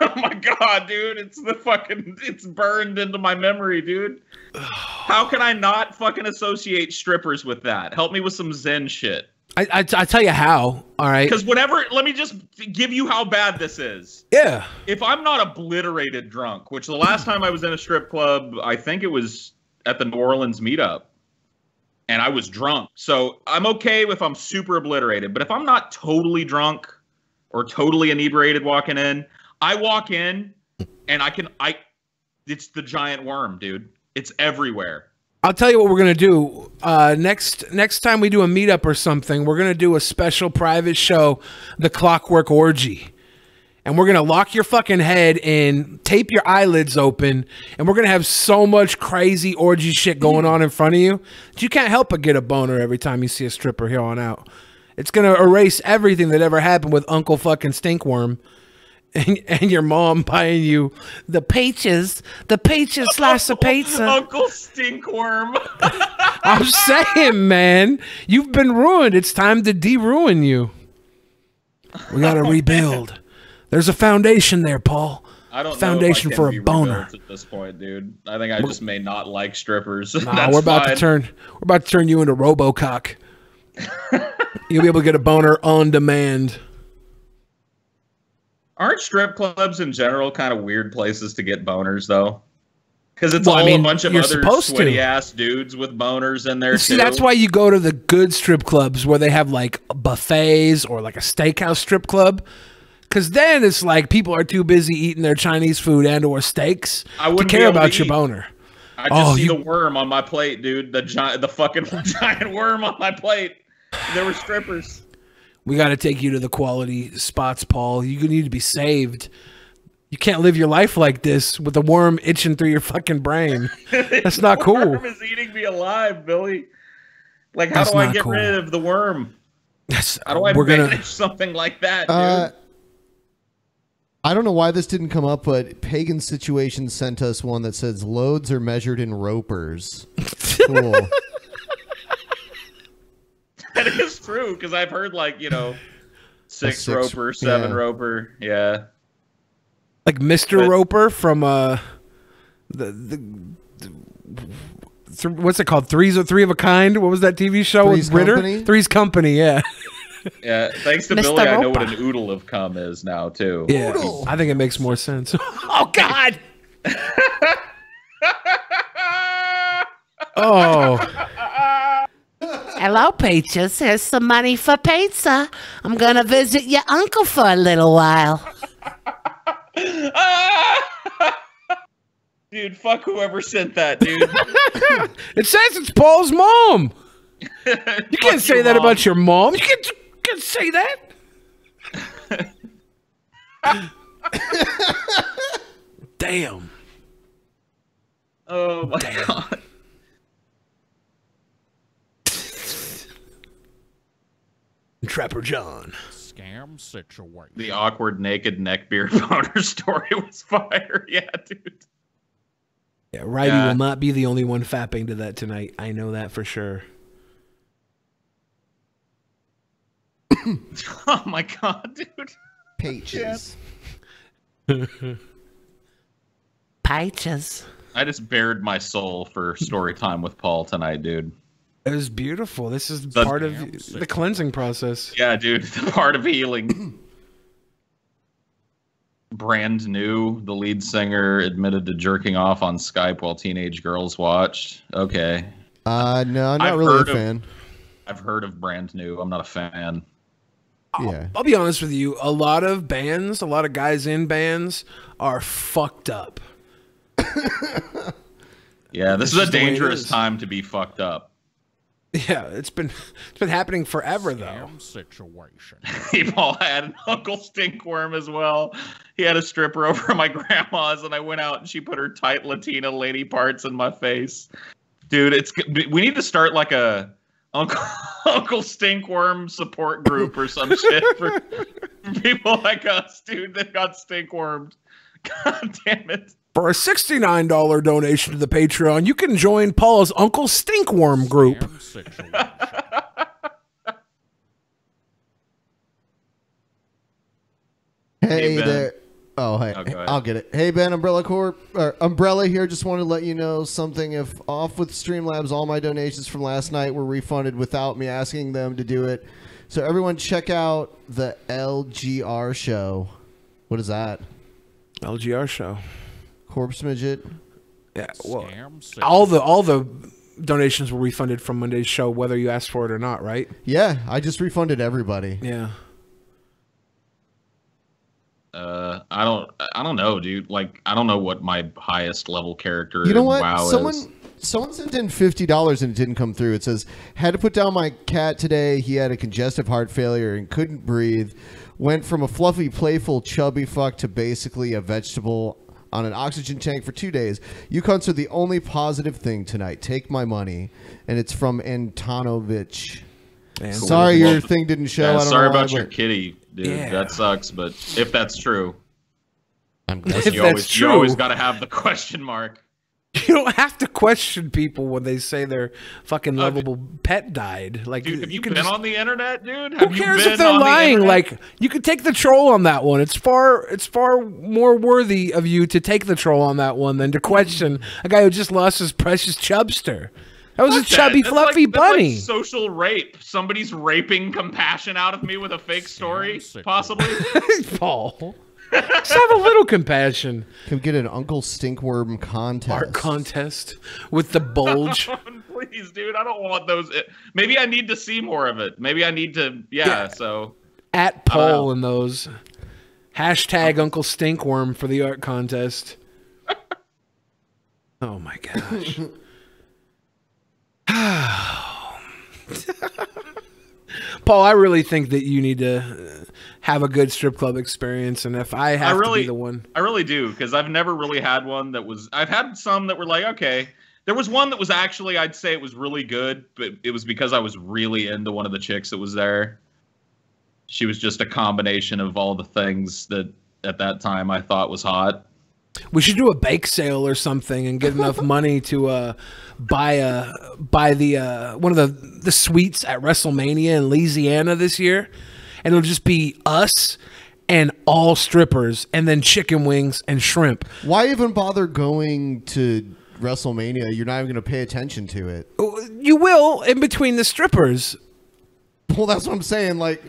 Oh my god, dude, it's burned into my memory, dude. How can I not fucking associate strippers with that? Help me with some Zen shit. I tell you how, all right? Because let me just give you how bad this is. Yeah. If I'm not obliterated drunk, which the last time I was in a strip club, I think it was at the New Orleans meetup, and I was drunk. So I'm okay if I'm super obliterated, but if I'm not totally drunk or totally inebriated walking in, I walk in and it's the giant worm, dude. It's everywhere. I'll tell you what we're gonna do. Next time we do a meetup or something, we're gonna do a special private show, The Clockwork Orgy. And we're going to lock your fucking head in, tape your eyelids open, and we're going to have so much crazy orgy shit going on in front of you that you can't help but get a boner every time you see a stripper here on out. It's going to erase everything that ever happened with Uncle fucking Stinkworm and your mom buying you the peaches slice of pizza. Uncle Stinkworm. I'm saying, man, you've been ruined. It's time to de-ruin you. We got to rebuild. There's a foundation there, Paul. I don't foundation know if I for can a be boner. rebuilt at this point, dude. I think I just may not like strippers. Nah, That's we're about fine. to turn you into RoboCock. You'll be able to get a boner on demand. Aren't strip clubs in general kind of weird places to get boners, though? Because it's Well, all I mean, a bunch of you're other supposed to. sweaty ass dudes with boners in there See, too. that's why you go to the good strip clubs where they have like buffets or like a steakhouse strip club. Because then it's like people are too busy eating their Chinese food and or steaks I to wouldn't care be able about to your eat. boner. I just see the worm on my plate, dude. The fucking giant worm on my plate. There were strippers. We got to take you to the quality spots, Paul. You need to be saved. You can't live your life like this with a worm itching through your fucking brain. That's not cool. The worm is eating me alive, Billy. Like, how That's do I not get cool. rid of the worm? How do I we're gonna- manage something like that, dude? I don't know why this didn't come up, but Pagan Situation sent us one that says loads are measured in ropers. Cool. That is true, because I've heard, like, you know, six six- roper, seven yeah. roper. Yeah. Like Mr. Roper from what's it called? Three of a Kind. What was that TV show Three's with Ritter? Company? Three's Company. Yeah. Yeah. Thanks to Mr. Billy, I know what Roper. an oodle of cum is now, too. Yeah. I think it makes more sense. Oh God. Oh. Hello, Peaches. Here's some money for pizza. I'm gonna visit your uncle for a little while. Dude, fuck whoever sent that, dude. It says it's Paul's mom. You can't say that about your mom. You can't say that. Damn. Oh my god. Trapper John. Scam situation. The awkward naked neckbeard boner story was fire. Yeah, dude. Yeah, Righty Yeah. will not be the only one fapping to that tonight. I know that for sure. Oh my god, dude. Pages. Peaches. I just bared my soul for story time with Paul tonight, dude. It was beautiful. This is The- part of the cleansing process. Yeah, dude, the part of healing. Brand new, the lead singer admitted to jerking off on Skype while teenage girls watched. Okay. No, I'm not I've really a heard of- fan. I've heard of Brand New. I'm not a fan. Yeah. I'll be honest with you. A lot of bands, a lot of guys in bands are fucked up. Yeah, this It's is a just the way it dangerous is. time to be fucked up. Yeah, it's been happening forever though. Situation. Paul had an Uncle Stinkworm as well. He had a stripper over at my grandma's, and I went out and she put her tight Latina lady parts in my face. Dude, we need to start like a Uncle Stinkworm support group or some shit for people like us, dude, that got stinkwormed. God damn it. For a $69 donation to the Patreon, you can join Paul's Uncle Stinkworm group. Hey Ben. there. Oh, hey. Oh, go ahead. I'll get it. Hey, Ben, Umbrella Corp. Umbrella here. Just wanted to let you know something. If off with Streamlabs, all my donations from last night were refunded without me asking them to do it. So everyone check out the LGR show. What is that? LGR show. Corpse Midget. Yeah, well, all the donations were refunded from Monday's show, whether you asked for it or not, right? Yeah, I just refunded everybody. Yeah. I don't know, dude. Like, I don't know what my highest level character You know in what? WoW Someone Someone sent in $50 and it didn't come through. It says, had to put down my cat today. He had a congestive heart failure and couldn't breathe. Went from a fluffy, playful, chubby fuck to basically a vegetable on an oxygen tank for 2 days. You cunts are the only positive thing tonight. Take my money. And it's from Antonovich. Sorry your thing didn't show. Yeah, I don't sorry know why, about your but- kitty, dude. Yeah. That sucks, but if that's true. If you that's always true. got to have the question mark. You don't have to question people when they say their fucking lovable pet died. Like, Dude, have you can been just- on the internet, dude? Who Have you cares been if they're on the lying? internet? Like, you could take the troll on that one. It's far more worthy of you to take the troll on that one than to question a guy who just lost his precious chubster. That was a Fuck chubby, That's fluffy that's bunny. Like social rape. Somebody's raping compassion out of me with a fake story, possibly. Paul. Just have a little compassion. Come get an Uncle Stinkworm contest. Art contest with the bulge. Please, dude. I don't want those. Maybe I need to see more of it. Maybe I need to. Yeah. So At Paul and those. Hashtag Uncle Stinkworm for the art contest. Oh my gosh. Paul, I really think that you need to have a good strip club experience, and if I have to be the one, I really do, because I've never really had one that was. I've had some that were like, okay. There was one that was actually, I'd say it was really good, but it was because I was really into one of the chicks that was there. She was just a combination of all the things that at that time I thought was hot. we should do a bake sale or something and get enough money to buy the one of the suites at WrestleMania in Louisiana this year, and it'll just be us and all strippers, and then chicken wings and shrimp. Why even bother going to WrestleMania? You're not even going to pay attention to it. You will in between the strippers. Well, that's what I'm saying. Like,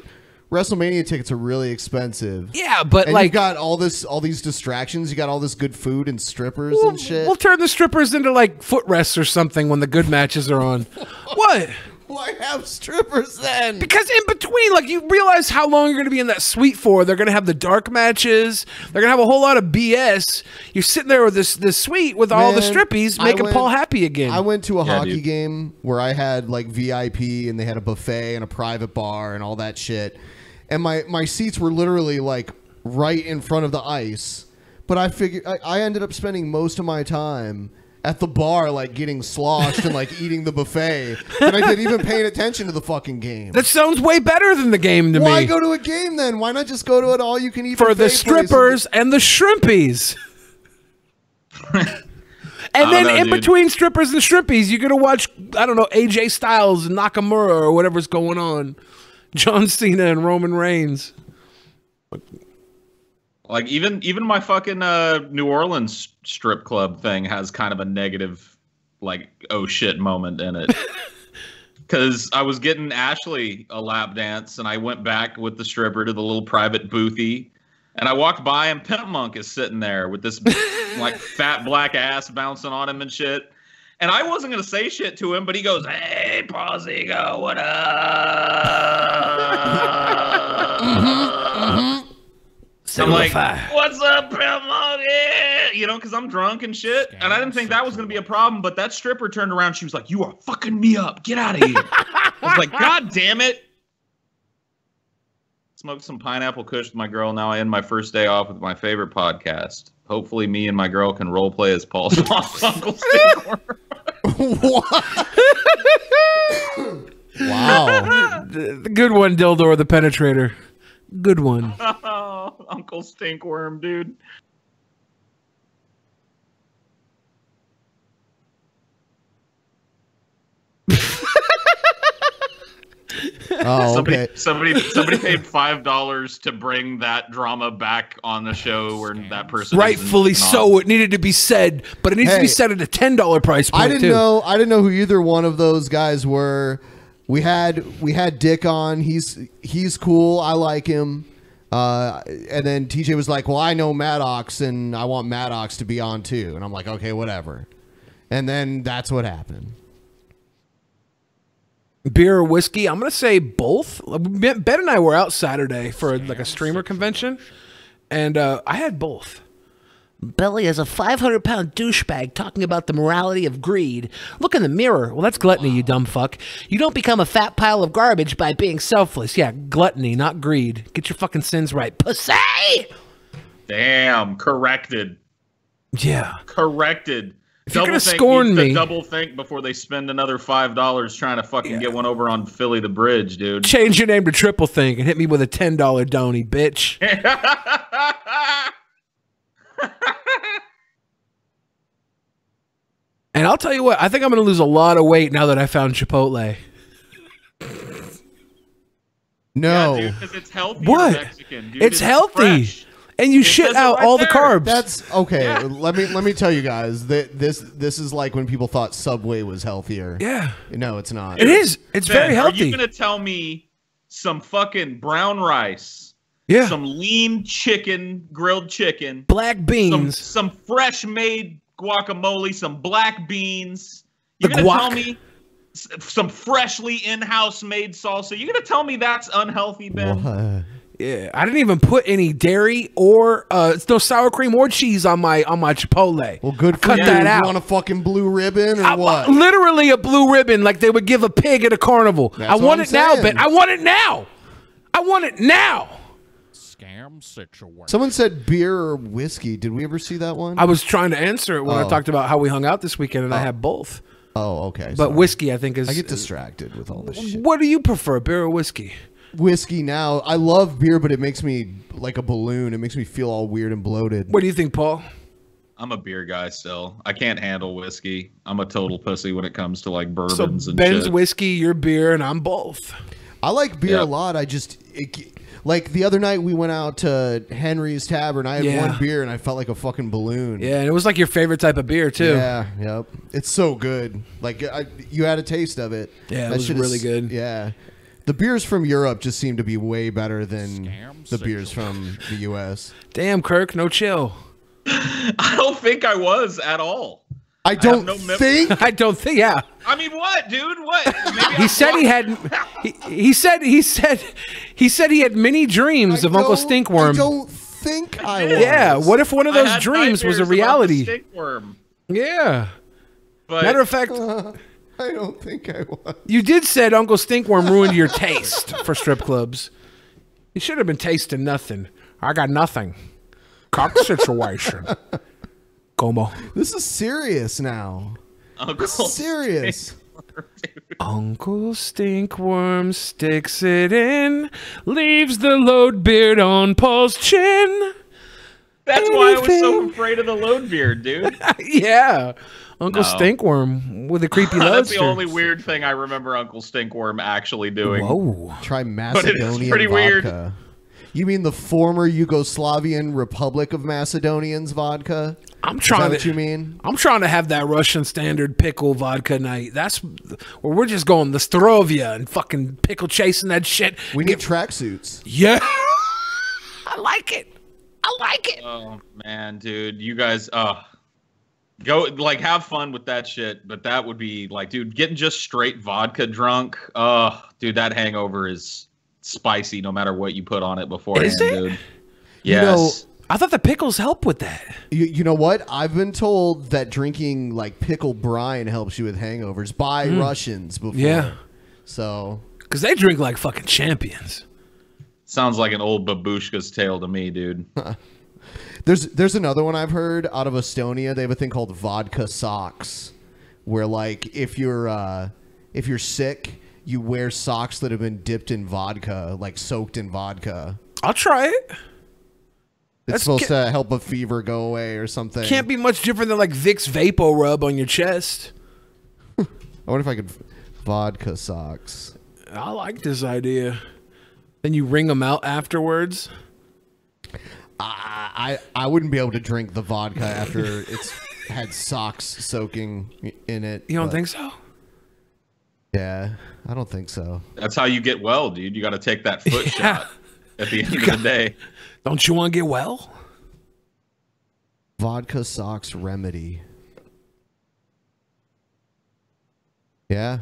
WrestleMania tickets are really expensive. Yeah, but and like, you got all these distractions. You got all this good food and strippers and shit. We'll turn the strippers into like footrests or something when the good matches are on. What? Why have strippers then? Because in between, like, you realize how long you're going to be in that suite for. They're going to have the dark matches. They're going to have a whole lot of BS. You're sitting there with this suite with all the strippies, making Paul happy again. I went to a hockey game where I had like VIP and they had a buffet and a private bar and all that shit. And my seats were literally like right in front of the ice. But I figured I ended up spending most of my time at the bar, like getting sloshed and like eating the buffet, and I didn't even paying attention to the fucking game. That sounds way better than the game to me. Why go to a game then? Why not just go to an all-you-can-eat for the buffet place strippers and the shrimpies? And then in between strippers and shrimpies, you're gonna watch, I don't know, AJ Styles and Nakamura or whatever's going on, John Cena and Roman Reigns. Like even my fucking New Orleans strip club thing has kind of a negative, like, oh shit moment in it. Because I was getting Ashley a lap dance, and I went back with the stripper to the little private boothy, and I walked by, and Pimp Monk is sitting there with this like fat black ass bouncing on him and shit. And I wasn't gonna say shit to him, but he goes, "Hey, Pawzigo, what up?" I'm like, "What's up, Pimp Monk?" Yeah. You know, because I'm drunk and shit. And I didn't think that was going to be a problem. But that stripper turned around. She was like, "You are fucking me up. Get out of here." I was like, "God damn it." Smoked some pineapple kush with my girl. Now I end my first day off with my favorite podcast. Hopefully me and my girl can role play as Paul Swan's Uncle Stinkworm. Wow. The good one, Dildor the Penetrator. Good one. Oh, Uncle Stinkworm, dude. Oh, okay. Somebody paid $5 to bring that drama back on the show where that person Rightfully isn't so. on. It needed to be said, but it needs to be said at a $10 price point. I didn't know who either one of those guys were. We had Dick on. He's cool. I like him. And then TJ was like, "Well, I know Maddox, and I want Maddox to be on too." And I'm like, "Okay, whatever." And then that's what happened. Beer or whiskey? I'm gonna say both. Ben and I were out Saturday for like a streamer convention, and I had both. Billy is a 500-pound douchebag talking about the morality of greed. Look in the mirror. Well, that's gluttony, you dumb fuck. You don't become a fat pile of garbage by being selfless. Yeah, gluttony, not greed. Get your fucking sins right. Pussy! Damn, corrected. Yeah. Corrected. If you're gonna Double-think scorn needs to me- double think before they spend another $5 trying to fucking get one over on Philly the Bridge, dude. Change your name to Triple Think and hit me with a $10 doney, bitch. And I'll tell you what, I think I'm going to lose a lot of weight now that I found Chipotle. No. Yeah, dude, 'cause it's healthy. What? Mexican, dude. It's healthy. Fresh. And you It shit says it out right all the there. carbs. That's okay. Let me tell you guys that this is like when people thought Subway was healthier. Yeah. No, it's not. It is. It's Ben, very Are healthy. you gonna tell me some fucking brown rice? Yeah. Some lean chicken, grilled chicken, black beans, some fresh made guacamole, some black beans. You're The gonna guac. tell me some freshly in-house made salsa? You're gonna tell me that's unhealthy, Ben? Yeah, I didn't even put any dairy or no sour cream or cheese on my Chipotle. Well, good for Cut you. that out. You want a fucking blue ribbon or what? Literally a blue ribbon, like they would give a pig at a carnival. That's I what want I'm it now, saying. Ben. I want it now. I want it now. Scam situation. Someone said beer or whiskey. Did we ever see that one? I was trying to answer it when I Oh. talked about how we hung out this weekend, and I had both. Oh, okay. But sorry. whiskey, I think, is. I get distracted with all this shit. What do you prefer, beer or whiskey? Whiskey now. I love beer, but it makes me like a balloon. It makes me feel all weird and bloated. What do you think, Paul? I'm a beer guy still. I can't handle whiskey. I'm a total pussy when it comes to like So bourbons and Ben's shit. whiskey, your beer, and I'm both. I like beer Yeah. a lot. Like the other night we went out to Henry's Tavern. I had Yeah. one beer and I felt like a fucking balloon. Yeah, and it was like your favorite type of beer too. Yeah, yep. It's so good. Like you had a taste of it. Yeah, it That was shit really is- good. Yeah. The beers from Europe just seem to be way better than the beers from the U.S. Damn, Kirk, no chill. I don't think I was at all. I don't think. I don't think. Yeah. I mean, what, dude? What? Maybe He said he had. He said he had many dreams of Uncle Stinkworm. I don't think I was. Yeah. What if one of I those had dreams was a nightmares about the reality? stinkworm. Yeah. But Matter of fact, I don't think I was. you did said Uncle Stinkworm ruined your taste for strip clubs. You should have been tasting nothing. I got nothing. Cock situation. Como. This is serious now. This is serious. Uncle Stinkworm sticks it in, leaves the load beard on Paul's chin. That's why I was so afraid of the load beard, dude. Yeah. Uncle No. Stinkworm with a creepy That's the loadster. only weird thing I remember Uncle Stinkworm actually doing. Whoa. Try But it's Macedonian pretty vodka. weird. You mean the former Yugoslavian Republic of Macedonians vodka? I'm Is trying that to. what you mean? I'm trying to have that Russian standard pickle vodka night. That's where we're just going the Starovia and fucking pickle chasing that shit. We need tracksuits. Yeah. I like it. I like it. Oh man, dude, you guys, go like have fun with that shit. But that would be like, dude, getting just straight vodka drunk. Dude, that hangover is spicy no matter what you put on it beforehand, Is it? dude. You know, Yes. I thought the pickles help with that. You know what? I've been told that drinking like pickle brine helps you with hangovers by Russians before. Yeah. So. Because they drink like fucking champions. Sounds like an old babushka's tale to me, dude. There's another one I've heard out of Estonia. They have a thing called vodka socks, where like if you're sick, you wear socks that have been dipped in vodka, like soaked in vodka. I'll try it. It's supposed to help a fever go away or something. Can't be much different than like Vicks Vapo Rub on your chest. I wonder if I could vodka socks. I like this idea. Then you wring them out afterwards. I wouldn't be able to drink the vodka after it's had socks soaking in it. You don't but- think so? Yeah, I don't think so. That's how you get well, dude. You got to take that foot shot at the end of the day. Don't you want to get well? Vodka socks remedy. Yeah.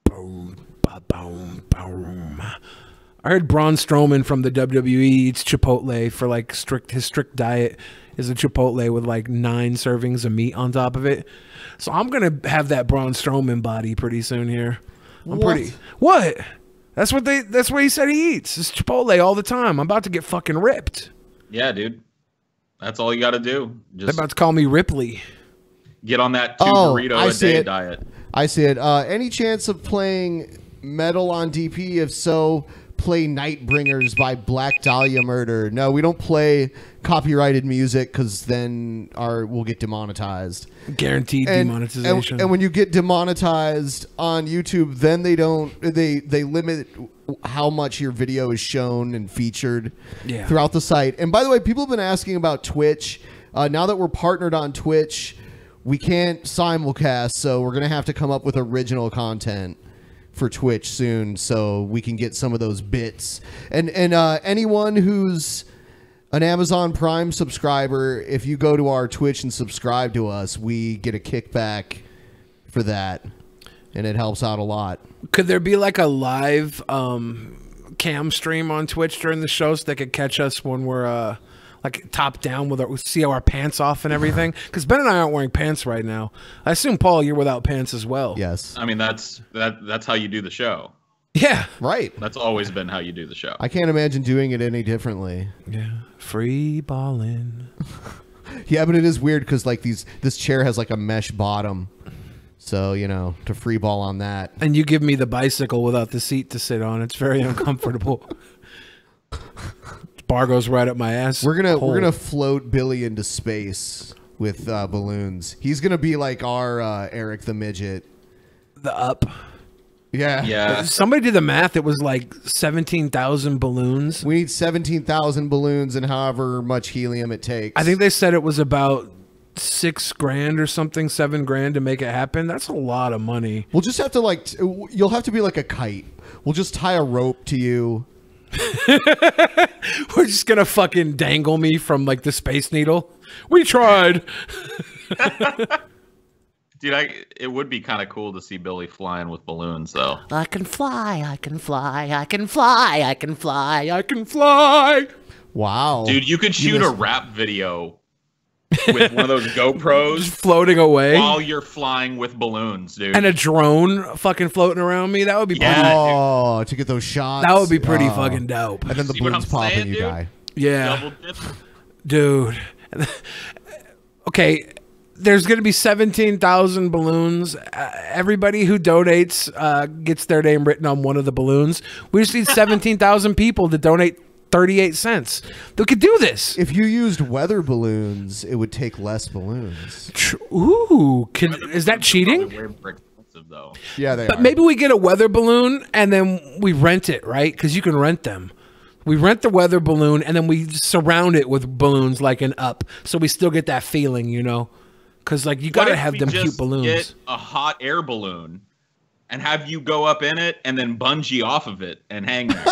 Boom, ba, boom, boom. I heard Braun Strowman from the WWE eats Chipotle for like his strict diet is a Chipotle with like 9 servings of meat on top of it. So I'm gonna have that Braun Strowman body pretty soon here. What? That's what he said he eats. It's Chipotle all the time. I'm about to get fucking ripped. Yeah, dude. That's all you got to do. They're about to call me Ripley. Get on that 2 burrito a day diet. I see it. Any chance of playing metal on DP? If so, play Nightbringers by Black Dahlia Murder. No, we don't play copyrighted music because then we'll get demonetized. Guaranteed demonetization. And when you get demonetized on YouTube, then they limit how much your video is shown and featured throughout the site. And by the way, people have been asking about Twitch. Now that we're partnered on Twitch, we can't simulcast, so we're going to have to come up with original content for Twitch soon so we can get some of those bits. And anyone who's an Amazon Prime subscriber, if you go to our Twitch and subscribe to us, we get a kickback for that, and it helps out a lot. Could there be like a live cam stream on Twitch during the show so they could catch us when we're like top down with we see our pants off and everything? Because Ben and I aren't wearing pants right now. I assume, Paul, you're without pants as well. Yes. I mean, that's how you do the show. Yeah. Right. That's always been how you do the show. I can't imagine doing it any differently. Yeah. Free balling. Yeah, but it is weird because like this chair has like a mesh bottom. So, you know, to free ball on that. And you give me the bicycle without the seat to sit on. It's very uncomfortable. Bar goes right up my ass. We're gonna float Billy into space with balloons. He's gonna be like our Eric the Midget. The Up. Yeah. Yeah. Somebody did the math. It was like 17,000 balloons. We need 17,000 balloons and however much helium it takes. I think they said it was about $6,000 or something, $7,000 to make it happen. That's a lot of money. We'll just have to like, you'll have to be like a kite. We'll just tie a rope to you. We're just gonna fucking dangle me from like the Space Needle. We tried. Dude, it would be kind of cool to see Billy flying with balloons, though. I can fly, I can fly, I can fly, I can fly, I can fly. Wow. Dude, you could shoot a rap video with one of those GoPros just floating away while you're flying with balloons, dude. And a drone fucking floating around me. That would be pretty. Oh, to get those shots. That would be pretty fucking dope. And then the balloons pop and you die. Yeah. Dude. Okay. There's going to be 17,000 balloons. Everybody who donates gets their name written on one of the balloons. We just need 17,000 people to donate 38 cents. They could do this. If you used weather balloons, it would take less balloons. Ooh, is that cheating? Yeah, they But are. maybe we get a weather balloon and then we rent it, right? Because you can rent them. We rent the weather balloon and then we surround it with balloons like an Up, so we still get that feeling, you know? Because like you gotta have them cute balloons. Get a hot air balloon and have you go up in it and then bungee off of it and hang there.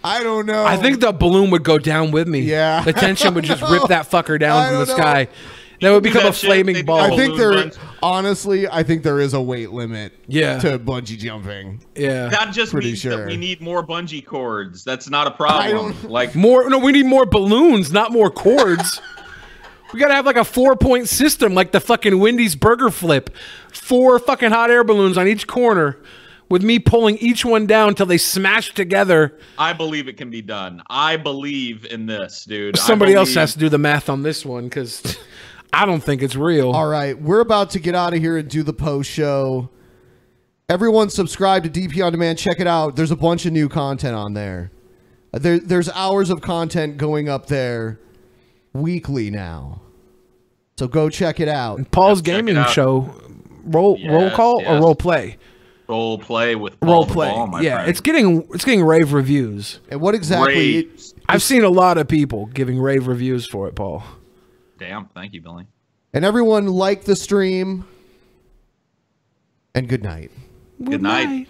I don't know. I think the balloon would go down with me. Yeah. The tension would just rip that fucker down from the sky. That would become a flaming ball. I think honestly, I think there is a weight limit to bungee jumping. Yeah. That just Pretty means sure. that we need more bungee cords. That's not a problem. Like more. No, we need more balloons, not more cords. We gotta have like a 4-point system, like the fucking Wendy's burger flip. 4 fucking hot air balloons on each corner, with me pulling each one down until they smash together. I believe it can be done. I believe in this, dude. Somebody else has to do the math on this one because I don't think it's real. All right, we're about to get out of here and do the post show. Everyone subscribe to DP On Demand. Check it out. There's a bunch of new content on there. There's hours of content going up there weekly now. So go check it out. Paul's gaming show, roll call or role play? Role play with Role Paul play. Ball, my Yeah, friend. it's getting rave reviews. And what exactly? I've seen a lot of people giving rave reviews for it, Paul. Damn, thank you, Billy. And everyone like the stream. And good night. Good night.